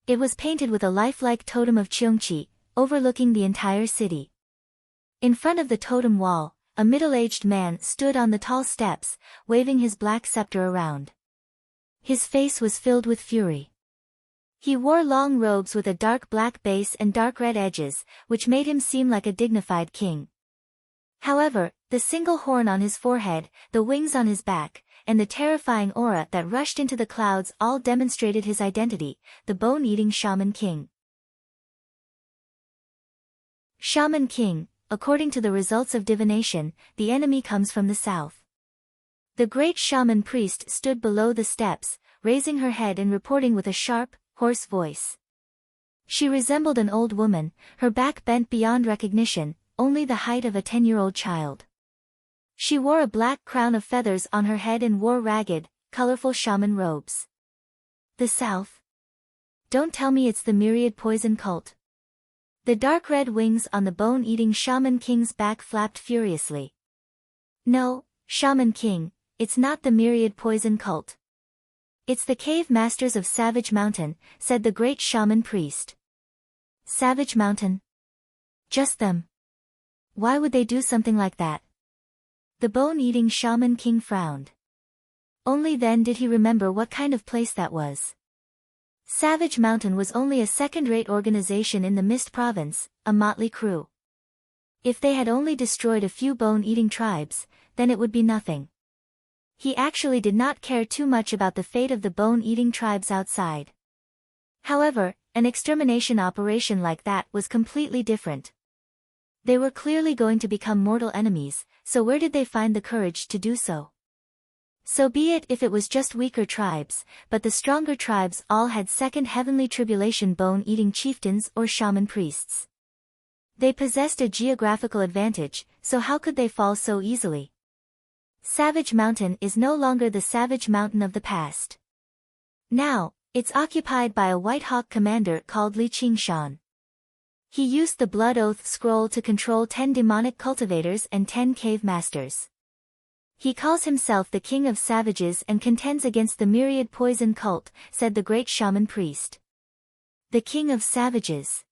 It was painted with a lifelike totem of Cheongchi, overlooking the entire city. In front of the totem wall, a middle-aged man stood on the tall steps, waving his black scepter around. His face was filled with fury. He wore long robes with a dark black base and dark red edges, which made him seem like a dignified king. However, the single horn on his forehead, the wings on his back, and the terrifying aura that rushed into the clouds all demonstrated his identity, the bone-eating Shaman King. Shaman King, according to the results of divination, the enemy comes from the south. The great shaman priest stood below the steps, raising her head and reporting with a sharp, hoarse voice. She resembled an old woman, her back bent beyond recognition, only the height of a 10-year-old child. She wore a black crown of feathers on her head and wore ragged, colorful shaman robes. The South? Don't tell me it's the myriad poison cult. The dark red wings on the bone-eating Shaman King's back flapped furiously. No, Shaman King, it's not the myriad poison cult. It's the cave masters of Savage Mountain, said the great shaman priest. Savage Mountain? Just them. Why would they do something like that? The bone-eating shaman king frowned. Only then did he remember what kind of place that was. Savage Mountain was only a second-rate organization in the Mist Province, a motley crew. If they had only destroyed a few bone-eating tribes, then it would be nothing. He actually did not care too much about the fate of the bone-eating tribes outside. However, an extermination operation like that was completely different. They were clearly going to become mortal enemies, so where did they find the courage to do so? So be it if it was just weaker tribes, but the stronger tribes all had second heavenly tribulation bone-eating chieftains or shaman priests. They possessed a geographical advantage, so how could they fall so easily? Savage Mountain is no longer the Savage Mountain of the past. Now, it's occupied by a White Hawk commander called Li Qingshan. He used the Blood Oath scroll to control 10 demonic cultivators and 10 cave masters. He calls himself the King of Savages and contends against the Myriad Poison Cult, said the great shaman priest. The King of Savages.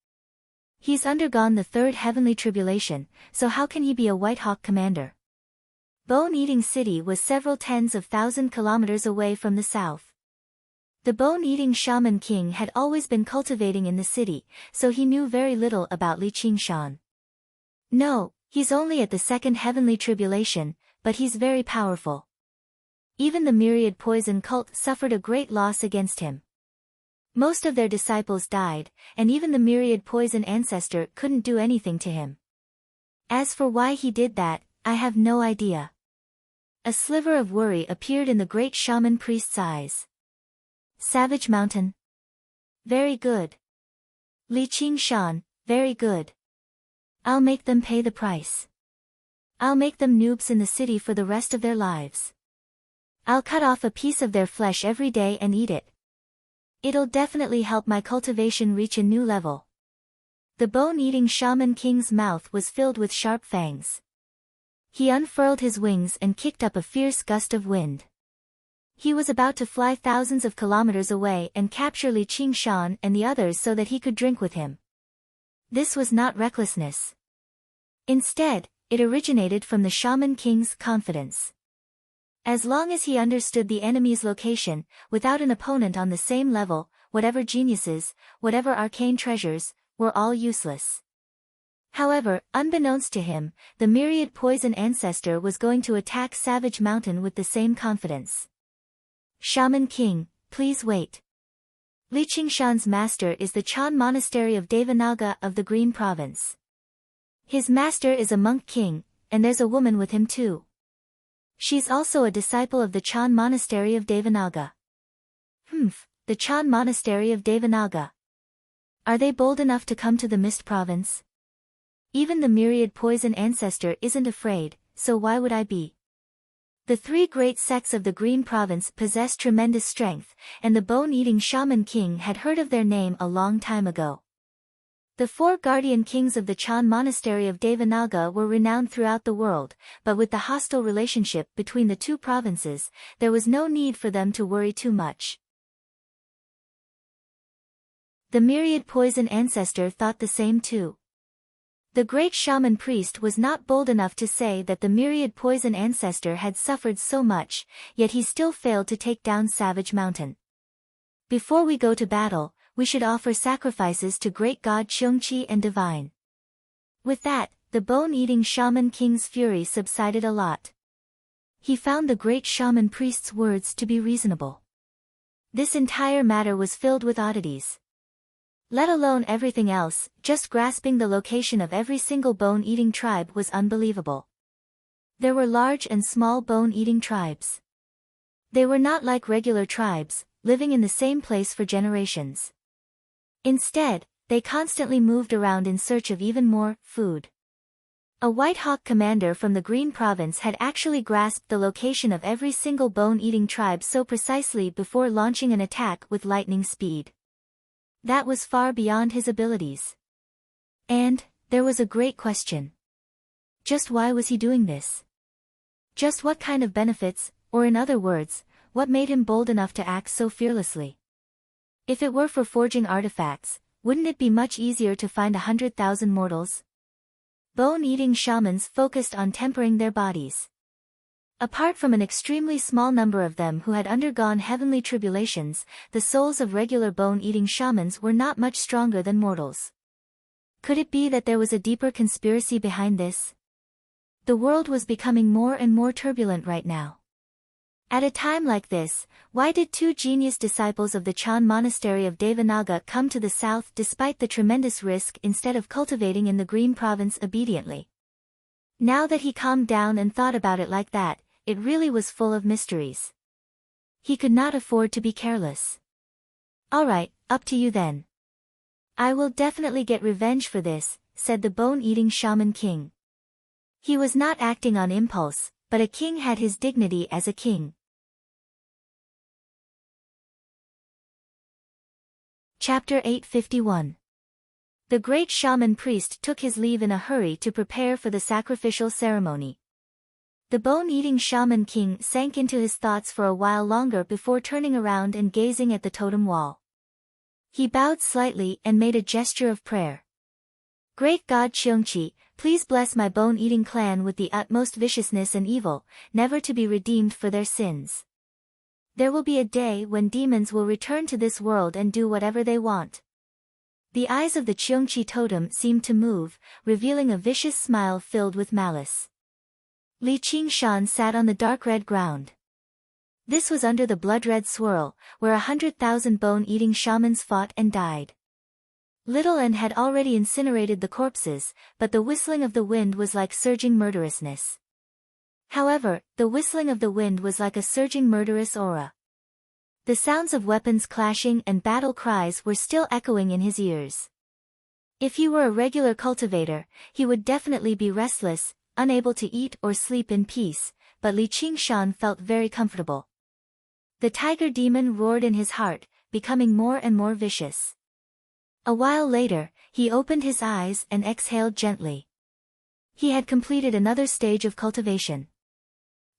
He's undergone the third heavenly tribulation, so how can he be a White Hawk commander? Bone-Eating City was several tens of thousand kilometers away from the south. The bone-eating shaman king had always been cultivating in the city, so he knew very little about Li Qingshan. No, he's only at the second heavenly tribulation, but he's very powerful. Even the Myriad Poison Cult suffered a great loss against him. Most of their disciples died, and even the Myriad Poison Ancestor couldn't do anything to him. As for why he did that, I have no idea. A sliver of worry appeared in the great shaman priest's eyes. Savage Mountain. Very good. Li Qingshan, very good. I'll make them pay the price. I'll make them noobs in the city for the rest of their lives. I'll cut off a piece of their flesh every day and eat it. It'll definitely help my cultivation reach a new level. The bone-eating shaman king's mouth was filled with sharp fangs. He unfurled his wings and kicked up a fierce gust of wind. He was about to fly thousands of kilometers away and capture Li Qingshan and the others so that he could drink with him. This was not recklessness. Instead, it originated from the shaman king's confidence. As long as he understood the enemy's location, without an opponent on the same level, whatever geniuses, whatever arcane treasures, were all useless. However, unbeknownst to him, the Myriad Poison Ancestor was going to attack Savage Mountain with the same confidence. Shaman King, please wait. Li Qingshan's master is the Chan Monastery of Devanaga of the Green Province. His master is a monk king, and there's a woman with him too. She's also a disciple of the Chan Monastery of Devanaga. The Chan Monastery of Devanaga. Are they bold enough to come to the Mist Province? Even the Myriad Poison Ancestor isn't afraid, so why would I be? The three great sects of the Green Province possess tremendous strength, and the bone-eating shaman king had heard of their name a long time ago. The four guardian kings of the Chan Monastery of Devanaga were renowned throughout the world, but with the hostile relationship between the two provinces, there was no need for them to worry too much. The Myriad Poison Ancestor thought the same too. The great shaman priest was not bold enough to say that the Myriad Poison Ancestor had suffered so much, yet he still failed to take down Savage Mountain. Before we go to battle, we should offer sacrifices to great god Cheongqi and Divine. With that, the bone-eating shaman king's fury subsided a lot. He found the great shaman priest's words to be reasonable. This entire matter was filled with oddities. Let alone everything else, just grasping the location of every single bone-eating tribe was unbelievable. There were large and small bone-eating tribes. They were not like regular tribes, living in the same place for generations. Instead, they constantly moved around in search of even more food. A White Hawk commander from the Green Province had actually grasped the location of every single bone-eating tribe so precisely before launching an attack with lightning speed. That was far beyond his abilities. And, there was a great question. Just why was he doing this? Just what kind of benefits, or in other words, what made him bold enough to act so fearlessly? If it were for forging artifacts, wouldn't it be much easier to find 100,000 mortals? Bone-eating shamans focused on tempering their bodies. Apart from an extremely small number of them who had undergone heavenly tribulations, the souls of regular bone-eating shamans were not much stronger than mortals. Could it be that there was a deeper conspiracy behind this? The world was becoming more and more turbulent right now. At a time like this, why did two genius disciples of the Chan monastery of Devanaga come to the south despite the tremendous risk instead of cultivating in the Green province obediently? Now that he calmed down and thought about it like that, it really was full of mysteries. He could not afford to be careless. "Alright, up to you then. I will definitely get revenge for this," said the bone-eating shaman king. He was not acting on impulse, but a king had his dignity as a king. Chapter 851. The great shaman priest took his leave in a hurry to prepare for the sacrificial ceremony. The bone-eating shaman king sank into his thoughts for a while longer before turning around and gazing at the totem wall. He bowed slightly and made a gesture of prayer. "Great God Cheongchi, please bless my bone-eating clan with the utmost viciousness and evil, never to be redeemed for their sins. There will be a day when demons will return to this world and do whatever they want." The eyes of the Cheongchi totem seemed to move, revealing a vicious smile filled with malice. Li Qingshan sat on the dark red ground. This was under the blood-red swirl, where 100,000 bone-eating shamans fought and died. Little N had already incinerated the corpses, but the whistling of the wind was like surging murderousness. However, the whistling of the wind was like a surging murderous aura. The sounds of weapons clashing and battle cries were still echoing in his ears. If he were a regular cultivator, he would definitely be restless, unable to eat or sleep in peace, but Li Qingshan felt very comfortable. The tiger demon roared in his heart, becoming more and more vicious. A while later, he opened his eyes and exhaled gently. He had completed another stage of cultivation.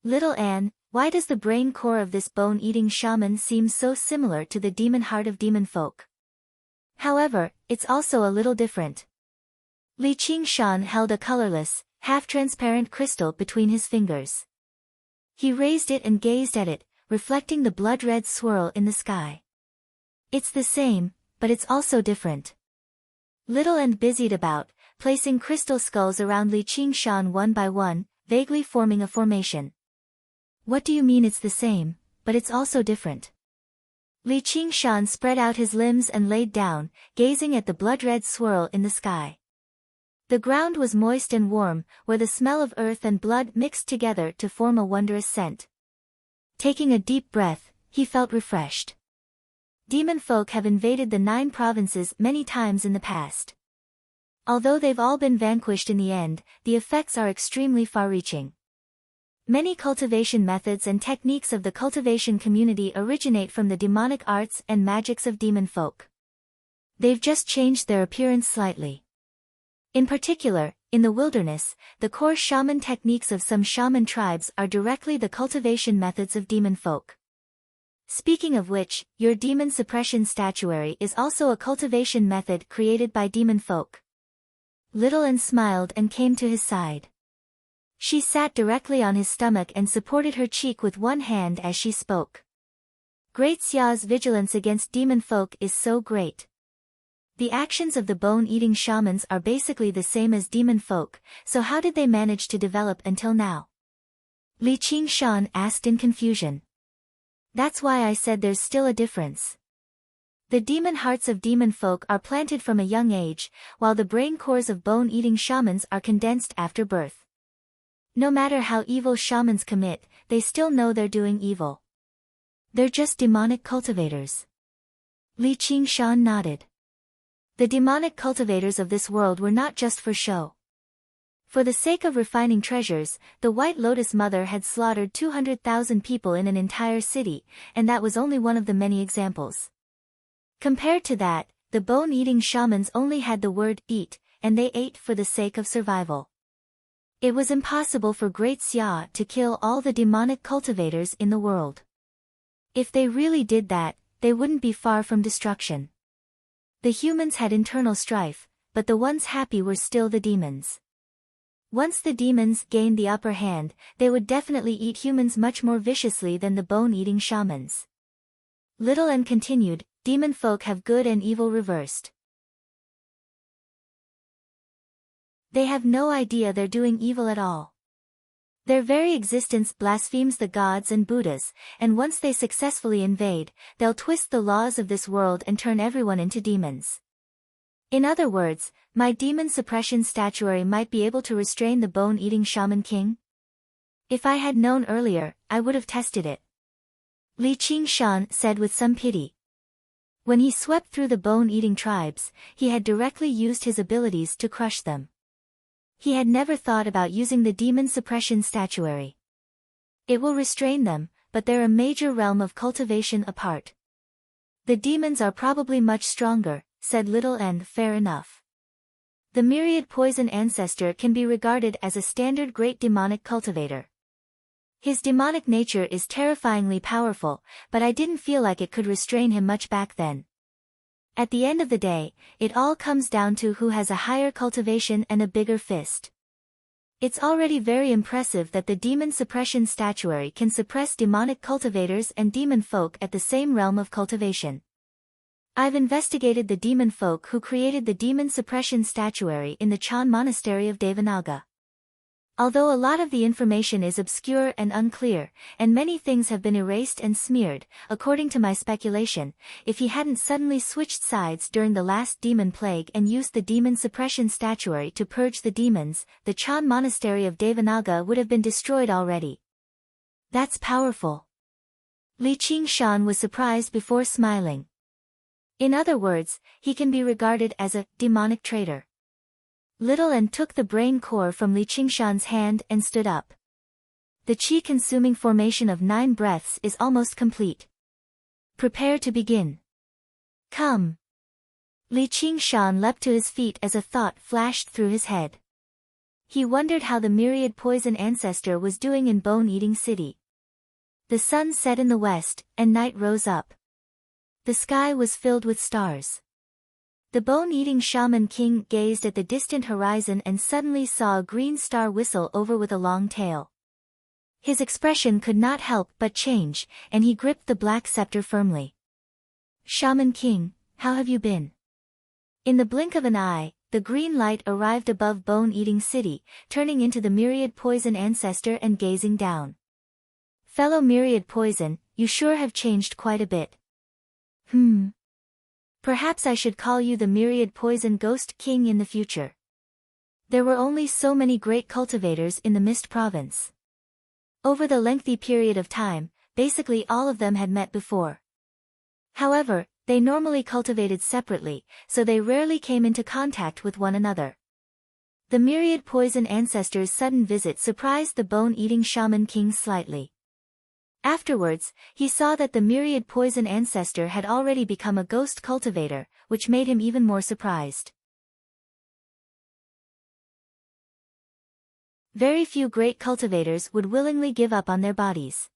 "Little Anne, why does the brain core of this bone-eating shaman seem so similar to the demon heart of demon folk? However, it's also a little different." Li Qingshan held a colorless, half-transparent crystal between his fingers. He raised it and gazed at it, reflecting the blood-red swirl in the sky. "It's the same, but it's also different." Little Anne busied about, placing crystal skulls around Li Qingshan one by one, vaguely forming a formation. "What do you mean it's the same, but it's also different?" Li Qingshan spread out his limbs and laid down, gazing at the blood-red swirl in the sky. The ground was moist and warm, where the smell of earth and blood mixed together to form a wondrous scent. Taking a deep breath, he felt refreshed. Demon folk have invaded the 9 provinces many times in the past. Although they've all been vanquished in the end, the effects are extremely far-reaching. Many cultivation methods and techniques of the cultivation community originate from the demonic arts and magics of demon folk. They've just changed their appearance slightly. In particular, in the wilderness, the core shaman techniques of some shaman tribes are directly the cultivation methods of demon folk. Speaking of which, your demon suppression statuary is also a cultivation method created by demon folk. Little Anne smiled and came to his side. She sat directly on his stomach and supported her cheek with one hand as she spoke. Great Xia's vigilance against demon folk is so great. The actions of the bone-eating shamans are basically the same as demon folk, so how did they manage to develop until now? Li Qingshan asked in confusion. That's why I said there's still a difference. The demon hearts of demon folk are planted from a young age, while the brain cores of bone-eating shamans are condensed after birth. No matter how evil shamans commit, they still know they're doing evil. They're just demonic cultivators. Li Qingshan nodded. The demonic cultivators of this world were not just for show. For the sake of refining treasures, the White Lotus Mother had slaughtered 200,000 people in an entire city, and that was only one of the many examples. Compared to that, the bone-eating shamans only had the word eat, and they ate for the sake of survival. It was impossible for Great Xia to kill all the demonic cultivators in the world. If they really did that, they wouldn't be far from destruction. The humans had internal strife, but the ones happy were still the demons. Once the demons gained the upper hand, they would definitely eat humans much more viciously than the bone-eating shamans. Little N continued, demon folk have good and evil reversed. They have no idea they're doing evil at all. Their very existence blasphemes the gods and Buddhas, and once they successfully invade, they'll twist the laws of this world and turn everyone into demons. In other words, my demon suppression statuary might be able to restrain the bone-eating shaman king? If I had known earlier, I would have tested it. Li Qingshan said with some pity. When he swept through the bone-eating tribes, he had directly used his abilities to crush them. He had never thought about using the demon suppression statuary. It will restrain them, but they're a major realm of cultivation apart. The demons are probably much stronger, said Little N. Fair enough. The myriad poison ancestor can be regarded as a standard great demonic cultivator. His demonic nature is terrifyingly powerful, but I didn't feel like it could restrain him much back then. At the end of the day, it all comes down to who has a higher cultivation and a bigger fist. It's already very impressive that the demon suppression statuary can suppress demonic cultivators and demon folk at the same realm of cultivation. I've investigated the demon folk who created the demon suppression statuary in the Chan monastery of Devanaga. Although a lot of the information is obscure and unclear, and many things have been erased and smeared, according to my speculation, if he hadn't suddenly switched sides during the last demon plague and used the demon suppression statuary to purge the demons, the Chan monastery of Devanaga would have been destroyed already. That's powerful. Li Qingshan was surprised before smiling. In other words, he can be regarded as a demonic traitor. Little N took the brain core from Li Qingshan's hand and stood up. The chi-consuming formation of 9 breaths is almost complete. Prepare to begin. Come. Li Qingshan leapt to his feet as a thought flashed through his head. He wondered how the myriad poison ancestor was doing in Bone-Eating City. The sun set in the west, and night rose up. The sky was filled with stars. The bone-eating shaman king gazed at the distant horizon and suddenly saw a green star whistle over with a long tail. His expression could not help but change, and he gripped the black scepter firmly. Shaman King, how have you been? In the blink of an eye, the green light arrived above Bone-Eating City, turning into the myriad poison ancestor and gazing down. Fellow myriad poison, you sure have changed quite a bit. Perhaps I should call you the myriad poison ghost king in the future. There were only so many great cultivators in the Mist province. Over the lengthy period of time, basically all of them had met before. However, they normally cultivated separately, so they rarely came into contact with one another. The myriad poison ancestor's sudden visit surprised the bone-eating shaman king slightly. Afterwards, he saw that the myriad poison ancestor had already become a ghost cultivator, which made him even more surprised. Very few great cultivators would willingly give up on their bodies.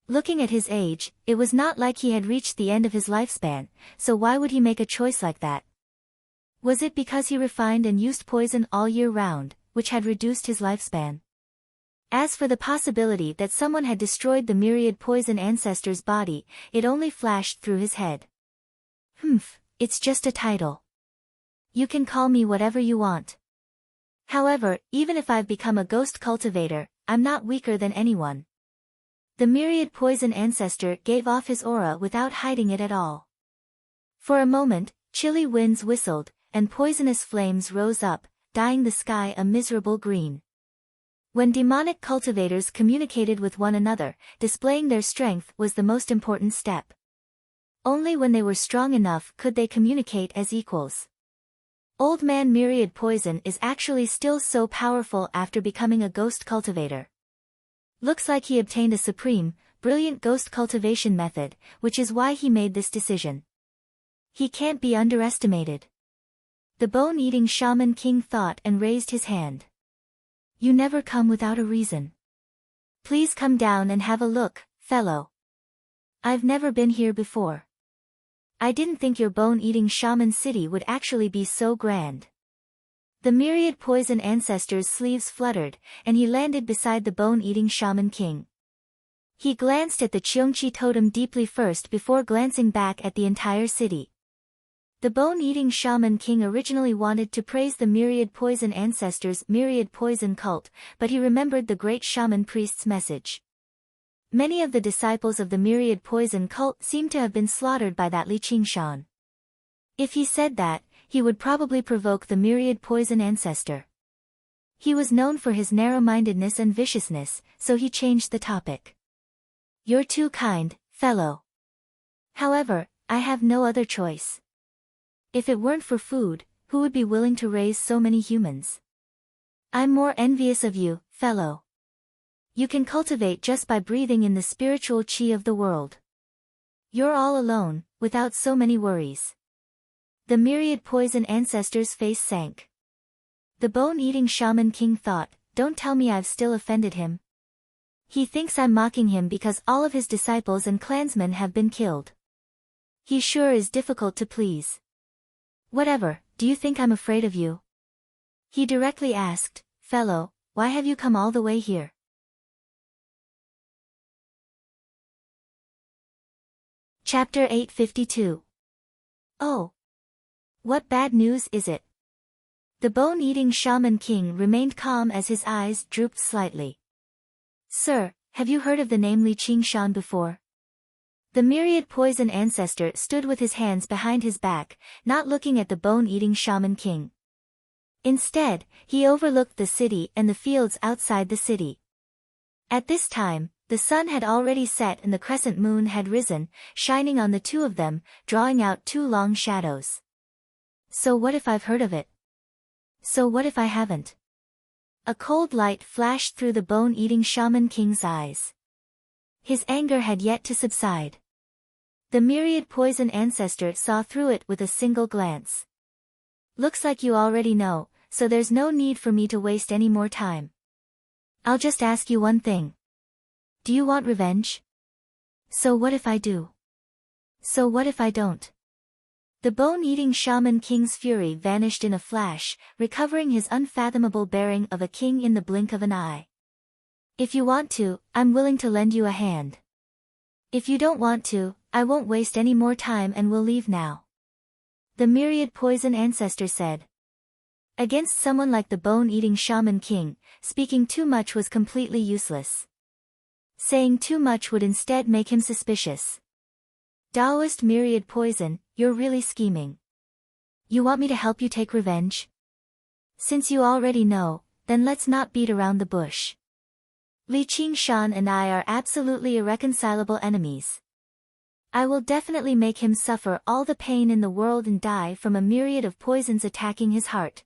Looking at his age, it was not like he had reached the end of his lifespan, so why would he make a choice like that? Was it because he refined and used poison all year round, which had reduced his lifespan? As for the possibility that someone had destroyed the myriad poison ancestor's body, it only flashed through his head. It's just a title. You can call me whatever you want. However, even if I've become a ghost cultivator, I'm not weaker than anyone. The myriad poison ancestor gave off his aura without hiding it at all. For a moment, chilly winds whistled, and poisonous flames rose up, dyeing the sky a miserable green. When demonic cultivators communicated with one another, displaying their strength was the most important step. Only when they were strong enough could they communicate as equals. Old Man Myriad Poison is actually still so powerful after becoming a ghost cultivator. Looks like he obtained a supreme, brilliant ghost cultivation method, which is why he made this decision. He can't be underestimated. The bone-eating shaman king thought and raised his hand. You never come without a reason. Please come down and have a look, fellow. I've never been here before. I didn't think your bone-eating shaman city would actually be so grand. The myriad poison ancestor's sleeves fluttered, and he landed beside the bone-eating shaman king. He glanced at the Cheongchi totem deeply first before glancing back at the entire city. The bone-eating shaman king originally wanted to praise the myriad poison ancestor's myriad poison cult, but he remembered the great shaman priest's message. Many of the disciples of the myriad poison cult seemed to have been slaughtered by that Li Qingshan. If he said that, he would probably provoke the myriad poison ancestor. He was known for his narrow-mindedness and viciousness, so he changed the topic. You're too kind, fellow. However, I have no other choice. If it weren't for food, who would be willing to raise so many humans? I'm more envious of you, fellow. You can cultivate just by breathing in the spiritual qi of the world. You're all alone, without so many worries. The myriad poison ancestor's face sank. The bone-eating shaman king thought, don't tell me I've still offended him. He thinks I'm mocking him because all of his disciples and clansmen have been killed. He sure is difficult to please. Whatever, do you think I'm afraid of you? He directly asked, fellow, why have you come all the way here? Chapter 852. Oh. What bad news is it? The bone-eating shaman king remained calm as his eyes drooped slightly. Sir, have you heard of the name Li Qingshan before? The myriad poison ancestor stood with his hands behind his back, not looking at the bone-eating shaman king. Instead, he overlooked the city and the fields outside the city. At this time, the sun had already set and the crescent moon had risen, shining on the two of them, drawing out two long shadows. So what if I've heard of it? So what if I haven't? A cold light flashed through the bone-eating shaman king's eyes. His anger had yet to subside. The myriad poison ancestor saw through it with a single glance. Looks like you already know, so there's no need for me to waste any more time. I'll just ask you one thing. Do you want revenge? So what if I do? So what if I don't? The bone-eating shaman king's fury vanished in a flash, recovering his unfathomable bearing of a king in the blink of an eye. If you want to, I'm willing to lend you a hand. If you don't want to, I won't waste any more time and we'll leave now. The myriad poison ancestor said. Against someone like the bone-eating shaman king, speaking too much was completely useless. Saying too much would instead make him suspicious. Taoist myriad poison, you're really scheming. You want me to help you take revenge? Since you already know, then let's not beat around the bush. Li Qingshan and I are absolutely irreconcilable enemies. I will definitely make him suffer all the pain in the world and die from a myriad of poisons attacking his heart.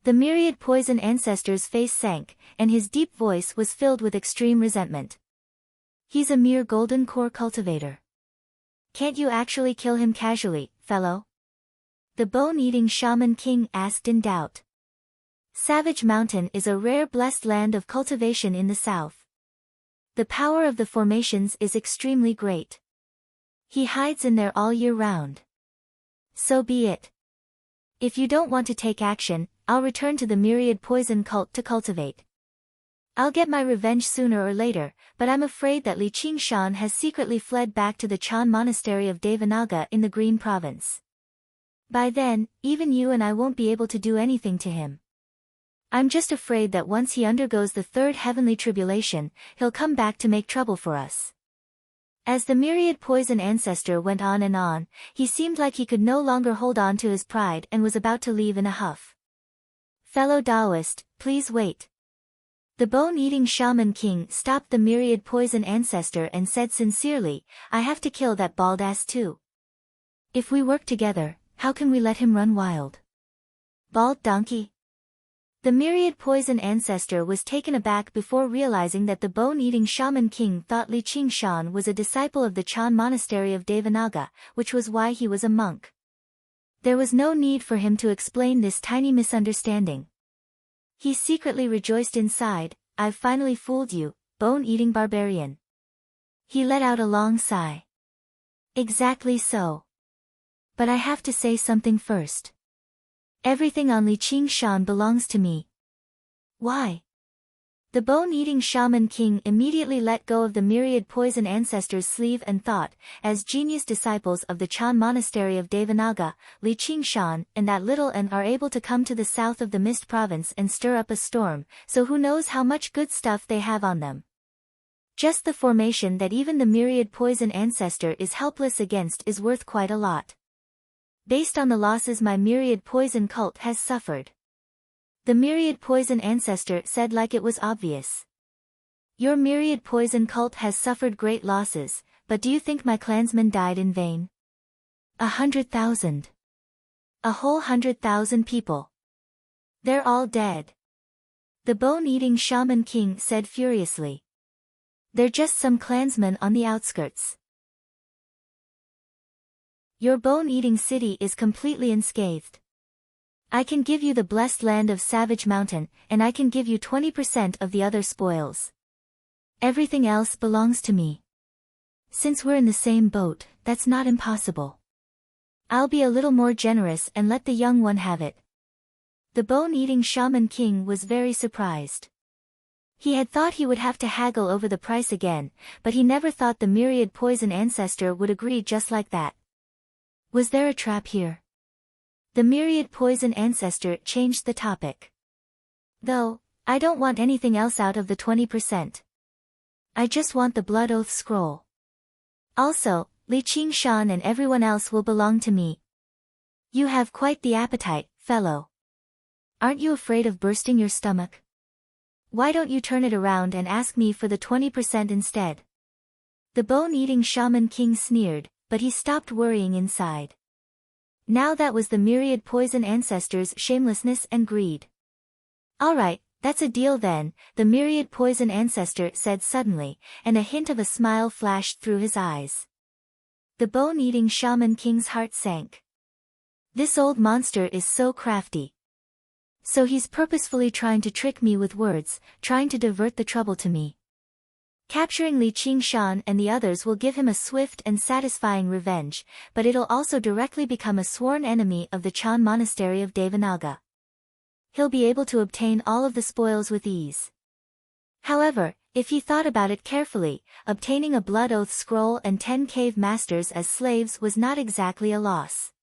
The myriad poison ancestor's face sank, and his deep voice was filled with extreme resentment. He's a mere golden core cultivator. Can't you actually kill him casually, fellow? The bone-eating shaman king asked in doubt. Savage Mountain is a rare blessed land of cultivation in the south. The power of the formations is extremely great. He hides in there all year round. So be it. If you don't want to take action, I'll return to the myriad poison cult to cultivate. I'll get my revenge sooner or later, but I'm afraid that Li Qingshan has secretly fled back to the Chan monastery of Devanaga in the Green province. By then, even you and I won't be able to do anything to him. I'm just afraid that once he undergoes the third heavenly tribulation, he'll come back to make trouble for us. As the myriad poison ancestor went on, he seemed like he could no longer hold on to his pride and was about to leave in a huff. Fellow Taoist, please wait. The bone-eating shaman king stopped the myriad poison ancestor and said sincerely, I have to kill that bald ass too. If we work together, how can we let him run wild? Bald donkey? The myriad poison ancestor was taken aback before realizing that the bone-eating shaman king thought Li Qingshan was a disciple of the Chan monastery of Devanaga, which was why he was a monk. There was no need for him to explain this tiny misunderstanding. He secretly rejoiced inside, I've finally fooled you, bone-eating barbarian. He let out a long sigh. Exactly so. But I have to say something first. Everything on Liqing Shan belongs to me. Why? The bone-eating shaman king immediately let go of the myriad poison ancestor's sleeve and thought, as genius disciples of the Chan monastery of Devanaga, Liqing Shan and that little N are able to come to the south of the Mist province and stir up a storm, so who knows how much good stuff they have on them. Just the formation that even the myriad poison ancestor is helpless against is worth quite a lot. Based on the losses my myriad poison cult has suffered. The myriad poison ancestor said like it was obvious. Your myriad poison cult has suffered great losses, but do you think my clansmen died in vain? 100,000. A whole 100,000 people. They're all dead. The bone-eating shaman king said furiously. They're just some clansmen on the outskirts. Your bone-eating city is completely unscathed. I can give you the blessed land of Savage Mountain, and I can give you 20% of the other spoils. Everything else belongs to me. Since we're in the same boat, that's not impossible. I'll be a little more generous and let the young one have it. The bone-eating shaman king was very surprised. He had thought he would have to haggle over the price again, but he never thought the myriad poison ancestor would agree just like that. Was there a trap here? The myriad poison ancestor changed the topic. Though, I don't want anything else out of the 20%. I just want the blood oath scroll. Also, Liqing Shan and everyone else will belong to me. You have quite the appetite, fellow. Aren't you afraid of bursting your stomach? Why don't you turn it around and ask me for the 20% instead? The bone-eating shaman king sneered, but he stopped worrying inside. Now that was the myriad poison ancestor's shamelessness and greed. Alright, that's a deal then, the myriad poison ancestor said suddenly, and a hint of a smile flashed through his eyes. The bone-eating shaman king's heart sank. This old monster is so crafty. So he's purposefully trying to trick me with words, trying to divert the trouble to me. Capturing Liqing Shan and the others will give him a swift and satisfying revenge, but it'll also directly become a sworn enemy of the Chan monastery of Devanaga. He'll be able to obtain all of the spoils with ease. However, if he thought about it carefully, obtaining a blood oath scroll and 10 cave masters as slaves was not exactly a loss.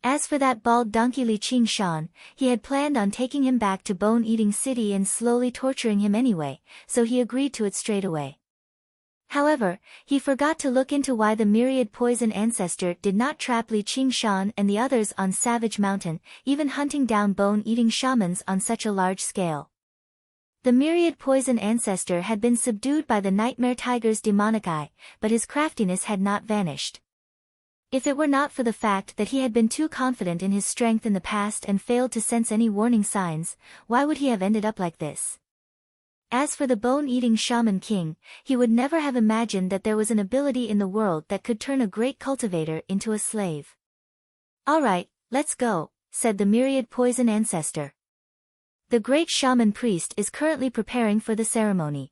As for that bald donkey Liqing Shan, he had planned on taking him back to Bone-Eating City and slowly torturing him anyway, so he agreed to it straight away. However, he forgot to look into why the myriad poison ancestor did not trap Liqing Shan and the others on Savage Mountain, even hunting down bone-eating shamans on such a large scale. The myriad poison ancestor had been subdued by the nightmare tiger's demonic eye, but his craftiness had not vanished. If it were not for the fact that he had been too confident in his strength in the past and failed to sense any warning signs, why would he have ended up like this? As for the bone-eating shaman king, he would never have imagined that there was an ability in the world that could turn a great cultivator into a slave. Alright, let's go, said the myriad poison ancestor. The great shaman priest is currently preparing for the ceremony.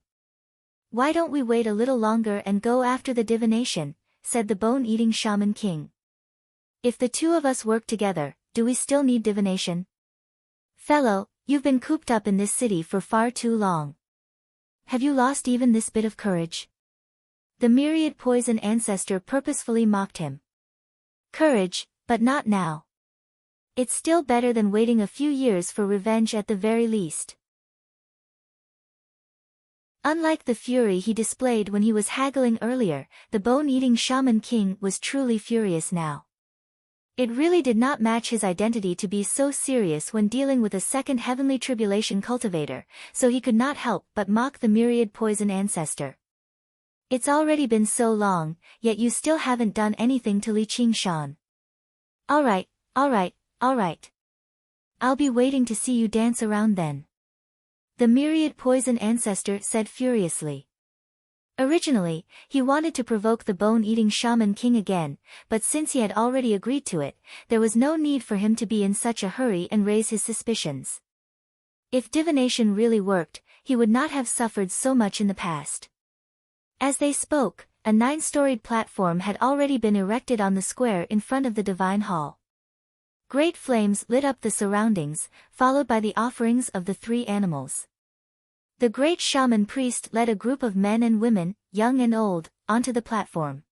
Why don't we wait a little longer and go after the divination, said the bone-eating shaman king. If the two of us work together, do we still need divination? Fellow, you've been cooped up in this city for far too long. Have you lost even this bit of courage? The myriad poison ancestor purposefully mocked him. Courage, but not now. It's still better than waiting a few years for revenge at the very least. Unlike the fury he displayed when he was haggling earlier, the bone-eating shaman king was truly furious now. It really did not match his identity to be so serious when dealing with a second heavenly tribulation cultivator, so he could not help but mock the myriad poison ancestor. It's already been so long, yet you still haven't done anything to Liqing Shan. Alright, alright, alright. I'll be waiting to see you dance around then. The myriad poison ancestor said furiously. Originally, he wanted to provoke the bone-eating shaman king again, but since he had already agreed to it, there was no need for him to be in such a hurry and raise his suspicions. If divination really worked, he would not have suffered so much in the past. As they spoke, a 9-storied platform had already been erected on the square in front of the divine hall. Great flames lit up the surroundings, followed by the offerings of the 3 animals. The great shaman priest led a group of men and women, young and old, onto the platform.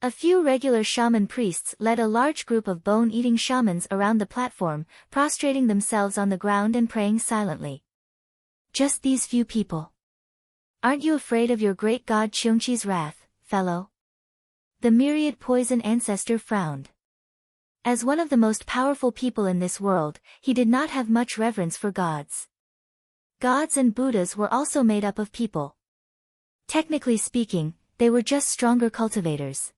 A few regular shaman priests led a large group of bone-eating shamans around the platform, prostrating themselves on the ground and praying silently. Just these few people. Aren't you afraid of your great god Cheongchi's wrath, fellow? The myriad poison ancestor frowned. As one of the most powerful people in this world, he did not have much reverence for gods. Gods and Buddhas were also made up of people. Technically speaking, they were just stronger cultivators.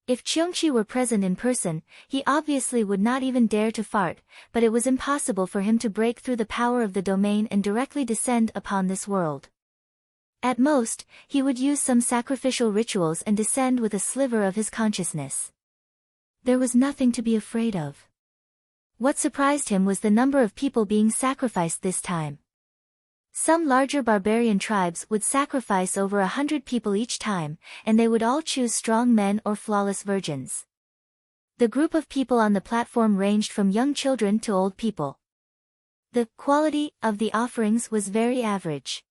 If Cheongchi were present in person, he obviously would not even dare to fart, but it was impossible for him to break through the power of the domain and directly descend upon this world. At most, he would use some sacrificial rituals and descend with a sliver of his consciousness. There was nothing to be afraid of. What surprised him was the number of people being sacrificed this time. Some larger barbarian tribes would sacrifice over 100 people each time, and they would all choose strong men or flawless virgins. The group of people on the platform ranged from young children to old people. The quality of the offerings was very average.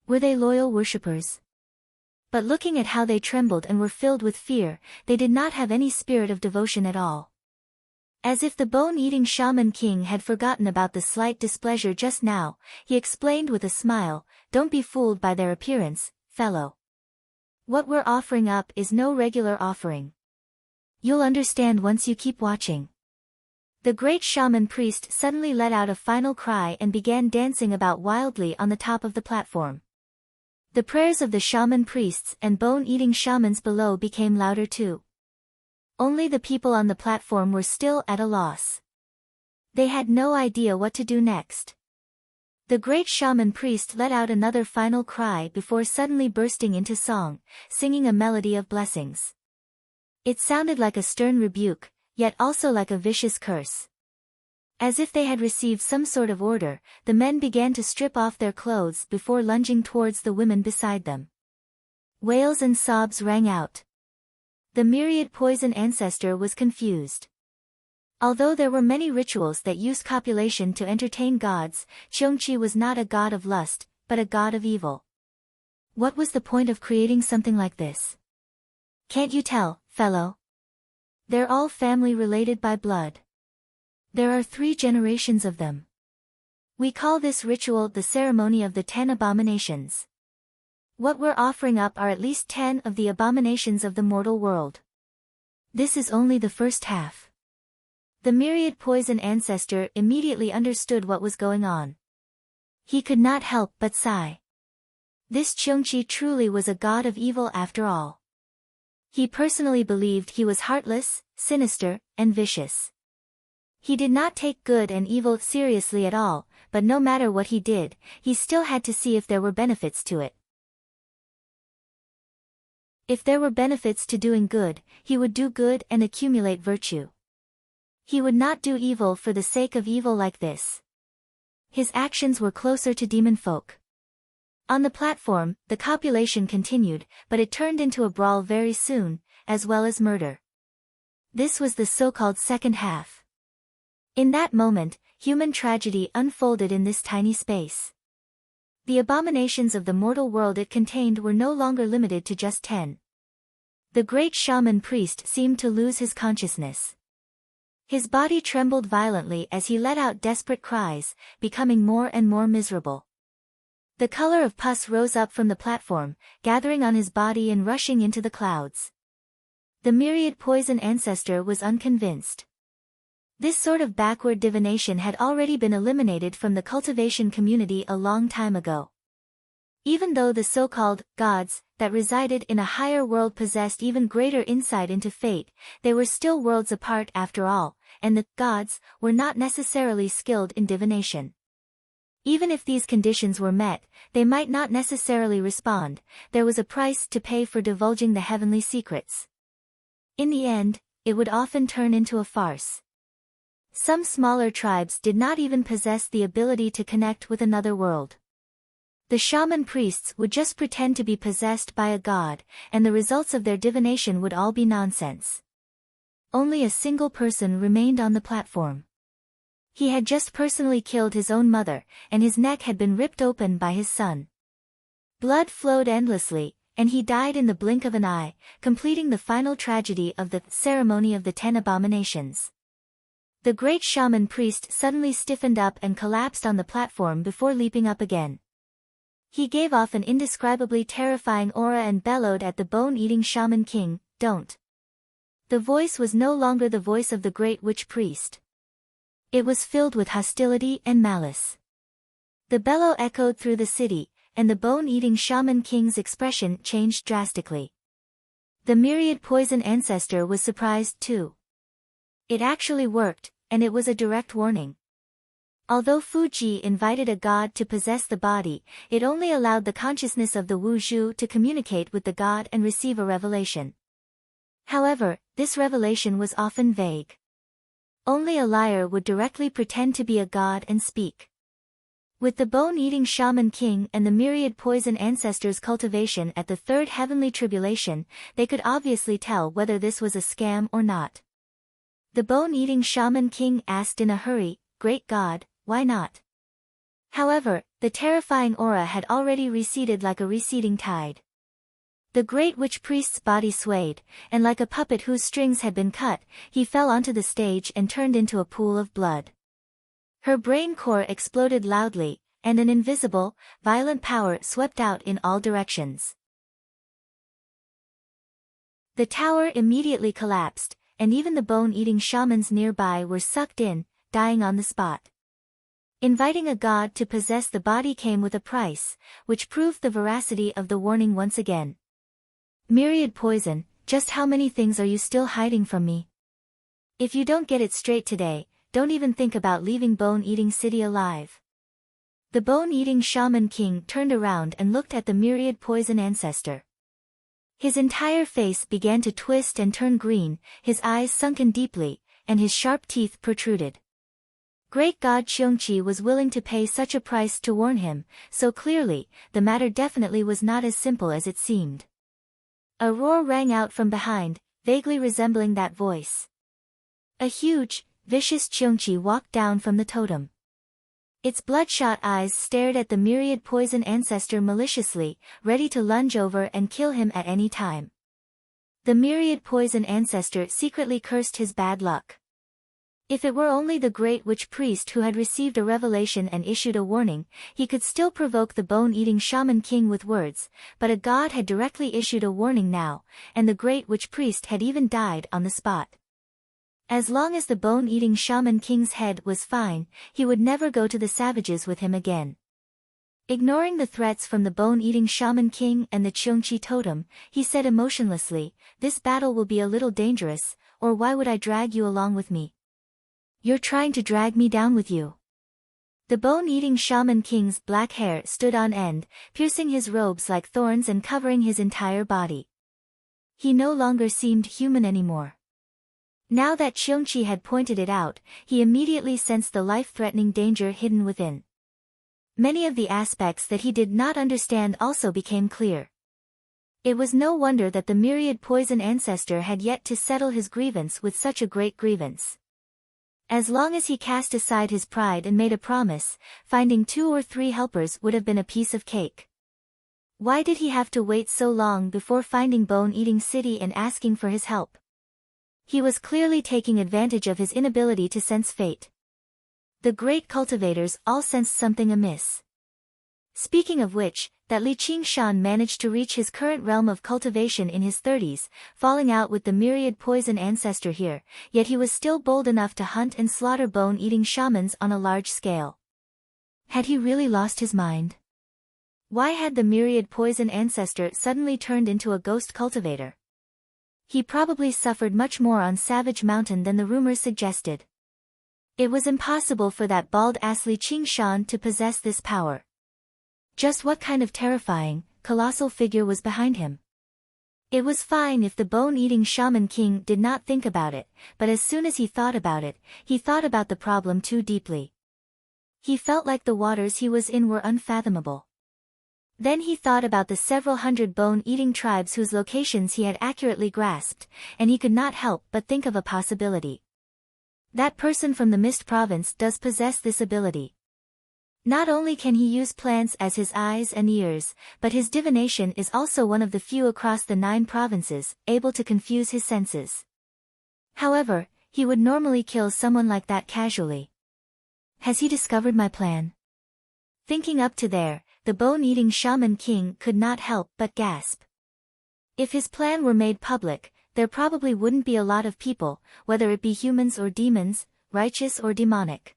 Were they loyal worshippers? But looking at how they trembled and were filled with fear, they did not have any spirit of devotion at all. As if the bone-eating shaman king had forgotten about the slight displeasure just now, he explained with a smile, "Don't be fooled by their appearance, fellow. What we're offering up is no regular offering. You'll understand once you keep watching." The great shaman priest suddenly let out a final cry and began dancing about wildly on the top of the platform. The prayers of the shaman priests and bone-eating shamans below became louder too. Only the people on the platform were still at a loss. They had no idea what to do next. The great shaman priest let out another final cry before suddenly bursting into song, singing a melody of blessings. It sounded like a stern rebuke, yet also like a vicious curse. As if they had received some sort of order, the men began to strip off their clothes before lunging towards the women beside them. Wails and sobs rang out. The myriad poison ancestor was confused. Although there were many rituals that used copulation to entertain gods, Cheongchi was not a god of lust, but a god of evil. What was the point of creating something like this? Can't you tell, fellow? They're all family related by blood. There are 3 generations of them. We call this ritual the ceremony of the 10 abominations. What we're offering up are at least 10 of the abominations of the mortal world. This is only the first half. The myriad poison ancestor immediately understood what was going on. He could not help but sigh. This Cheongchi truly was a god of evil after all. He personally believed he was heartless, sinister, and vicious. He did not take good and evil seriously at all, but no matter what he did, he still had to see if there were benefits to it. If there were benefits to doing good, he would do good and accumulate virtue. He would not do evil for the sake of evil like this. His actions were closer to demon folk. On the platform, the copulation continued, but it turned into a brawl very soon, as well as murder. This was the so-called second half. In that moment, human tragedy unfolded in this tiny space. The abominations of the mortal world it contained were no longer limited to just 10. The great shaman priest seemed to lose his consciousness. His body trembled violently as he let out desperate cries, becoming more and more miserable. The color of pus rose up from the platform, gathering on his body and rushing into the clouds. The myriad poison ancestor was unconvinced. This sort of backward divination had already been eliminated from the cultivation community a long time ago. Even though the so-called gods that resided in a higher world possessed even greater insight into fate, they were still worlds apart after all, and the gods were not necessarily skilled in divination. Even if these conditions were met, they might not necessarily respond. There was a price to pay for divulging the heavenly secrets. In the end, it would often turn into a farce. Some smaller tribes did not even possess the ability to connect with another world. The shaman priests would just pretend to be possessed by a god, and the results of their divination would all be nonsense. Only a single person remained on the platform. He had just personally killed his own mother, and his neck had been ripped open by his son. Blood flowed endlessly, and he died in the blink of an eye, completing the final tragedy of the ceremony of the 10 abominations. The great shaman priest suddenly stiffened up and collapsed on the platform before leaping up again. He gave off an indescribably terrifying aura and bellowed at the bone-eating shaman king, "Don't." The voice was no longer the voice of the great witch priest. It was filled with hostility and malice. The bellow echoed through the city, and the bone-eating shaman king's expression changed drastically. The myriad poison ancestor was surprised too. It actually worked, and it was a direct warning. Although Fuji invited a god to possess the body, it only allowed the consciousness of the Wu Zhu to communicate with the god and receive a revelation. However, this revelation was often vague. Only a liar would directly pretend to be a god and speak. With the bone-eating shaman king and the myriad poison ancestors' cultivation at the third heavenly tribulation, they could obviously tell whether this was a scam or not. The bone-eating shaman king asked in a hurry, "Great god, why not?" However, the terrifying aura had already receded like a receding tide. The great witch priest's body swayed, and like a puppet whose strings had been cut, he fell onto the stage and turned into a pool of blood. Her brain core exploded loudly, and an invisible, violent power swept out in all directions. The tower immediately collapsed, and even the bone-eating shamans nearby were sucked in, dying on the spot. Inviting a god to possess the body came with a price, which proved the veracity of the warning once again. "Myriad poison, just how many things are you still hiding from me? If you don't get it straight today, don't even think about leaving Bone-Eating City alive." The bone-eating shaman king turned around and looked at the myriad poison ancestor. His entire face began to twist and turn green, his eyes sunken deeply, and his sharp teeth protruded. Great God Cheongchi was willing to pay such a price to warn him, so clearly, the matter definitely was not as simple as it seemed. A roar rang out from behind, vaguely resembling that voice. A huge, vicious Cheongchi walked down from the totem. Its bloodshot eyes stared at the myriad poison ancestor maliciously, ready to lunge over and kill him at any time. The myriad poison ancestor secretly cursed his bad luck. If it were only the great witch priest who had received a revelation and issued a warning, he could still provoke the bone-eating shaman king with words, but a god had directly issued a warning now, and the great witch priest had even died on the spot. As long as the bone-eating shaman king's head was fine, he would never go to the savages with him again. Ignoring the threats from the bone-eating shaman king and the Cheongchi totem, he said emotionlessly, "This battle will be a little dangerous, or why would I drag you along with me? You're trying to drag me down with you." The bone-eating shaman king's black hair stood on end, piercing his robes like thorns and covering his entire body. He no longer seemed human anymore. Now that Cheongchi had pointed it out, he immediately sensed the life-threatening danger hidden within. Many of the aspects that he did not understand also became clear. It was no wonder that the myriad poison ancestor had yet to settle his grievance with such a great grievance. As long as he cast aside his pride and made a promise, finding 2 or 3 helpers would have been a piece of cake. Why did he have to wait so long before finding Bone-Eating City and asking for his help? He was clearly taking advantage of his inability to sense fate. The great cultivators all sensed something amiss. Speaking of which, that Li Qingshan managed to reach his current realm of cultivation in his 30s, falling out with the myriad poison ancestor here, yet he was still bold enough to hunt and slaughter bone-eating shamans on a large scale. Had he really lost his mind? Why had the myriad poison ancestor suddenly turned into a ghost cultivator? He probably suffered much more on Savage Mountain than the rumors suggested. It was impossible for that bald-ass Li Qingshan to possess this power. Just what kind of terrifying, colossal figure was behind him? It was fine if the bone-eating shaman king did not think about it, but as soon as he thought about it, he thought about the problem too deeply. He felt like the waters he was in were unfathomable. Then he thought about the several hundred bone-eating tribes whose locations he had accurately grasped, and he could not help but think of a possibility. That person from the Mist Province does possess this ability. Not only can he use plants as his eyes and ears, but his divination is also one of the few across the 9 provinces, able to confuse his senses. However, he would normally kill someone like that casually. Has he discovered my plan? Thinking up to there, the bone-eating shaman king could not help but gasp. If his plan were made public, there probably wouldn't be a lot of people, whether it be humans or demons, righteous or demonic.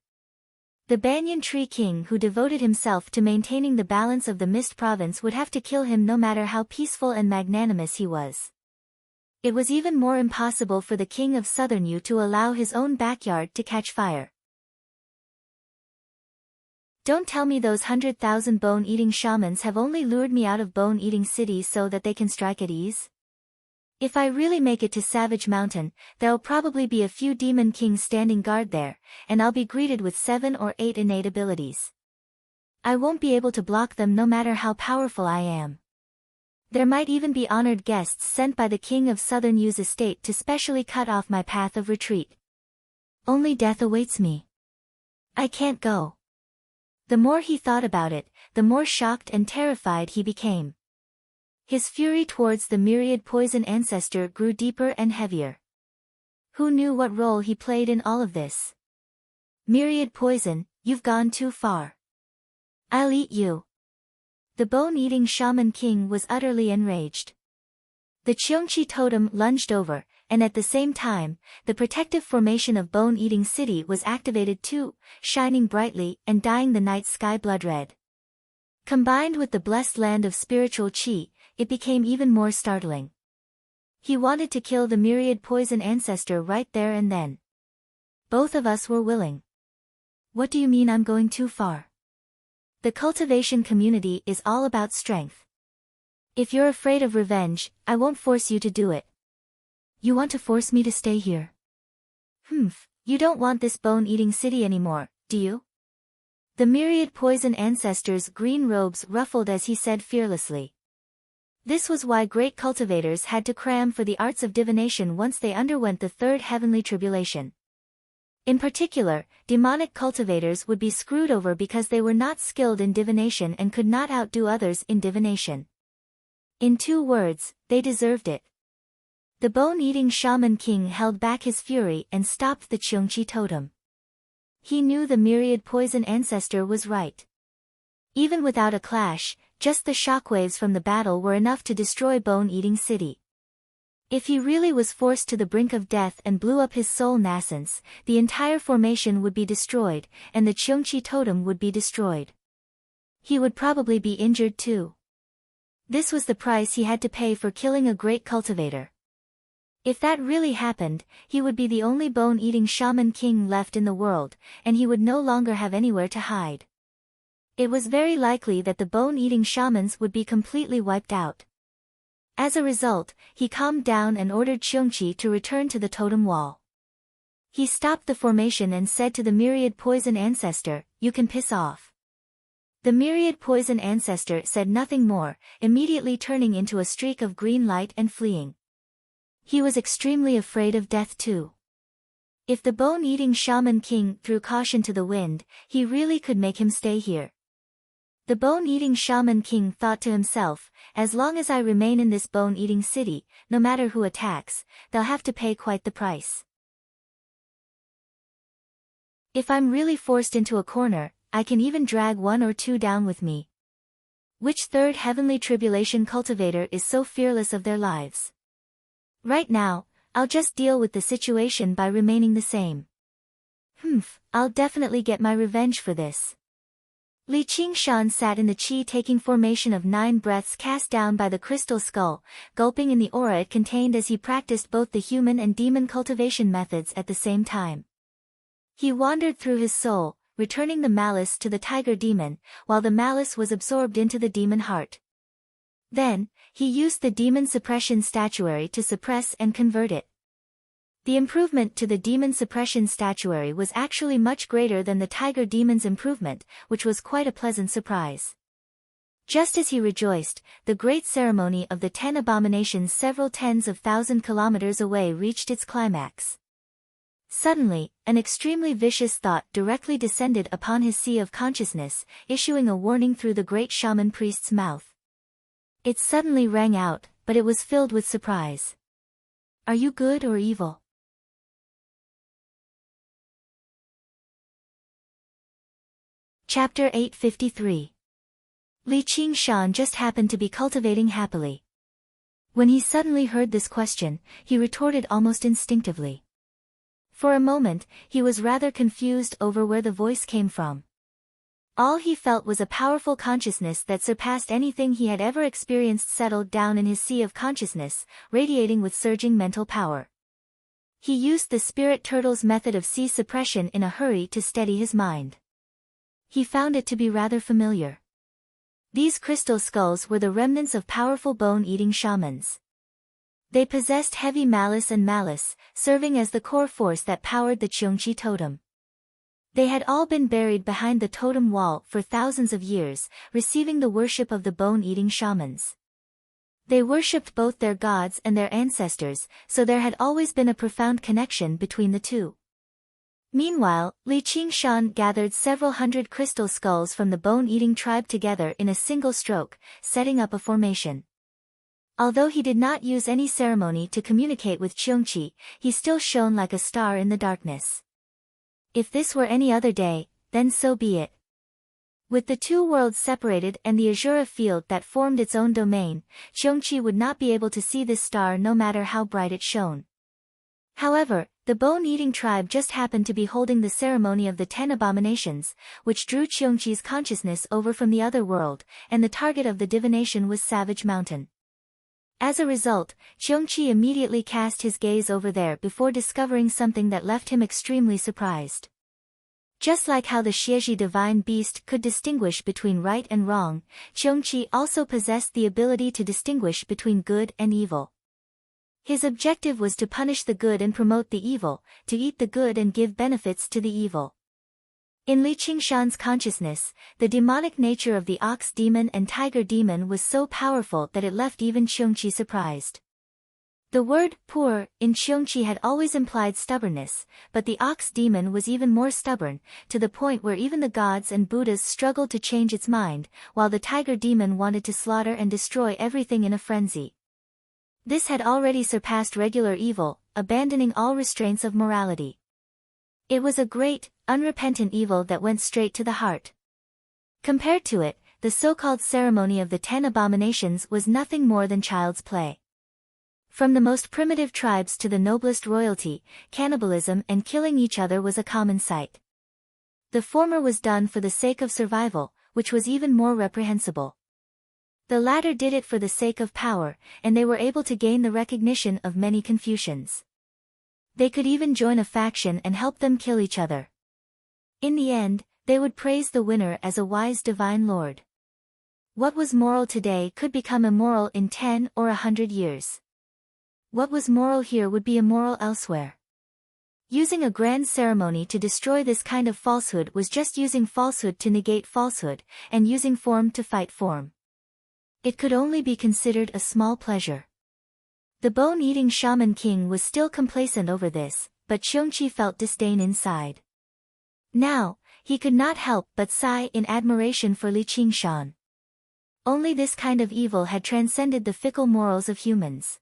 The banyan tree king who devoted himself to maintaining the balance of the Mist Province would have to kill him no matter how peaceful and magnanimous he was. It was even more impossible for the king of Southern Yu to allow his own backyard to catch fire. Don't tell me those 100,000 bone-eating shamans have only lured me out of bone-eating city so that they can strike at ease? If I really make it to Savage Mountain, there'll probably be a few demon kings standing guard there, and I'll be greeted with 7 or 8 innate abilities. I won't be able to block them no matter how powerful I am. There might even be honored guests sent by the king of Southern Yu's estate to specially cut off my path of retreat. Only death awaits me. I can't go. The more he thought about it, the more shocked and terrified he became. His fury towards the myriad poison ancestor grew deeper and heavier. Who knew what role he played in all of this? Myriad poison, you've gone too far. I'll eat you. The bone-eating shaman king was utterly enraged. The Cheongchi totem lunged over, and at the same time, the protective formation of bone-eating city was activated too, shining brightly and dyeing the night sky blood red. Combined with the blessed land of spiritual qi, it became even more startling. He wanted to kill the myriad poison ancestor right there and then. Both of us were willing. What do you mean I'm going too far? The cultivation community is all about strength. If you're afraid of revenge, I won't force you to do it. You want to force me to stay here? You don't want this bone-eating city anymore, do you? The myriad poison ancestor's green robes ruffled as he said fearlessly. This was why great cultivators had to cram for the arts of divination once they underwent the 3rd heavenly tribulation. In particular, demonic cultivators would be screwed over because they were not skilled in divination and could not outdo others in divination. In 2 words, they deserved it. The bone-eating shaman king held back his fury and stopped the Cheongchi totem. He knew the myriad poison ancestor was right. Even without a clash, just the shockwaves from the battle were enough to destroy bone-eating city. If he really was forced to the brink of death and blew up his soul nascence, the entire formation would be destroyed, and the Cheongchi totem would be destroyed. He would probably be injured too. This was the price he had to pay for killing a great cultivator. If that really happened, he would be the only bone-eating shaman king left in the world, and he would no longer have anywhere to hide. It was very likely that the bone-eating shamans would be completely wiped out. As a result, he calmed down and ordered Cheongchi to return to the totem wall. He stopped the formation and said to the myriad poison ancestor, "You can piss off." The myriad poison ancestor said nothing more, immediately turning into a streak of green light and fleeing. He was extremely afraid of death too. If the bone-eating shaman king threw caution to the wind, he really could make him stay here. The bone-eating shaman king thought to himself, as long as I remain in this bone-eating city, no matter who attacks, they'll have to pay quite the price. If I'm really forced into a corner, I can even drag 1 or 2 down with me. Which 3rd heavenly tribulation cultivator is so fearless of their lives? Right now, I'll just deal with the situation by remaining the same. I'll definitely get my revenge for this. Li Qingshan sat in the chi-taking formation of 9 breaths cast down by the crystal skull, gulping in the aura it contained as he practiced both the human and demon cultivation methods at the same time. He wandered through his soul, returning the malice to the tiger demon, while the malice was absorbed into the demon heart. Then, he used the demon suppression statuary to suppress and convert it. The improvement to the demon suppression statuary was actually much greater than the tiger demon's improvement, which was quite a pleasant surprise. Just as he rejoiced, the great ceremony of the 10 abominations several tens of thousand kilometers away reached its climax. Suddenly, an extremely vicious thought directly descended upon his sea of consciousness, issuing a warning through the great shaman priest's mouth. It suddenly rang out, but it was filled with surprise. Are you good or evil? Chapter 853. Li Qingshan just happened to be cultivating happily. When he suddenly heard this question, he retorted almost instinctively. For a moment, he was rather confused over where the voice came from. All he felt was a powerful consciousness that surpassed anything he had ever experienced settled down in his sea of consciousness, radiating with surging mental power. He used the spirit turtle's method of sea suppression in a hurry to steady his mind. He found it to be rather familiar. These crystal skulls were the remnants of powerful bone-eating shamans. They possessed heavy malice, serving as the core force that powered the Qiongqi totem. They had all been buried behind the totem wall for thousands of years, receiving the worship of the bone-eating shamans. They worshipped both their gods and their ancestors, so there had always been a profound connection between the two. Meanwhile, Li Qingshan gathered several hundred crystal skulls from the bone-eating tribe together in a single stroke, setting up a formation. Although he did not use any ceremony to communicate with Qiongqi, he still shone like a star in the darkness. If this were any other day, then so be it. With the two worlds separated and the azure field that formed its own domain, Qiongqi would not be able to see this star no matter how bright it shone. However, the bone-eating tribe just happened to be holding the ceremony of the 10 abominations, which drew Qiongqi's consciousness over from the other world, and the target of the divination was Savage Mountain. As a result, Qiongqi immediately cast his gaze over there before discovering something that left him extremely surprised. Just like how the Xieji divine beast could distinguish between right and wrong, Qiongqi also possessed the ability to distinguish between good and evil. His objective was to punish the good and promote the evil, to eat the good and give benefits to the evil. In Li Qingshan's consciousness, the demonic nature of the ox demon and tiger demon was so powerful that it left even Qiongqi surprised. The word poor in Qiongqi had always implied stubbornness, but the ox demon was even more stubborn, to the point where even the gods and Buddhas struggled to change its mind, while the tiger demon wanted to slaughter and destroy everything in a frenzy. This had already surpassed regular evil, abandoning all restraints of morality. It was a great, unrepentant evil that went straight to the heart. Compared to it, the so-called ceremony of the 10 abominations was nothing more than child's play. From the most primitive tribes to the noblest royalty, cannibalism and killing each other was a common sight. The former was done for the sake of survival, which was even more reprehensible. The latter did it for the sake of power, and they were able to gain the recognition of many Confucians. They could even join a faction and help them kill each other. In the end, they would praise the winner as a wise divine lord. What was moral today could become immoral in 10 or 100 years. What was moral here would be immoral elsewhere. Using a grand ceremony to destroy this kind of falsehood was just using falsehood to negate falsehood, and using form to fight form. It could only be considered a small pleasure. The bone-eating shaman king was still complacent over this, but Qiongqi felt disdain inside. Now, he could not help but sigh in admiration for Li Qingshan. Only this kind of evil had transcended the fickle morals of humans.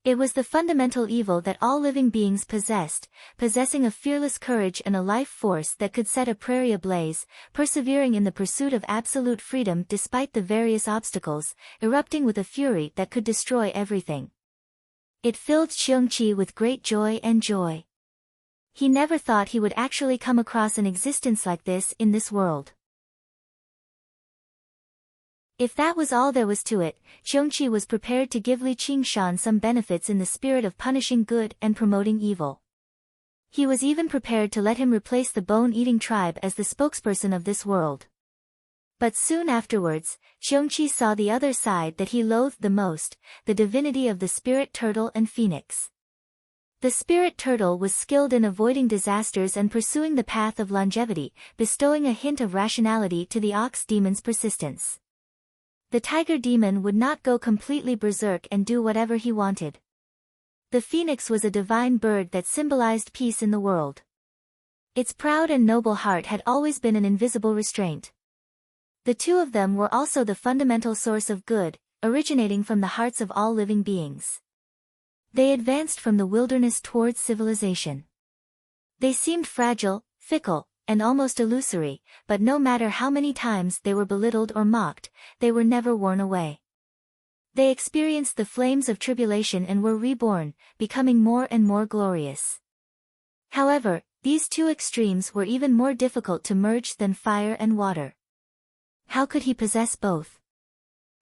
It was the fundamental evil that all living beings possessed, possessing a fearless courage and a life force that could set a prairie ablaze, persevering in the pursuit of absolute freedom despite the various obstacles, erupting with a fury that could destroy everything. It filled Qiongqi with great joy and joy. He never thought he would actually come across an existence like this in this world. If that was all there was to it, Qiongqi was prepared to give Li Qingshan some benefits in the spirit of punishing good and promoting evil. He was even prepared to let him replace the bone-eating tribe as the spokesperson of this world. But soon afterwards, Qiongqi saw the other side that he loathed the most, the divinity of the spirit turtle and phoenix. The spirit turtle was skilled in avoiding disasters and pursuing the path of longevity, bestowing a hint of rationality to the ox demon's persistence. the tiger demon would not go completely berserk and do whatever he wanted. The phoenix was a divine bird that symbolized peace in the world. Its proud and noble heart had always been an invisible restraint. The two of them were also the fundamental source of good, originating from the hearts of all living beings. They advanced from the wilderness towards civilization. They seemed fragile, fickle, and almost illusory, but no matter how many times they were belittled or mocked, they were never worn away. They experienced the flames of tribulation and were reborn, becoming more and more glorious. However, these two extremes were even more difficult to merge than fire and water. How could he possess both?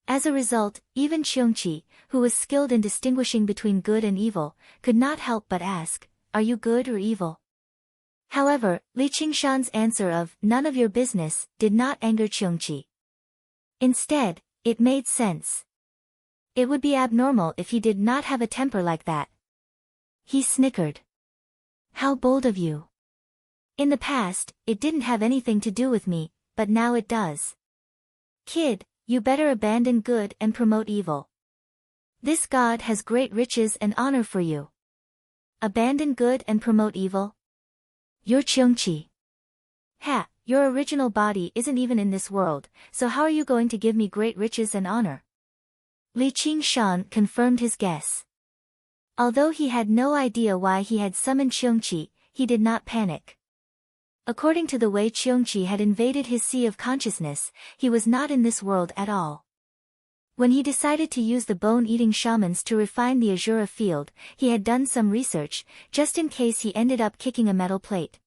As a result, even Qiongqi, who was skilled in distinguishing between good and evil, could not help but ask, "Are you good or evil?" However, Li Qingshan's answer of, "None of your business," did not anger Qiongqi. Instead, it made sense. It would be abnormal if he did not have a temper like that. He snickered. "How bold of you. In the past, it didn't have anything to do with me, but now it does. Kid, you better abandon good and promote evil. This god has great riches and honor for you. Abandon good and promote evil? You're Qiongqi. Ha, your original body isn't even in this world, so how are you going to give me great riches and honor?" Li Qingshan confirmed his guess. Although he had no idea why he had summoned Qiongqi, he did not panic. According to the way Qiongqi had invaded his sea of consciousness, he was not in this world at all. When he decided to use the bone-eating shamans to refine the Azura field, he had done some research, just in case he ended up kicking a metal plate.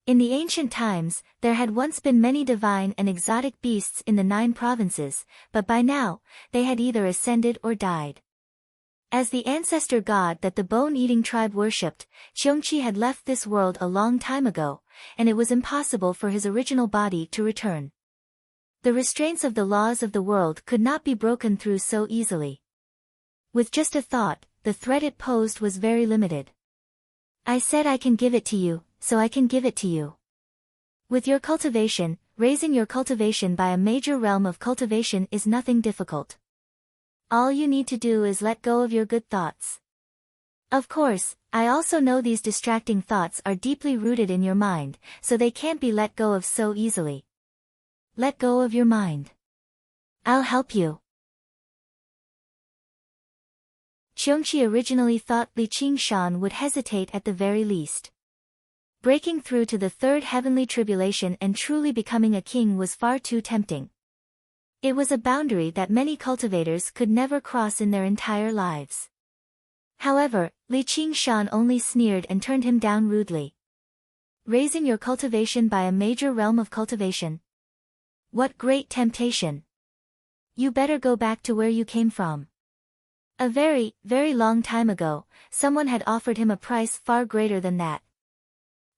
In the ancient times, there had once been many divine and exotic beasts in the 9 provinces, but by now, they had either ascended or died. As the ancestor god that the bone-eating tribe worshipped, Qiongqi had left this world a long time ago, and it was impossible for his original body to return. The restraints of the laws of the world could not be broken through so easily. With just a thought, the threat it posed was very limited. "I said I can give it to you, so I can give it to you. With your cultivation, raising your cultivation by a major realm of cultivation is nothing difficult. All you need to do is let go of your good thoughts. Of course, I also know these distracting thoughts are deeply rooted in your mind, so they can't be let go of so easily. Let go of your mind. I'll help you." Qiongqi originally thought Li Qingshan would hesitate at the very least. Breaking through to the 3rd heavenly tribulation and truly becoming a king was far too tempting. It was a boundary that many cultivators could never cross in their entire lives. However, Li Qingshan only sneered and turned him down rudely. "Raising your cultivation by a major realm of cultivation? What great temptation! You better go back to where you came from." A very, very long time ago, someone had offered him a price far greater than that.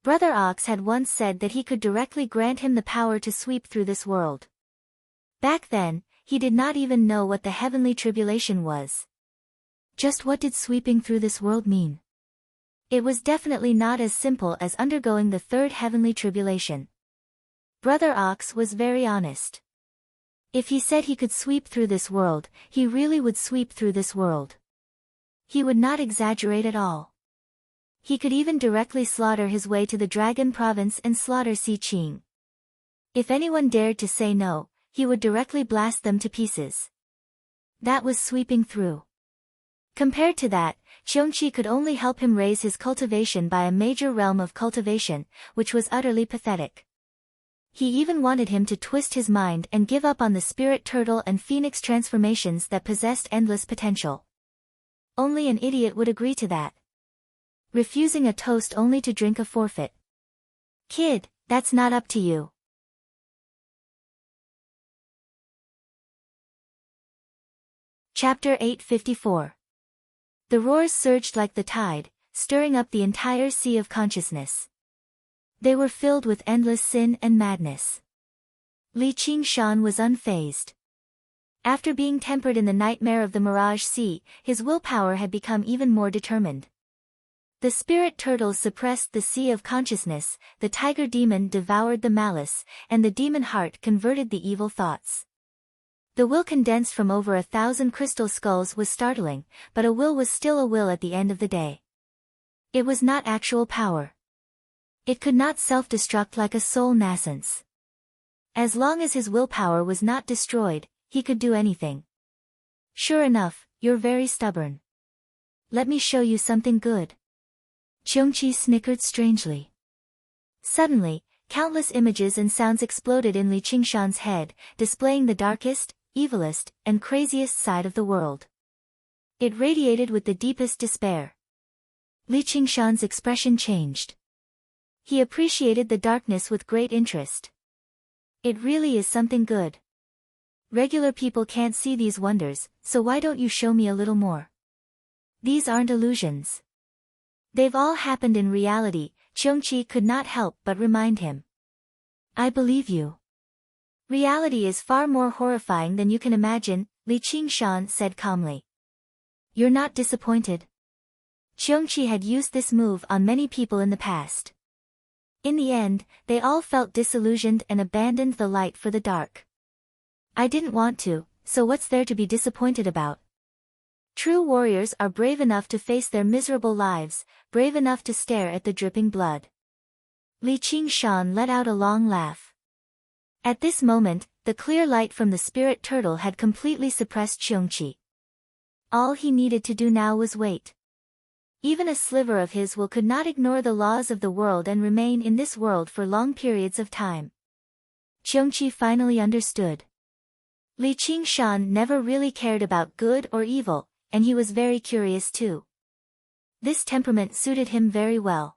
Brother Ox had once said that he could directly grant him the power to sweep through this world. Back then, he did not even know what the heavenly tribulation was. Just what did sweeping through this world mean? It was definitely not as simple as undergoing the 3rd heavenly tribulation. Brother Ox was very honest. If he said he could sweep through this world, he really would sweep through this world. He would not exaggerate at all. He could even directly slaughter his way to the Dragon Province and slaughter Si Qing. If anyone dared to say no, he would directly blast them to pieces. That was sweeping through. Compared to that, Qiongqi could only help him raise his cultivation by a major realm of cultivation, which was utterly pathetic. He even wanted him to twist his mind and give up on the spirit turtle and phoenix transformations that possessed endless potential. Only an idiot would agree to that. Refusing a toast only to drink a forfeit. Kid, that's not up to you. Chapter 854. The roars surged like the tide, stirring up the entire sea of consciousness. They were filled with endless sin and madness. Li Qingshan was unfazed. After being tempered in the nightmare of the Mirage Sea, his willpower had become even more determined. The spirit turtles suppressed the sea of consciousness, the tiger demon devoured the malice, and the demon heart converted the evil thoughts. The will condensed from over 1,000 crystal skulls was startling, but a will was still a will at the end of the day. It was not actual power. It could not self-destruct like a soul nascence. As long as his willpower was not destroyed, he could do anything. Sure enough, you're very stubborn. Let me show you something good. Cheongchi snickered strangely. Suddenly, countless images and sounds exploded in Li Qingshan's head, displaying the darkest, evilest, and craziest side of the world. It radiated with the deepest despair. Li Qingshan's expression changed. He appreciated the darkness with great interest. It really is something good. Regular people can't see these wonders, so why don't you show me a little more? These aren't illusions. They've all happened in reality, Cheongchi could not help but remind him. I believe you. Reality is far more horrifying than you can imagine, Li Qingshan said calmly. You're not disappointed? Cheongchi had used this move on many people in the past. In the end, they all felt disillusioned and abandoned the light for the dark. I didn't want to, so what's there to be disappointed about? True warriors are brave enough to face their miserable lives, brave enough to stare at the dripping blood. Li Qingshan let out a long laugh. At this moment, the clear light from the spirit turtle had completely suppressed Cheongchi. All he needed to do now was wait. Even a sliver of his will could not ignore the laws of the world and remain in this world for long periods of time. Cheongchi finally understood. Li Qingshan never really cared about good or evil, and he was very curious too. This temperament suited him very well.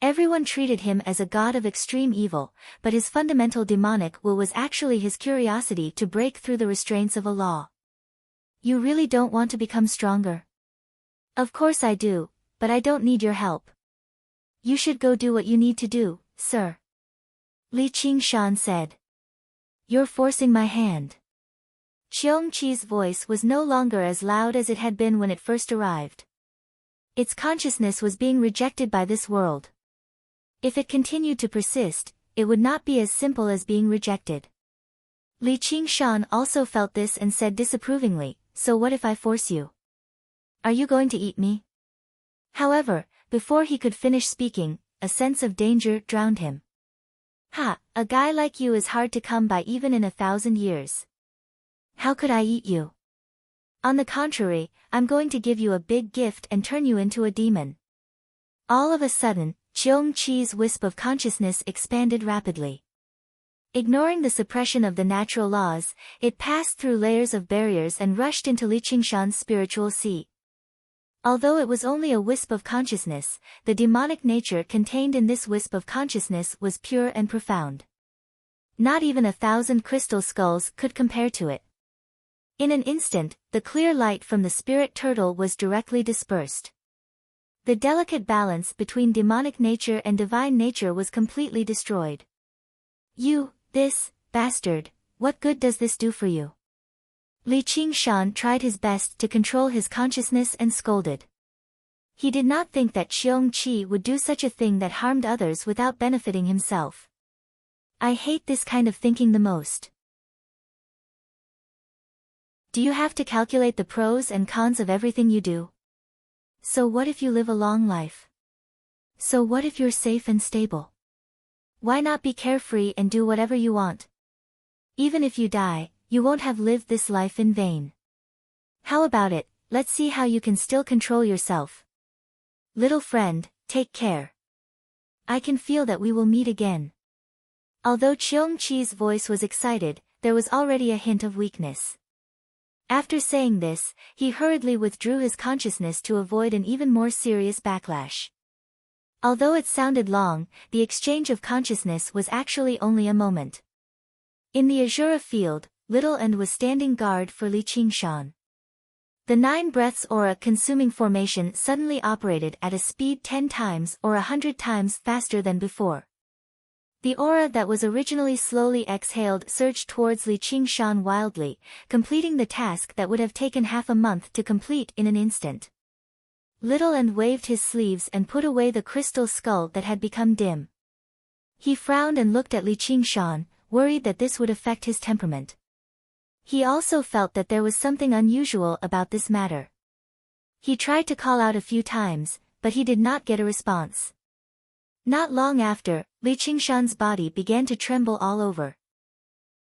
Everyone treated him as a god of extreme evil, but his fundamental demonic will was actually his curiosity to break through the restraints of a law. You really don't want to become stronger? Of course I do, but I don't need your help. You should go do what you need to do, sir. Li Qingshan said. You're forcing my hand. Cheongchi's voice was no longer as loud as it had been when it first arrived. Its consciousness was being rejected by this world. If it continued to persist, it would not be as simple as being rejected. Li Qingshan also felt this and said disapprovingly, so what if I force you? Are you going to eat me? However, before he could finish speaking, a sense of danger drowned him. Ha, a guy like you is hard to come by even in 1,000 years. How could I eat you? On the contrary, I'm going to give you a big gift and turn you into a demon. All of a sudden, Cheongchi's wisp of consciousness expanded rapidly. Ignoring the suppression of the natural laws, it passed through layers of barriers and rushed into Li Qingshan's spiritual sea. Although it was only a wisp of consciousness, the demonic nature contained in this wisp of consciousness was pure and profound. Not even 1,000 crystal skulls could compare to it. In an instant, the clear light from the spirit turtle was directly dispersed. The delicate balance between demonic nature and divine nature was completely destroyed. This bastard, what good does this do for you? Li Qingshan tried his best to control his consciousness and scolded. He did not think that Cheongchi would do such a thing that harmed others without benefiting himself. I hate this kind of thinking the most. Do you have to calculate the pros and cons of everything you do? So what if you live a long life? So what if you're safe and stable? Why not be carefree and do whatever you want? Even if you die, you won't have lived this life in vain. How about it, let's see how you can still control yourself. Little friend, take care. I can feel that we will meet again. Although Cheongchi's voice was excited, there was already a hint of weakness. After saying this, he hurriedly withdrew his consciousness to avoid an even more serious backlash. Although it sounded long, the exchange of consciousness was actually only a moment. In the Azura field, Little End was standing guard for Li Qingshan. The 9 breaths aura-consuming formation suddenly operated at a speed 10 times or 100 times faster than before. The aura that was originally slowly exhaled surged towards Li Qingshan wildly, completing the task that would have taken half a month to complete in an instant. Little End waved his sleeves and put away the crystal skull that had become dim. He frowned and looked at Li Qingshan, worried that this would affect his temperament. He also felt that there was something unusual about this matter. He tried to call out a few times, but he did not get a response. Not long after, Li Qingshan's body began to tremble all over.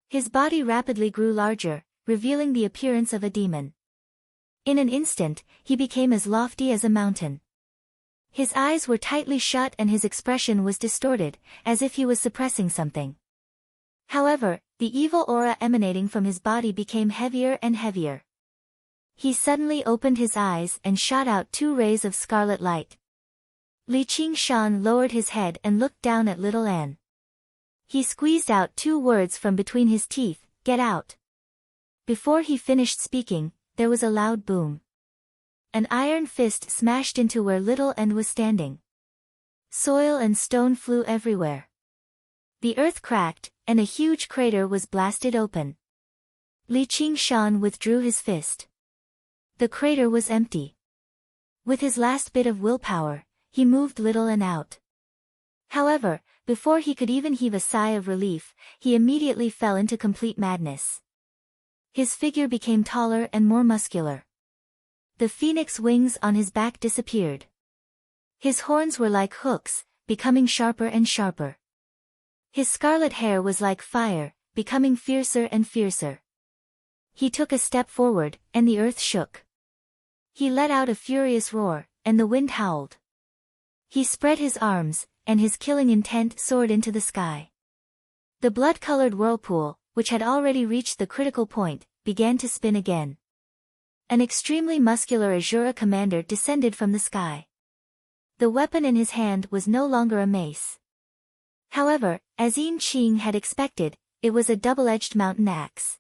His body rapidly grew larger, revealing the appearance of a demon. In an instant, he became as lofty as a mountain. His eyes were tightly shut and his expression was distorted, as if he was suppressing something. However, the evil aura emanating from his body became heavier and heavier. He suddenly opened his eyes and shot out 2 rays of scarlet light. Li Qingshan lowered his head and looked down at little Anne. He squeezed out 2 words from between his teeth, "Get out." Before he finished speaking, there was a loud boom. An iron fist smashed into where little Anne was standing. Soil and stone flew everywhere. The earth cracked, and a huge crater was blasted open. Li Qingshan withdrew his fist. The crater was empty. With his last bit of willpower, he moved little Anne out. However, before he could even heave a sigh of relief, he immediately fell into complete madness. His figure became taller and more muscular. The phoenix wings on his back disappeared. His horns were like hooks, becoming sharper and sharper. His scarlet hair was like fire, becoming fiercer and fiercer. He took a step forward, and the earth shook. He let out a furious roar, and the wind howled. He spread his arms, and his killing intent soared into the sky. The blood-colored whirlpool, which had already reached the critical point, began to spin again. An extremely muscular Azura commander descended from the sky. The weapon in his hand was no longer a mace. However, as Yin Qing had expected, it was a double-edged mountain axe.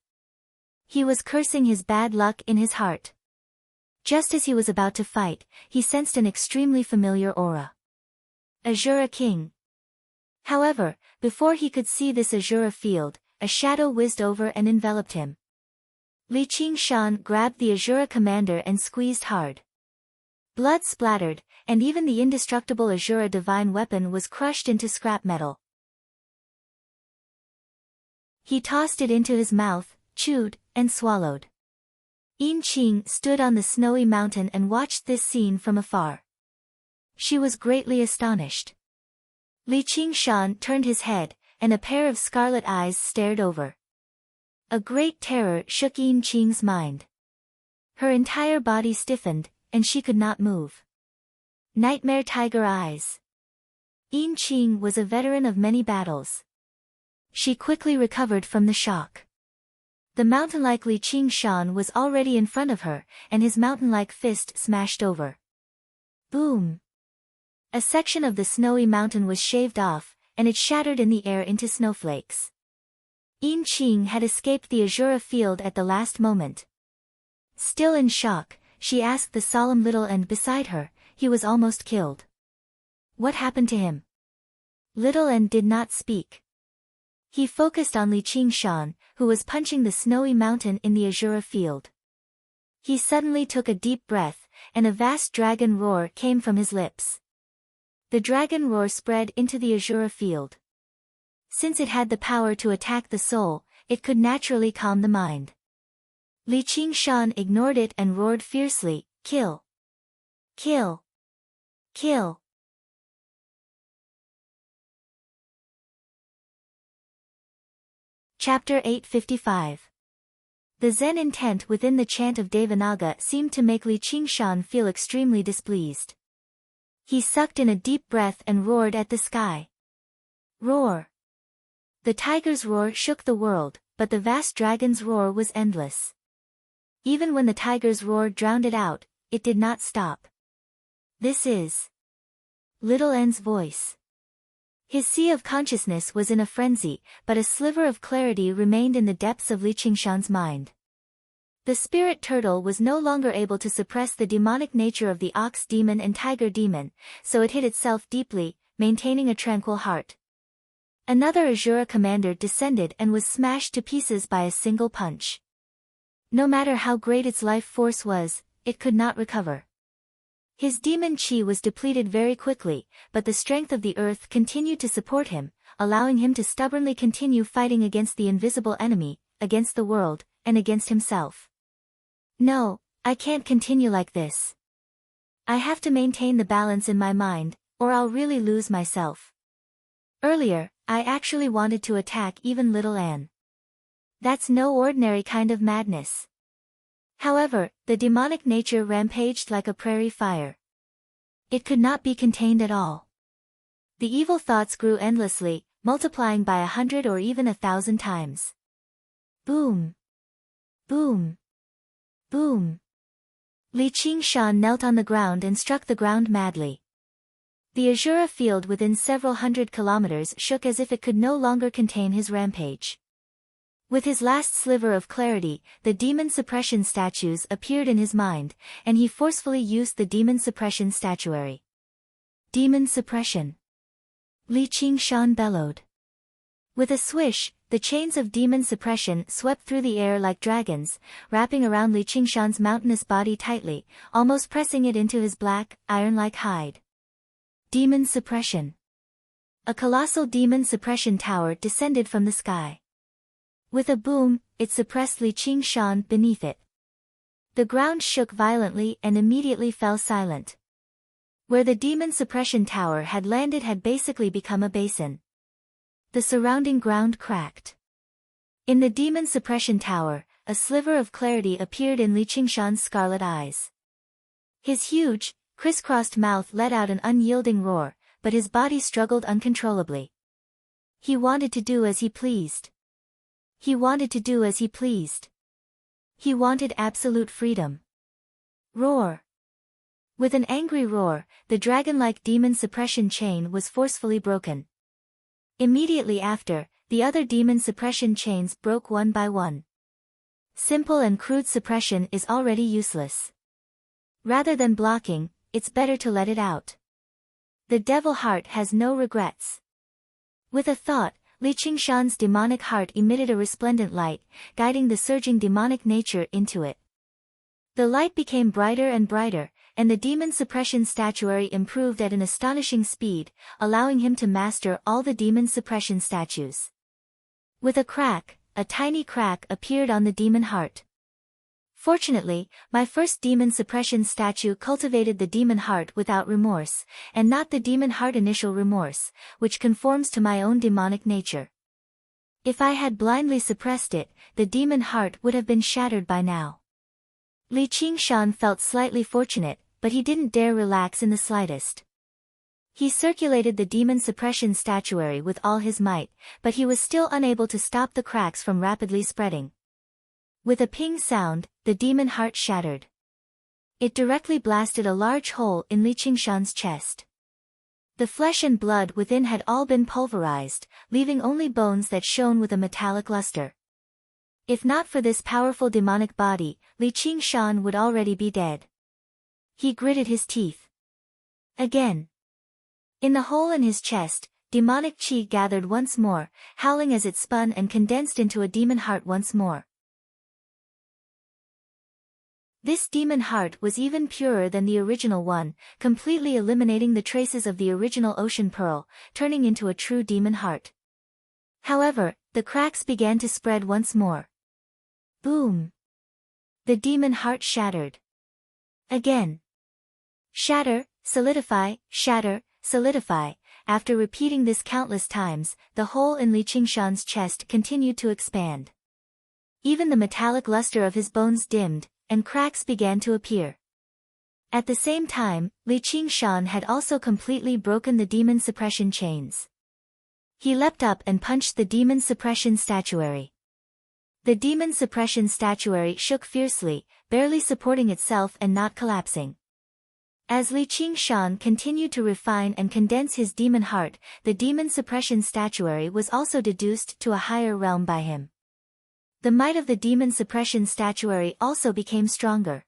He was cursing his bad luck in his heart. Just as he was about to fight, he sensed an extremely familiar aura. Azura King. However, before he could see this Azura field, a shadow whizzed over and enveloped him. Li Qingshan grabbed the Azura commander and squeezed hard. Blood splattered, and even the indestructible Azura divine weapon was crushed into scrap metal. He tossed it into his mouth, chewed, and swallowed. Yin Qing stood on the snowy mountain and watched this scene from afar. She was greatly astonished. Li Qingshan turned his head, and a pair of scarlet eyes stared over. A great terror shook Yin Qing's mind. Her entire body stiffened, and she could not move. Nightmare tiger eyes. Yin Qing was a veteran of many battles. She quickly recovered from the shock. The mountain-like Li Qingshan was already in front of her, and his mountain-like fist smashed over. Boom! A section of the snowy mountain was shaved off, and it shattered in the air into snowflakes. Yin Qing had escaped the Azura field at the last moment. Still in shock, she asked the solemn little Anne beside her. He was almost killed. What happened to him? Little Anne did not speak. He focused on Li Qingshan, who was punching the snowy mountain in the Azura field. He suddenly took a deep breath, and a vast dragon roar came from his lips. The dragon roar spread into the Azura field. Since it had the power to attack the soul, it could naturally calm the mind. Li Qingshan ignored it and roared fiercely, "Kill! Kill! Kill!" Chapter 855. The Zen intent within the chant of Devanaga seemed to make Li Qingshan feel extremely displeased. He sucked in a deep breath and roared at the sky. Roar! The tiger's roar shook the world, but the vast dragon's roar was endless. Even when the tiger's roar drowned it out, it did not stop. This is Little Anne's voice. His sea of consciousness was in a frenzy, but a sliver of clarity remained in the depths of Li Qingshan's mind. The spirit turtle was no longer able to suppress the demonic nature of the ox demon and tiger demon, so it hid itself deeply, maintaining a tranquil heart. Another Azura commander descended and was smashed to pieces by a single punch. No matter how great its life force was, it could not recover. His demon chi was depleted very quickly, but the strength of the earth continued to support him, allowing him to stubbornly continue fighting against the invisible enemy, against the world, and against himself. No, I can't continue like this. I have to maintain the balance in my mind, or I'll really lose myself. Earlier, I actually wanted to attack even little Anne. That's no ordinary kind of madness. However, the demonic nature rampaged like a prairie fire. It could not be contained at all. The evil thoughts grew endlessly, multiplying by 100 or even 1,000 times. Boom! Boom! Boom! Li Qingshan knelt on the ground and struck the ground madly. The Azura field within several hundred kilometers shook as if it could no longer contain his rampage. With his last sliver of clarity, the demon suppression statues appeared in his mind, and he forcefully used the demon suppression statuary. Demon suppression! Li Qingshan bellowed. With a swish, the chains of demon suppression swept through the air like dragons, wrapping around Li Qingshan's mountainous body tightly, almost pressing it into his black, iron-like hide. Demon suppression! A colossal demon suppression tower descended from the sky. With a boom, it suppressed Li Qingshan beneath it. The ground shook violently and immediately fell silent. Where the demon suppression tower had landed had basically become a basin. The surrounding ground cracked. In the demon suppression tower, a sliver of clarity appeared in Li Qingshan's scarlet eyes. His huge, crisscrossed mouth let out an unyielding roar, but his body struggled uncontrollably. He wanted to do as he pleased. He wanted to do as he pleased. He wanted absolute freedom. Roar! With an angry roar, the dragon-like demon suppression chain was forcefully broken. Immediately after, the other demon suppression chains broke one by one. Simple and crude suppression is already useless. Rather than blocking, it's better to let it out. The devil heart has no regrets. With a thought, Li Qingshan's demonic heart emitted a resplendent light, guiding the surging demonic nature into it. The light became brighter and brighter, and the demon suppression statuary improved at an astonishing speed, allowing him to master all the demon suppression statues. With a crack, a tiny crack appeared on the demon heart. Fortunately, my first demon suppression statue cultivated the demon heart without remorse, and not the demon heart initial remorse, which conforms to my own demonic nature. If I had blindly suppressed it, the demon heart would have been shattered by now. Li Qingshan felt slightly fortunate, but he didn't dare relax in the slightest. He circulated the demon suppression statuary with all his might, but he was still unable to stop the cracks from rapidly spreading. With a ping sound, the demon heart shattered. It directly blasted a large hole in Li Qingshan's chest. The flesh and blood within had all been pulverized, leaving only bones that shone with a metallic luster. If not for this powerful demonic body, Li Qingshan would already be dead. He gritted his teeth. Again. In the hole in his chest, demonic chi gathered once more, howling as it spun and condensed into a demon heart once more. This demon heart was even purer than the original one, completely eliminating the traces of the original ocean pearl, turning into a true demon heart. However, the cracks began to spread once more. Boom! The demon heart shattered. Again. Shatter, solidify, shatter, solidify. After repeating this countless times, the hole in Li Qingshan's chest continued to expand. Even the metallic luster of his bones dimmed, and cracks began to appear. At the same time, Li Qingshan had also completely broken the demon suppression chains. He leapt up and punched the demon suppression statuary. The demon suppression statuary shook fiercely, barely supporting itself and not collapsing. As Li Qingshan continued to refine and condense his demon heart, the demon suppression statuary was also deduced to a higher realm by him. The might of the demon suppression statuary also became stronger.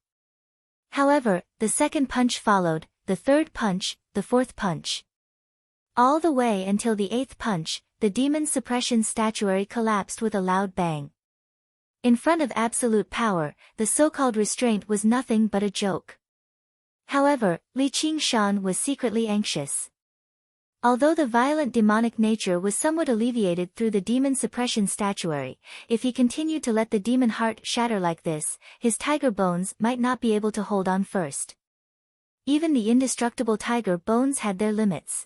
However, the second punch followed, the third punch, the fourth punch. All the way until the eighth punch, the demon suppression statuary collapsed with a loud bang. In front of absolute power, the so-called restraint was nothing but a joke. However, Li Qingshan was secretly anxious. Although the violent demonic nature was somewhat alleviated through the demon suppression statuary, if he continued to let the demon heart shatter like this, his tiger bones might not be able to hold on first. Even the indestructible tiger bones had their limits.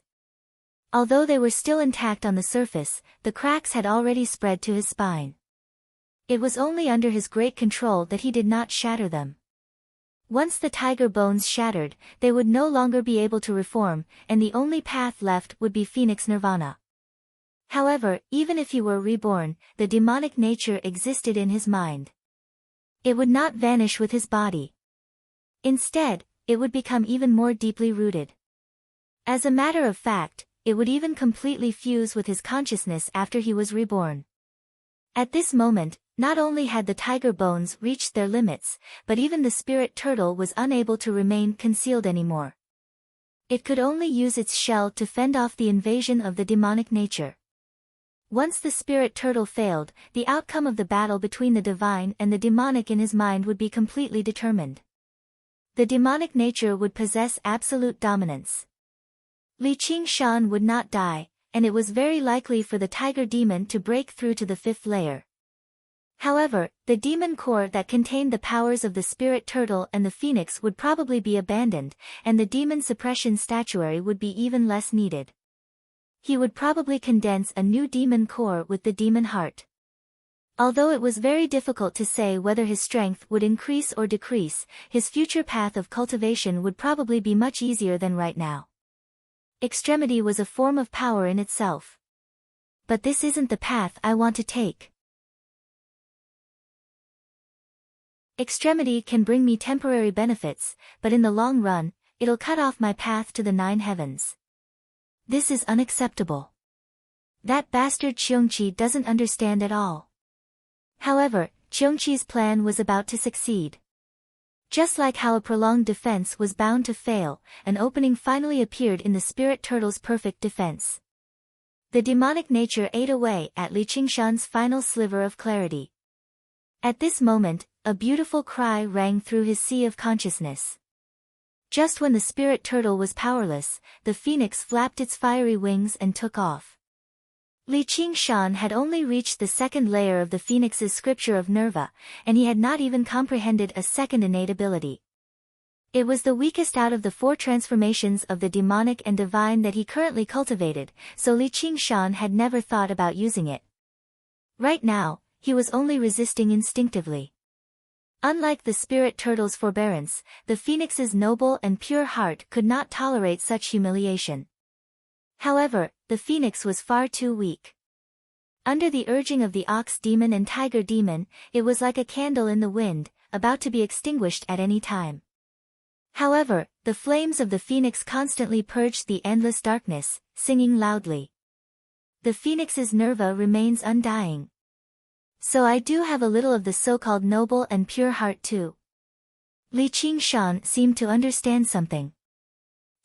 Although they were still intact on the surface, the cracks had already spread to his spine. It was only under his great control that he did not shatter them. Once the tiger bones shattered, they would no longer be able to reform, and the only path left would be Phoenix Nirvana. However, even if he were reborn, the demonic nature existed in his mind. It would not vanish with his body. Instead, it would become even more deeply rooted. As a matter of fact, it would even completely fuse with his consciousness after he was reborn. At this moment, not only had the tiger bones reached their limits, but even the spirit turtle was unable to remain concealed anymore. It could only use its shell to fend off the invasion of the demonic nature. Once the spirit turtle failed, the outcome of the battle between the divine and the demonic in his mind would be completely determined. The demonic nature would possess absolute dominance. Li Qingshan would not die, and it was very likely for the tiger demon to break through to the fifth layer. However, the demon core that contained the powers of the spirit turtle and the phoenix would probably be abandoned, and the demon suppression statuary would be even less needed. He would probably condense a new demon core with the demon heart. Although it was very difficult to say whether his strength would increase or decrease, his future path of cultivation would probably be much easier than right now. Extremity was a form of power in itself. But this isn't the path I want to take. Extremity can bring me temporary benefits, but in the long run, it'll cut off my path to the 9 heavens. This is unacceptable. That bastard Qiongqi doesn't understand at all. However, Qiongqi's plan was about to succeed. Just like how a prolonged defense was bound to fail, an opening finally appeared in the spirit turtle's perfect defense. The demonic nature ate away at Li Qingshan's final sliver of clarity. At this moment, a beautiful cry rang through his sea of consciousness. Just when the spirit turtle was powerless, the phoenix flapped its fiery wings and took off. Li Qingshan had only reached the second layer of the phoenix's scripture of Nerva, and he had not even comprehended a second innate ability. It was the weakest out of the 4 transformations of the demonic and divine that he currently cultivated, so Li Qingshan had never thought about using it. Right now, he was only resisting instinctively. Unlike the spirit turtle's forbearance, the phoenix's noble and pure heart could not tolerate such humiliation. However, the phoenix was far too weak. Under the urging of the ox demon and tiger demon, it was like a candle in the wind, about to be extinguished at any time. However, the flames of the phoenix constantly purged the endless darkness, singing loudly. The phoenix's Nerva remains undying. So I do have a little of the so-called noble and pure heart too. Li Qingshan seemed to understand something.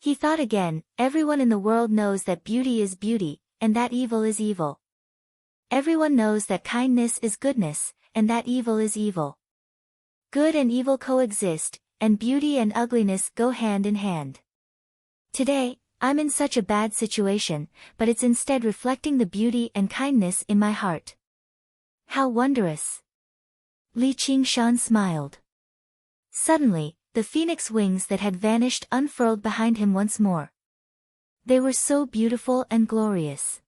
He thought again, everyone in the world knows that beauty is beauty, and that evil is evil. Everyone knows that kindness is goodness, and that evil is evil. Good and evil coexist, and beauty and ugliness go hand in hand. Today, I'm in such a bad situation, but it's instead reflecting the beauty and kindness in my heart. How wondrous! Li Qingshan smiled. Suddenly, the phoenix wings that had vanished unfurled behind him once more. They were so beautiful and glorious.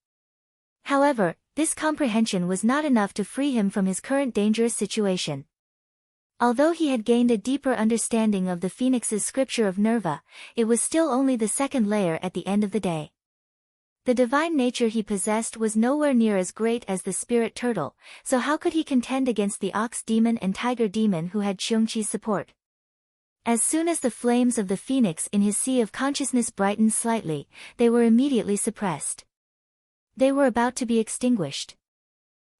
However, this comprehension was not enough to free him from his current dangerous situation. Although he had gained a deeper understanding of the phoenix's scripture of Nerva, it was still only the second layer at the end of the day. The divine nature he possessed was nowhere near as great as the spirit turtle, so how could he contend against the ox demon and tiger demon who had Qiongqi's support? As soon as the flames of the phoenix in his sea of consciousness brightened slightly, they were immediately suppressed. They were about to be extinguished.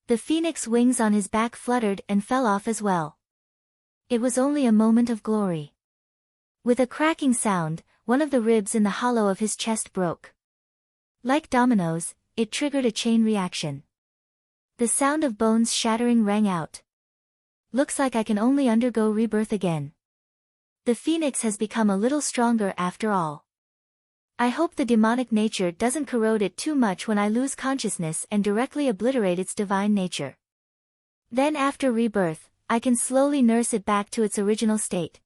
The phoenix wings on his back fluttered and fell off as well. It was only a moment of glory. With a cracking sound, one of the ribs in the hollow of his chest broke. Like dominoes, it triggered a chain reaction. The sound of bones shattering rang out. Looks like I can only undergo rebirth again. The phoenix has become a little stronger after all. I hope the demonic nature doesn't corrode it too much when I lose consciousness and directly obliterate its divine nature. Then after rebirth, I can slowly nurse it back to its original state.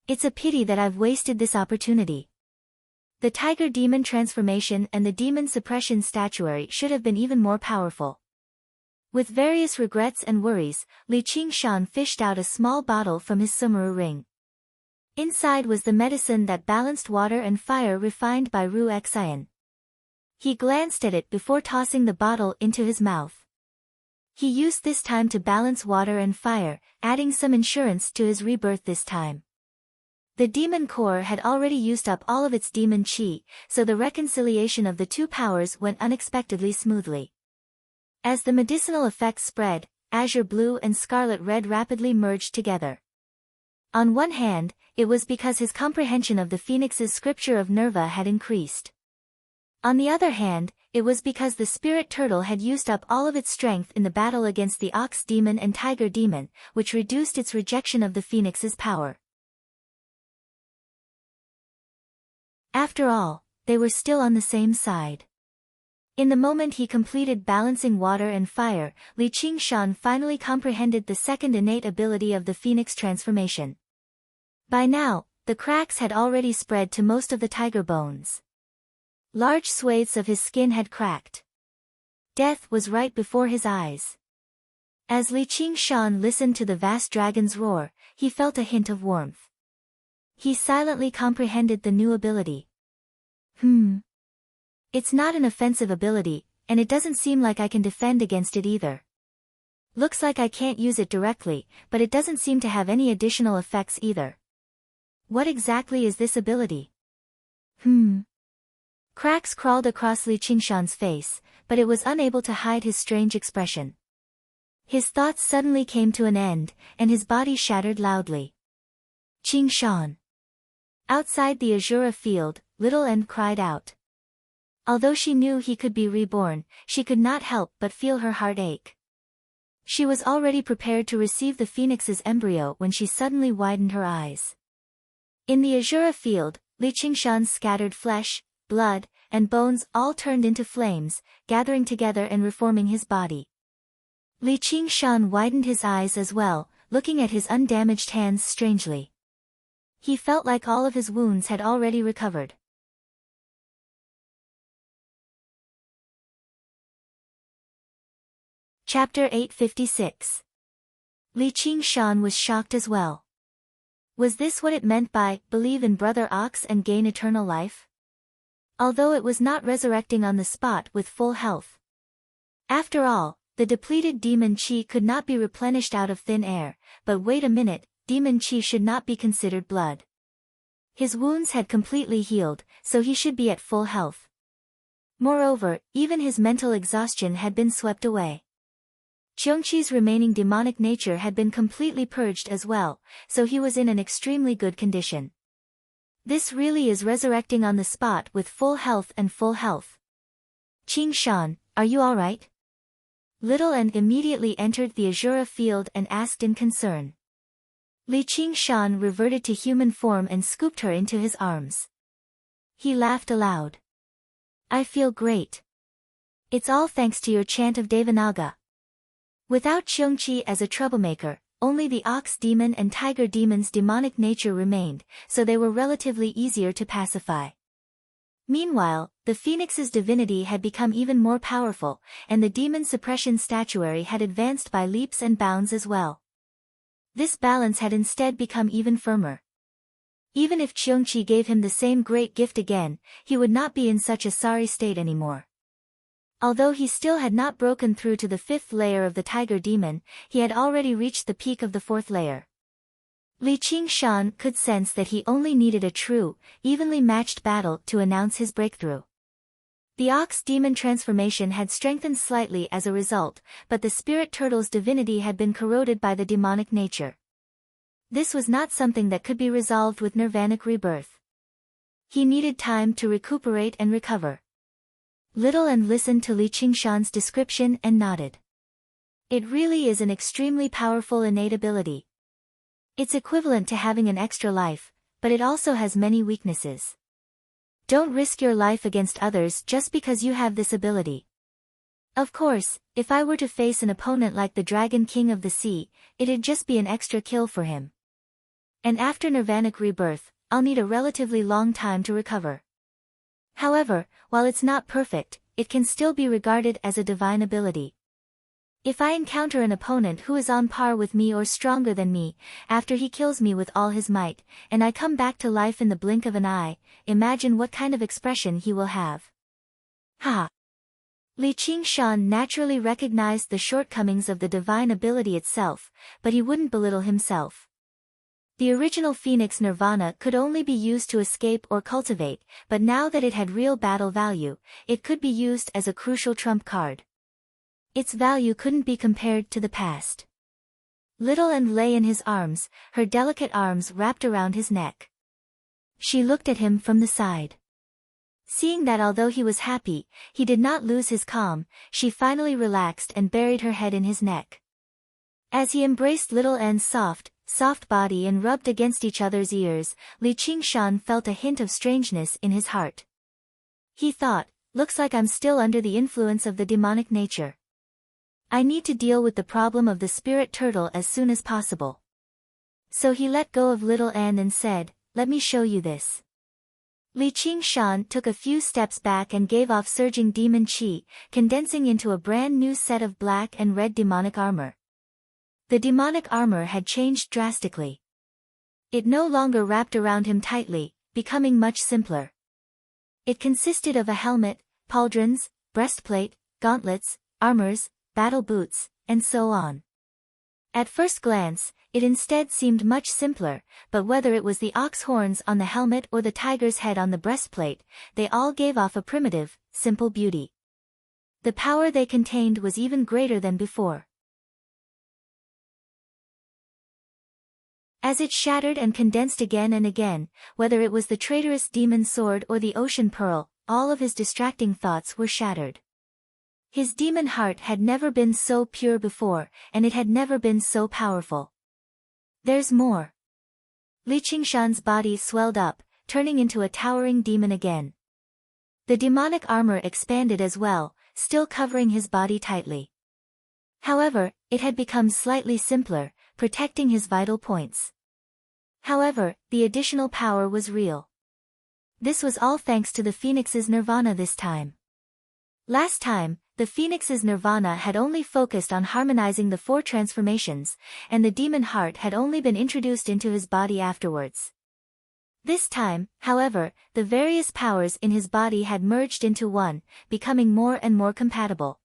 It's a pity that I've wasted this opportunity. The tiger demon transformation and the demon suppression statuary should have been even more powerful. With various regrets and worries, Li Qingshan fished out a small bottle from his sumeru ring. Inside was the medicine that balanced water and fire refined by Ru Xian. He glanced at it before tossing the bottle into his mouth. He used this time to balance water and fire, adding some insurance to his rebirth this time. The demon core had already used up all of its demon qi, so the reconciliation of the two powers went unexpectedly smoothly. As the medicinal effects spread, azure blue and scarlet red rapidly merged together. On one hand, it was because his comprehension of the phoenix's scripture of Nerva had increased. On the other hand, it was because the spirit turtle had used up all of its strength in the battle against the ox demon and tiger demon, which reduced its rejection of the phoenix's power. After all, they were still on the same side. In the moment he completed balancing water and fire, Li Qingshan finally comprehended the second innate ability of the phoenix transformation. By now, the cracks had already spread to most of the tiger bones. Large swathes of his skin had cracked. Death was right before his eyes. As Li Qingshan listened to the vast dragon's roar, he felt a hint of warmth. He silently comprehended the new ability. It's not an offensive ability, and it doesn't seem like I can defend against it either. Looks like I can't use it directly, but it doesn't seem to have any additional effects either. What exactly is this ability? Cracks crawled across Li Qingshan's face, but it was unable to hide his strange expression. His thoughts suddenly came to an end, and his body shattered loudly. Qingshan. Outside the Azura field, Little End cried out. Although she knew he could be reborn, she could not help but feel her heart ache. She was already prepared to receive the phoenix's embryo when she suddenly widened her eyes. In the Azura field, Li Qingshan's scattered flesh, blood, and bones all turned into flames, gathering together and reforming his body. Li Qingshan widened his eyes as well, looking at his undamaged hands strangely. He felt like all of his wounds had already recovered. Chapter 856. Li Qingshan was shocked as well. Was this what it meant by, believe in Brother Ox and gain eternal life? Although it was not resurrecting on the spot with full health. After all, the depleted demon qi could not be replenished out of thin air, but wait a minute, demon qi should not be considered blood. His wounds had completely healed, so he should be at full health. Moreover, even his mental exhaustion had been swept away. Qiongqi's remaining demonic nature had been completely purged as well, so he was in an extremely good condition. This really is resurrecting on the spot with full health and full health. Qingshan, are you alright? Little End immediately entered the Azura field and asked in concern. Li Qingshan reverted to human form and scooped her into his arms. He laughed aloud. I feel great. It's all thanks to your chant of Devanaga. Without Qiongqi as a troublemaker, only the ox demon and tiger demon's demonic nature remained, so they were relatively easier to pacify. Meanwhile, the phoenix's divinity had become even more powerful, and the demon suppression statuary had advanced by leaps and bounds as well. This balance had instead become even firmer. Even if Qiongqi gave him the same great gift again, he would not be in such a sorry state anymore. Although he still had not broken through to the 5th layer of the tiger demon, he had already reached the peak of the 4th layer. Li Qingshan could sense that he only needed a true, evenly matched battle to announce his breakthrough. The ox demon transformation had strengthened slightly as a result, but the spirit turtle's divinity had been corroded by the demonic nature. This was not something that could be resolved with nirvanic rebirth. He needed time to recuperate and recover. Little End listened to Li Qingshan's description and nodded. It really is an extremely powerful innate ability. It's equivalent to having an extra life, but it also has many weaknesses. Don't risk your life against others just because you have this ability. Of course, if I were to face an opponent like the Dragon King of the Sea, it'd just be an extra kill for him. And after Nirvanic rebirth, I'll need a relatively long time to recover. However, while it's not perfect, it can still be regarded as a divine ability. If I encounter an opponent who is on par with me or stronger than me, after he kills me with all his might, and I come back to life in the blink of an eye, imagine what kind of expression he will have. Ha! Li Qingshan naturally recognized the shortcomings of the divine ability itself, but he wouldn't belittle himself. The original Phoenix Nirvana could only be used to escape or cultivate, but now that it had real battle value, it could be used as a crucial trump card. Its value couldn't be compared to the past. Little End lay in his arms, her delicate arms wrapped around his neck. She looked at him from the side. Seeing that although he was happy, he did not lose his calm, she finally relaxed and buried her head in his neck. As he embraced Little End's soft body and rubbed against each other's ears, Li Qingshan felt a hint of strangeness in his heart. He thought, looks like I'm still under the influence of the demonic nature. I need to deal with the problem of the spirit turtle as soon as possible. So he let go of Little End and said, let me show you this. Li Qingshan took a few steps back and gave off surging demon qi, condensing into a brand new set of black and red demonic armor. The demonic armor had changed drastically. It no longer wrapped around him tightly, becoming much simpler. It consisted of a helmet, pauldrons, breastplate, gauntlets, armors, battle boots, and so on. At first glance, it instead seemed much simpler, but whether it was the ox horns on the helmet or the tiger's head on the breastplate, they all gave off a primitive, simple beauty. The power they contained was even greater than before. As it shattered and condensed again and again, whether it was the traitorous demon sword or the ocean pearl, all of his distracting thoughts were shattered. His demon heart had never been so pure before, and it had never been so powerful. There's more. Li Qingshan's body swelled up, turning into a towering demon again. The demonic armor expanded as well, still covering his body tightly. However, it had become slightly simpler, protecting his vital points. However, the additional power was real. This was all thanks to the Phoenix's Nirvana this time. Last time, the Phoenix's Nirvana had only focused on harmonizing the 4 transformations, and the demon heart had only been introduced into his body afterwards. This time, however, the various powers in his body had merged into one, becoming more and more compatible.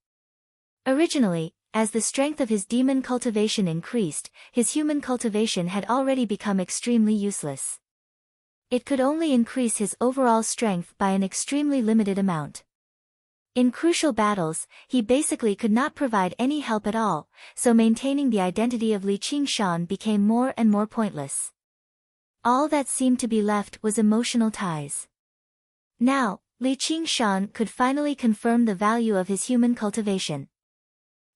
Originally, as the strength of his demon cultivation increased, his human cultivation had already become extremely useless. It could only increase his overall strength by an extremely limited amount. In crucial battles, he basically could not provide any help at all, so maintaining the identity of Li Qingshan became more and more pointless. All that seemed to be left was emotional ties. Now, Li Qingshan could finally confirm the value of his human cultivation.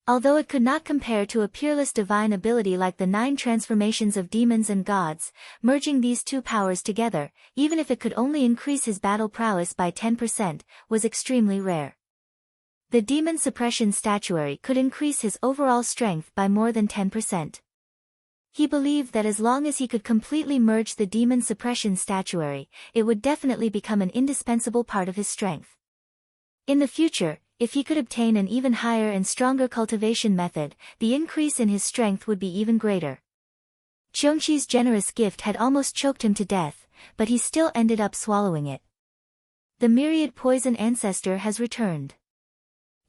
Although it could not compare to a peerless divine ability like the 9 transformations of demons and gods, merging these 2 powers together, even if it could only increase his battle prowess by 10%, was extremely rare. The demon suppression statuary could increase his overall strength by more than 10%. He believed that as long as he could completely merge the demon suppression statuary, it would definitely become an indispensable part of his strength. In the future, if he could obtain an even higher and stronger cultivation method, the increase in his strength would be even greater. Qiongqi's generous gift had almost choked him to death, but he still ended up swallowing it. The myriad poison ancestor has returned.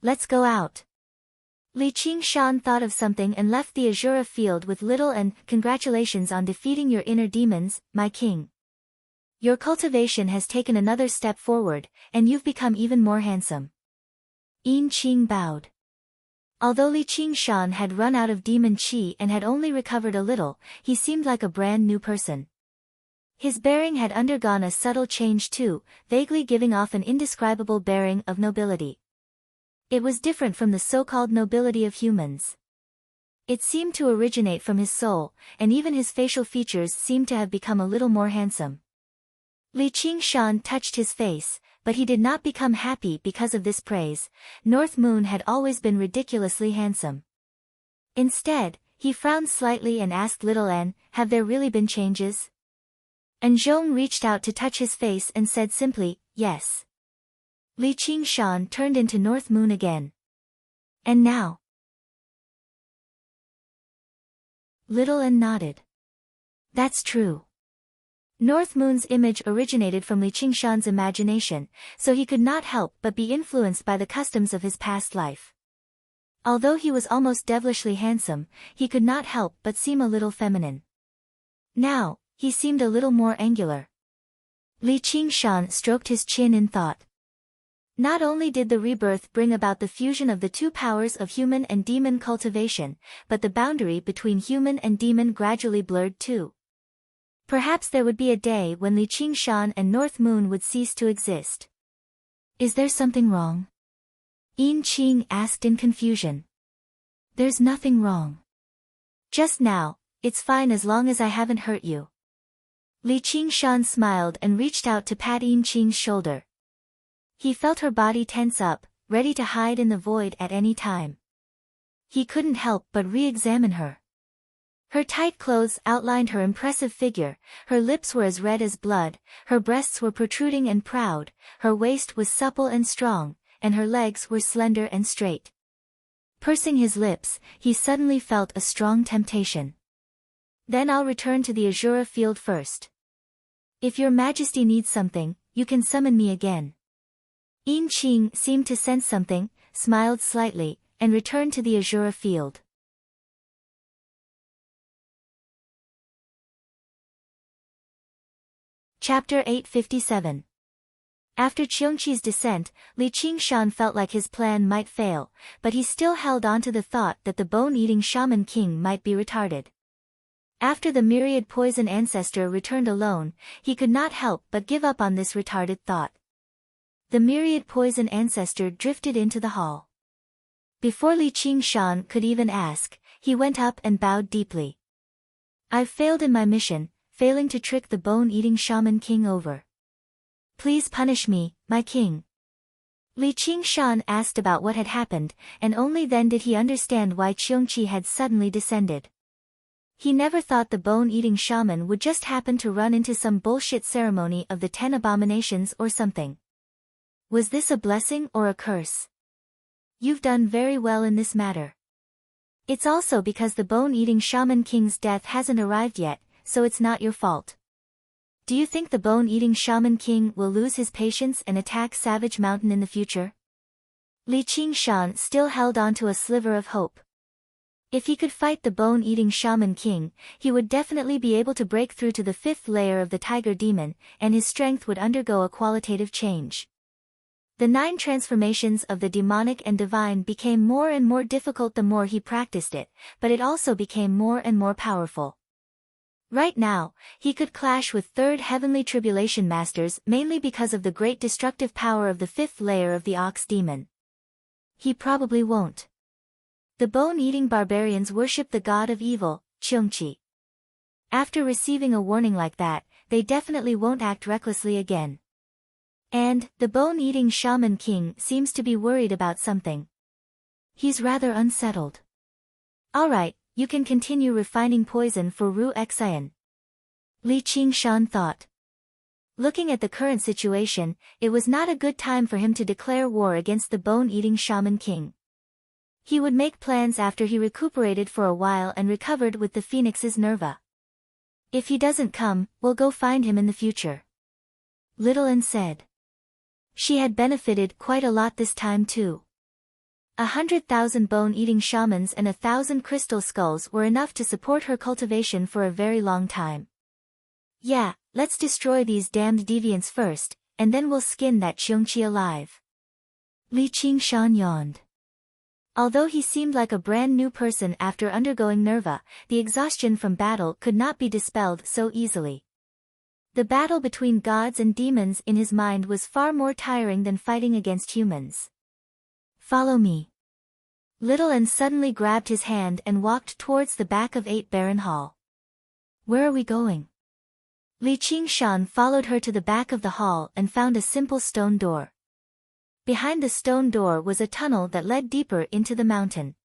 Let's go out. Li Qingshan thought of something and left the Azura field with Little and congratulations on defeating your inner demons, my king. Your cultivation has taken another step forward, and you've become even more handsome. Yin Qing bowed. Although Li Qingshan had run out of demon qi and had only recovered a little, he seemed like a brand new person. His bearing had undergone a subtle change too, vaguely giving off an indescribable bearing of nobility. It was different from the so-called nobility of humans. It seemed to originate from his soul, and even his facial features seemed to have become a little more handsome. Li Qingshan touched his face, but he did not become happy because of this praise. North Moon had always been ridiculously handsome. Instead, he frowned slightly and asked Little N, have there really been changes? And Zhong reached out to touch his face and said simply, yes. Li Qingshan turned into North Moon again. And now? Little N nodded. That's true. North Moon's image originated from Li Qingshan's imagination, so he could not help but be influenced by the customs of his past life. Although he was almost devilishly handsome, he could not help but seem a little feminine. Now, he seemed a little more angular. Li Qingshan stroked his chin in thought. Not only did the rebirth bring about the fusion of the two powers of human and demon cultivation, but the boundary between human and demon gradually blurred too. Perhaps there would be a day when Li Qingshan and North Moon would cease to exist. Is there something wrong? Yin Qing asked in confusion. There's nothing wrong. Just now, it's fine as long as I haven't hurt you. Li Qingshan smiled and reached out to pat Yin Qing's shoulder. He felt her body tense up, ready to hide in the void at any time. He couldn't help but re-examine her. Her tight clothes outlined her impressive figure, her lips were as red as blood, her breasts were protruding and proud, her waist was supple and strong, and her legs were slender and straight. Pursing his lips, he suddenly felt a strong temptation. Then I'll return to the Azura field first. If your majesty needs something, you can summon me again. Yin Qing seemed to sense something, smiled slightly, and returned to the Azura field. Chapter 857. After Qiongqi's descent, Li Qingshan felt like his plan might fail, but he still held on to the thought that the bone-eating shaman king might be retarded. After the myriad poison ancestor returned alone, he could not help but give up on this retarded thought. The myriad poison ancestor drifted into the hall. Before Li Qingshan could even ask, he went up and bowed deeply. I've failed in my mission, failing to trick the bone-eating shaman king over. Please punish me, my king. Li Qingshan asked about what had happened, and only then did he understand why Qiongqi had suddenly descended. He never thought the bone-eating shaman would just happen to run into some bullshit ceremony of the 10 abominations or something. Was this a blessing or a curse? You've done very well in this matter. It's also because the bone-eating shaman king's death hasn't arrived yet, so it's not your fault. Do you think the bone-eating shaman king will lose his patience and attack Savage Mountain in the future? Li Qingshan still held on to a sliver of hope. If he could fight the bone-eating shaman king, he would definitely be able to break through to the 5th layer of the tiger demon, and his strength would undergo a qualitative change. The 9 transformations of the demonic and divine became more and more difficult the more he practiced it, but it also became more and more powerful. Right now, he could clash with 3rd Heavenly Tribulation Masters mainly because of the great destructive power of the 5th layer of the Ox Demon. He probably won't. The bone-eating barbarians worship the god of evil, Qiongqi. After receiving a warning like that, they definitely won't act recklessly again. And, the bone-eating shaman king seems to be worried about something. He's rather unsettled. Alright, you can continue refining poison for Ru Xian. Li Qingshan thought. Looking at the current situation, it was not a good time for him to declare war against the bone-eating shaman king. He would make plans after he recuperated for a while and recovered with the phoenix's nerva. If he doesn't come, we'll go find him in the future. Little N said. She had benefited quite a lot this time too. 100,000 bone-eating shamans and 1,000 crystal skulls were enough to support her cultivation for a very long time. Yeah, let's destroy these damned deviants first, and then we'll skin that Qiongqi alive. Li Qingshan yawned. Although he seemed like a brand new person after undergoing nerva, the exhaustion from battle could not be dispelled so easily. The battle between gods and demons in his mind was far more tiring than fighting against humans. Follow me. Little N suddenly grabbed his hand and walked towards the back of 8 Baron Hall. Where are we going? Li Qingshan followed her to the back of the hall and found a simple stone door. Behind the stone door was a tunnel that led deeper into the mountain.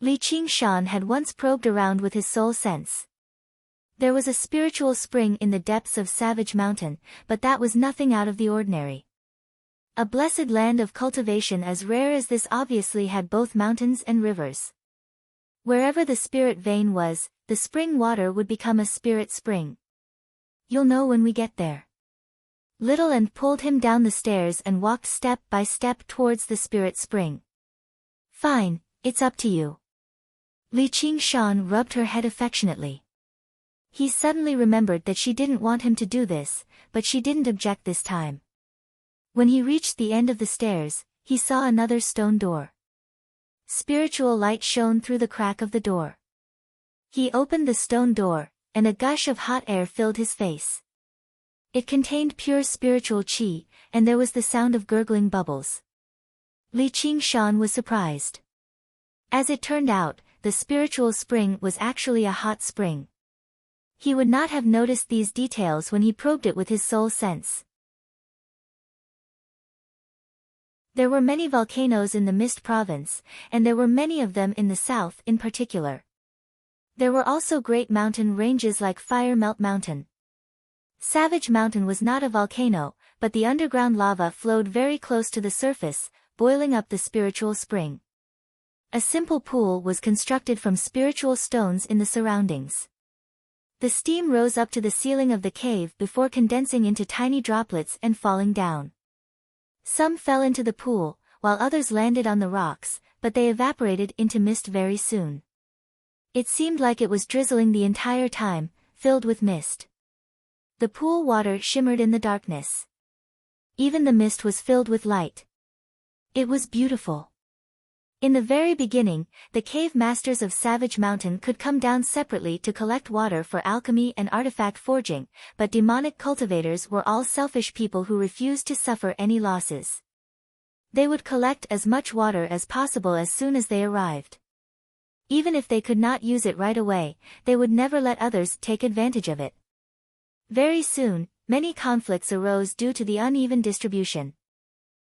Li Qingshan had once probed around with his soul sense. There was a spiritual spring in the depths of Savage Mountain, but that was nothing out of the ordinary. A blessed land of cultivation as rare as this obviously had both mountains and rivers. Wherever the spirit vein was, the spring water would become a spirit spring. You'll know when we get there. Little Ant pulled him down the stairs and walked step by step towards the spirit spring. Fine, it's up to you. Li Qingshan rubbed her head affectionately. He suddenly remembered that she didn't want him to do this, but she didn't object this time. When he reached the end of the stairs, he saw another stone door. Spiritual light shone through the crack of the door. He opened the stone door, and a gush of hot air filled his face. It contained pure spiritual qi, and there was the sound of gurgling bubbles. Li Qingshan was surprised. As it turned out, the spiritual spring was actually a hot spring. He would not have noticed these details when he probed it with his soul sense. There were many volcanoes in the Mist Province, and there were many of them in the south in particular. There were also great mountain ranges like Fire Melt Mountain. Savage Mountain was not a volcano, but the underground lava flowed very close to the surface, boiling up the spiritual spring. A simple pool was constructed from spiritual stones in the surroundings. The steam rose up to the ceiling of the cave before condensing into tiny droplets and falling down. Some fell into the pool, while others landed on the rocks, but they evaporated into mist very soon. It seemed like it was drizzling the entire time, filled with mist. The pool water shimmered in the darkness. Even the mist was filled with light. It was beautiful. In the very beginning, the cave masters of Savage Mountain could come down separately to collect water for alchemy and artifact forging, but demonic cultivators were all selfish people who refused to suffer any losses. They would collect as much water as possible as soon as they arrived. Even if they could not use it right away, they would never let others take advantage of it. Very soon, many conflicts arose due to the uneven distribution.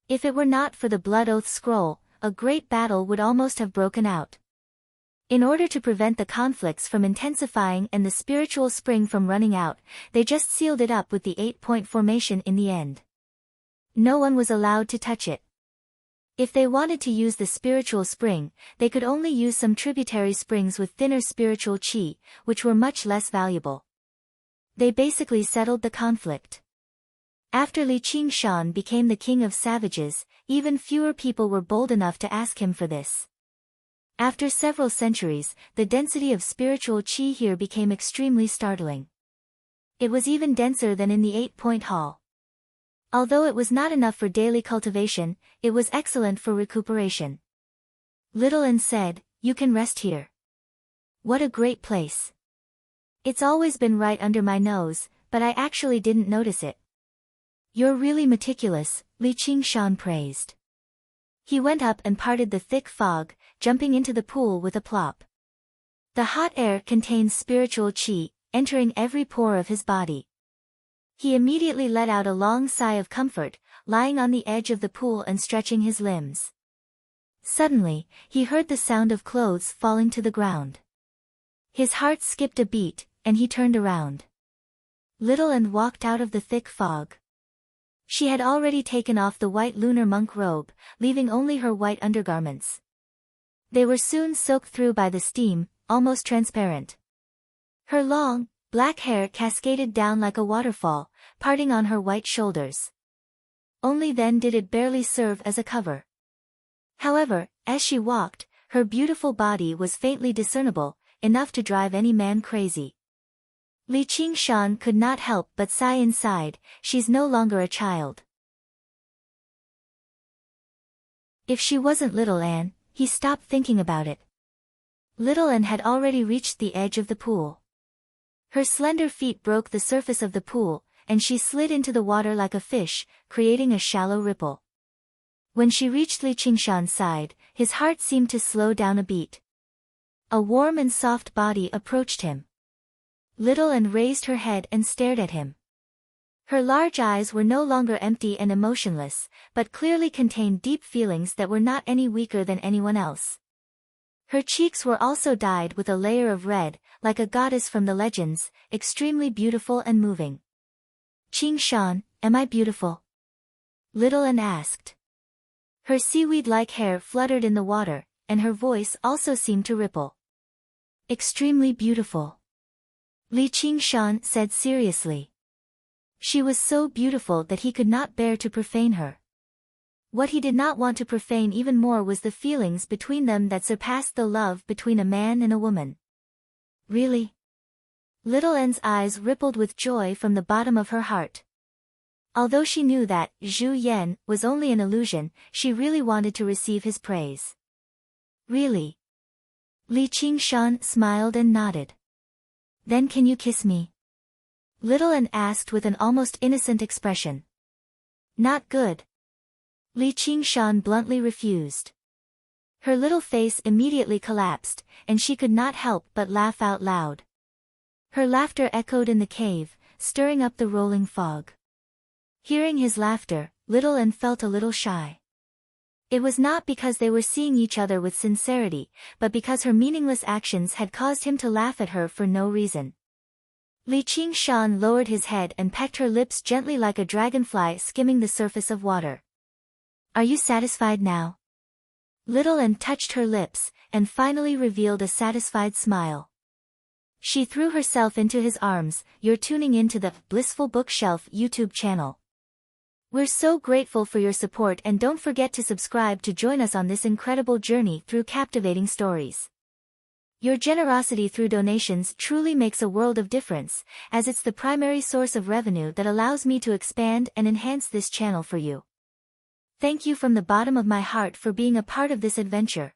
If it were not for the Blood Oath Scroll, a great battle would almost have broken out. In order to prevent the conflicts from intensifying and the spiritual spring from running out, they just sealed it up with the 8-point formation in the end. No one was allowed to touch it. If they wanted to use the spiritual spring, they could only use some tributary springs with thinner spiritual qi, which were much less valuable. They basically settled the conflict. After Li Qingshan became the king of savages, even fewer people were bold enough to ask him for this. After several centuries, the density of spiritual qi here became extremely startling. It was even denser than in the 8-point hall. Although it was not enough for daily cultivation, it was excellent for recuperation. Little Ant said, "You can rest here." What a great place. It's always been right under my nose, but I actually didn't notice it. You're really meticulous, Li Qingshan praised. He went up and parted the thick fog, jumping into the pool with a plop. The hot air contained spiritual qi, entering every pore of his body. He immediately let out a long sigh of comfort, lying on the edge of the pool and stretching his limbs. Suddenly, he heard the sound of clothes falling to the ground. His heart skipped a beat, and he turned around. Little Ant walked out of the thick fog. She had already taken off the white lunar monk robe, leaving only her white undergarments. They were soon soaked through by the steam, almost transparent. Her long, black hair cascaded down like a waterfall, parting on her white shoulders. Only then did it barely serve as a cover. However, as she walked, her beautiful body was faintly discernible, enough to drive any man crazy. Li Qingshan could not help but sigh inside, she's no longer a child. If she wasn't Little Anne, he stopped thinking about it. Little Anne had already reached the edge of the pool. Her slender feet broke the surface of the pool, and she slid into the water like a fish, creating a shallow ripple. When she reached Li Qingshan's side, his heart seemed to slow down a beat. A warm and soft body approached him. Little An raised her head and stared at him. Her large eyes were no longer empty and emotionless, but clearly contained deep feelings that were not any weaker than anyone else. Her cheeks were also dyed with a layer of red, like a goddess from the legends, extremely beautiful and moving. Qing Shan, am I beautiful? Little An asked. Her seaweed-like hair fluttered in the water, and her voice also seemed to ripple. Extremely beautiful. Li Qingshan said seriously. She was so beautiful that he could not bear to profane her. What he did not want to profane even more was the feelings between them that surpassed the love between a man and a woman. Really? Little An's eyes rippled with joy from the bottom of her heart. Although she knew that Zhu Yan was only an illusion, she really wanted to receive his praise. Really? Li Qingshan smiled and nodded. Then can you kiss me? Little An asked with an almost innocent expression. Not good. Li Qingshan bluntly refused. Her little face immediately collapsed, and she could not help but laugh out loud. Her laughter echoed in the cave, stirring up the rolling fog. Hearing his laughter, Little An felt a little shy. It was not because they were seeing each other with sincerity, but because her meaningless actions had caused him to laugh at her for no reason. Li Qingshan lowered his head and pecked her lips gently like a dragonfly skimming the surface of water. Are you satisfied now? Little An touched her lips, and finally revealed a satisfied smile. She threw herself into his arms. You're tuning into the Blissful Bookshelf YouTube channel. We're so grateful for your support, and don't forget to subscribe to join us on this incredible journey through captivating stories. Your generosity through donations truly makes a world of difference, as it's the primary source of revenue that allows me to expand and enhance this channel for you. Thank you from the bottom of my heart for being a part of this adventure.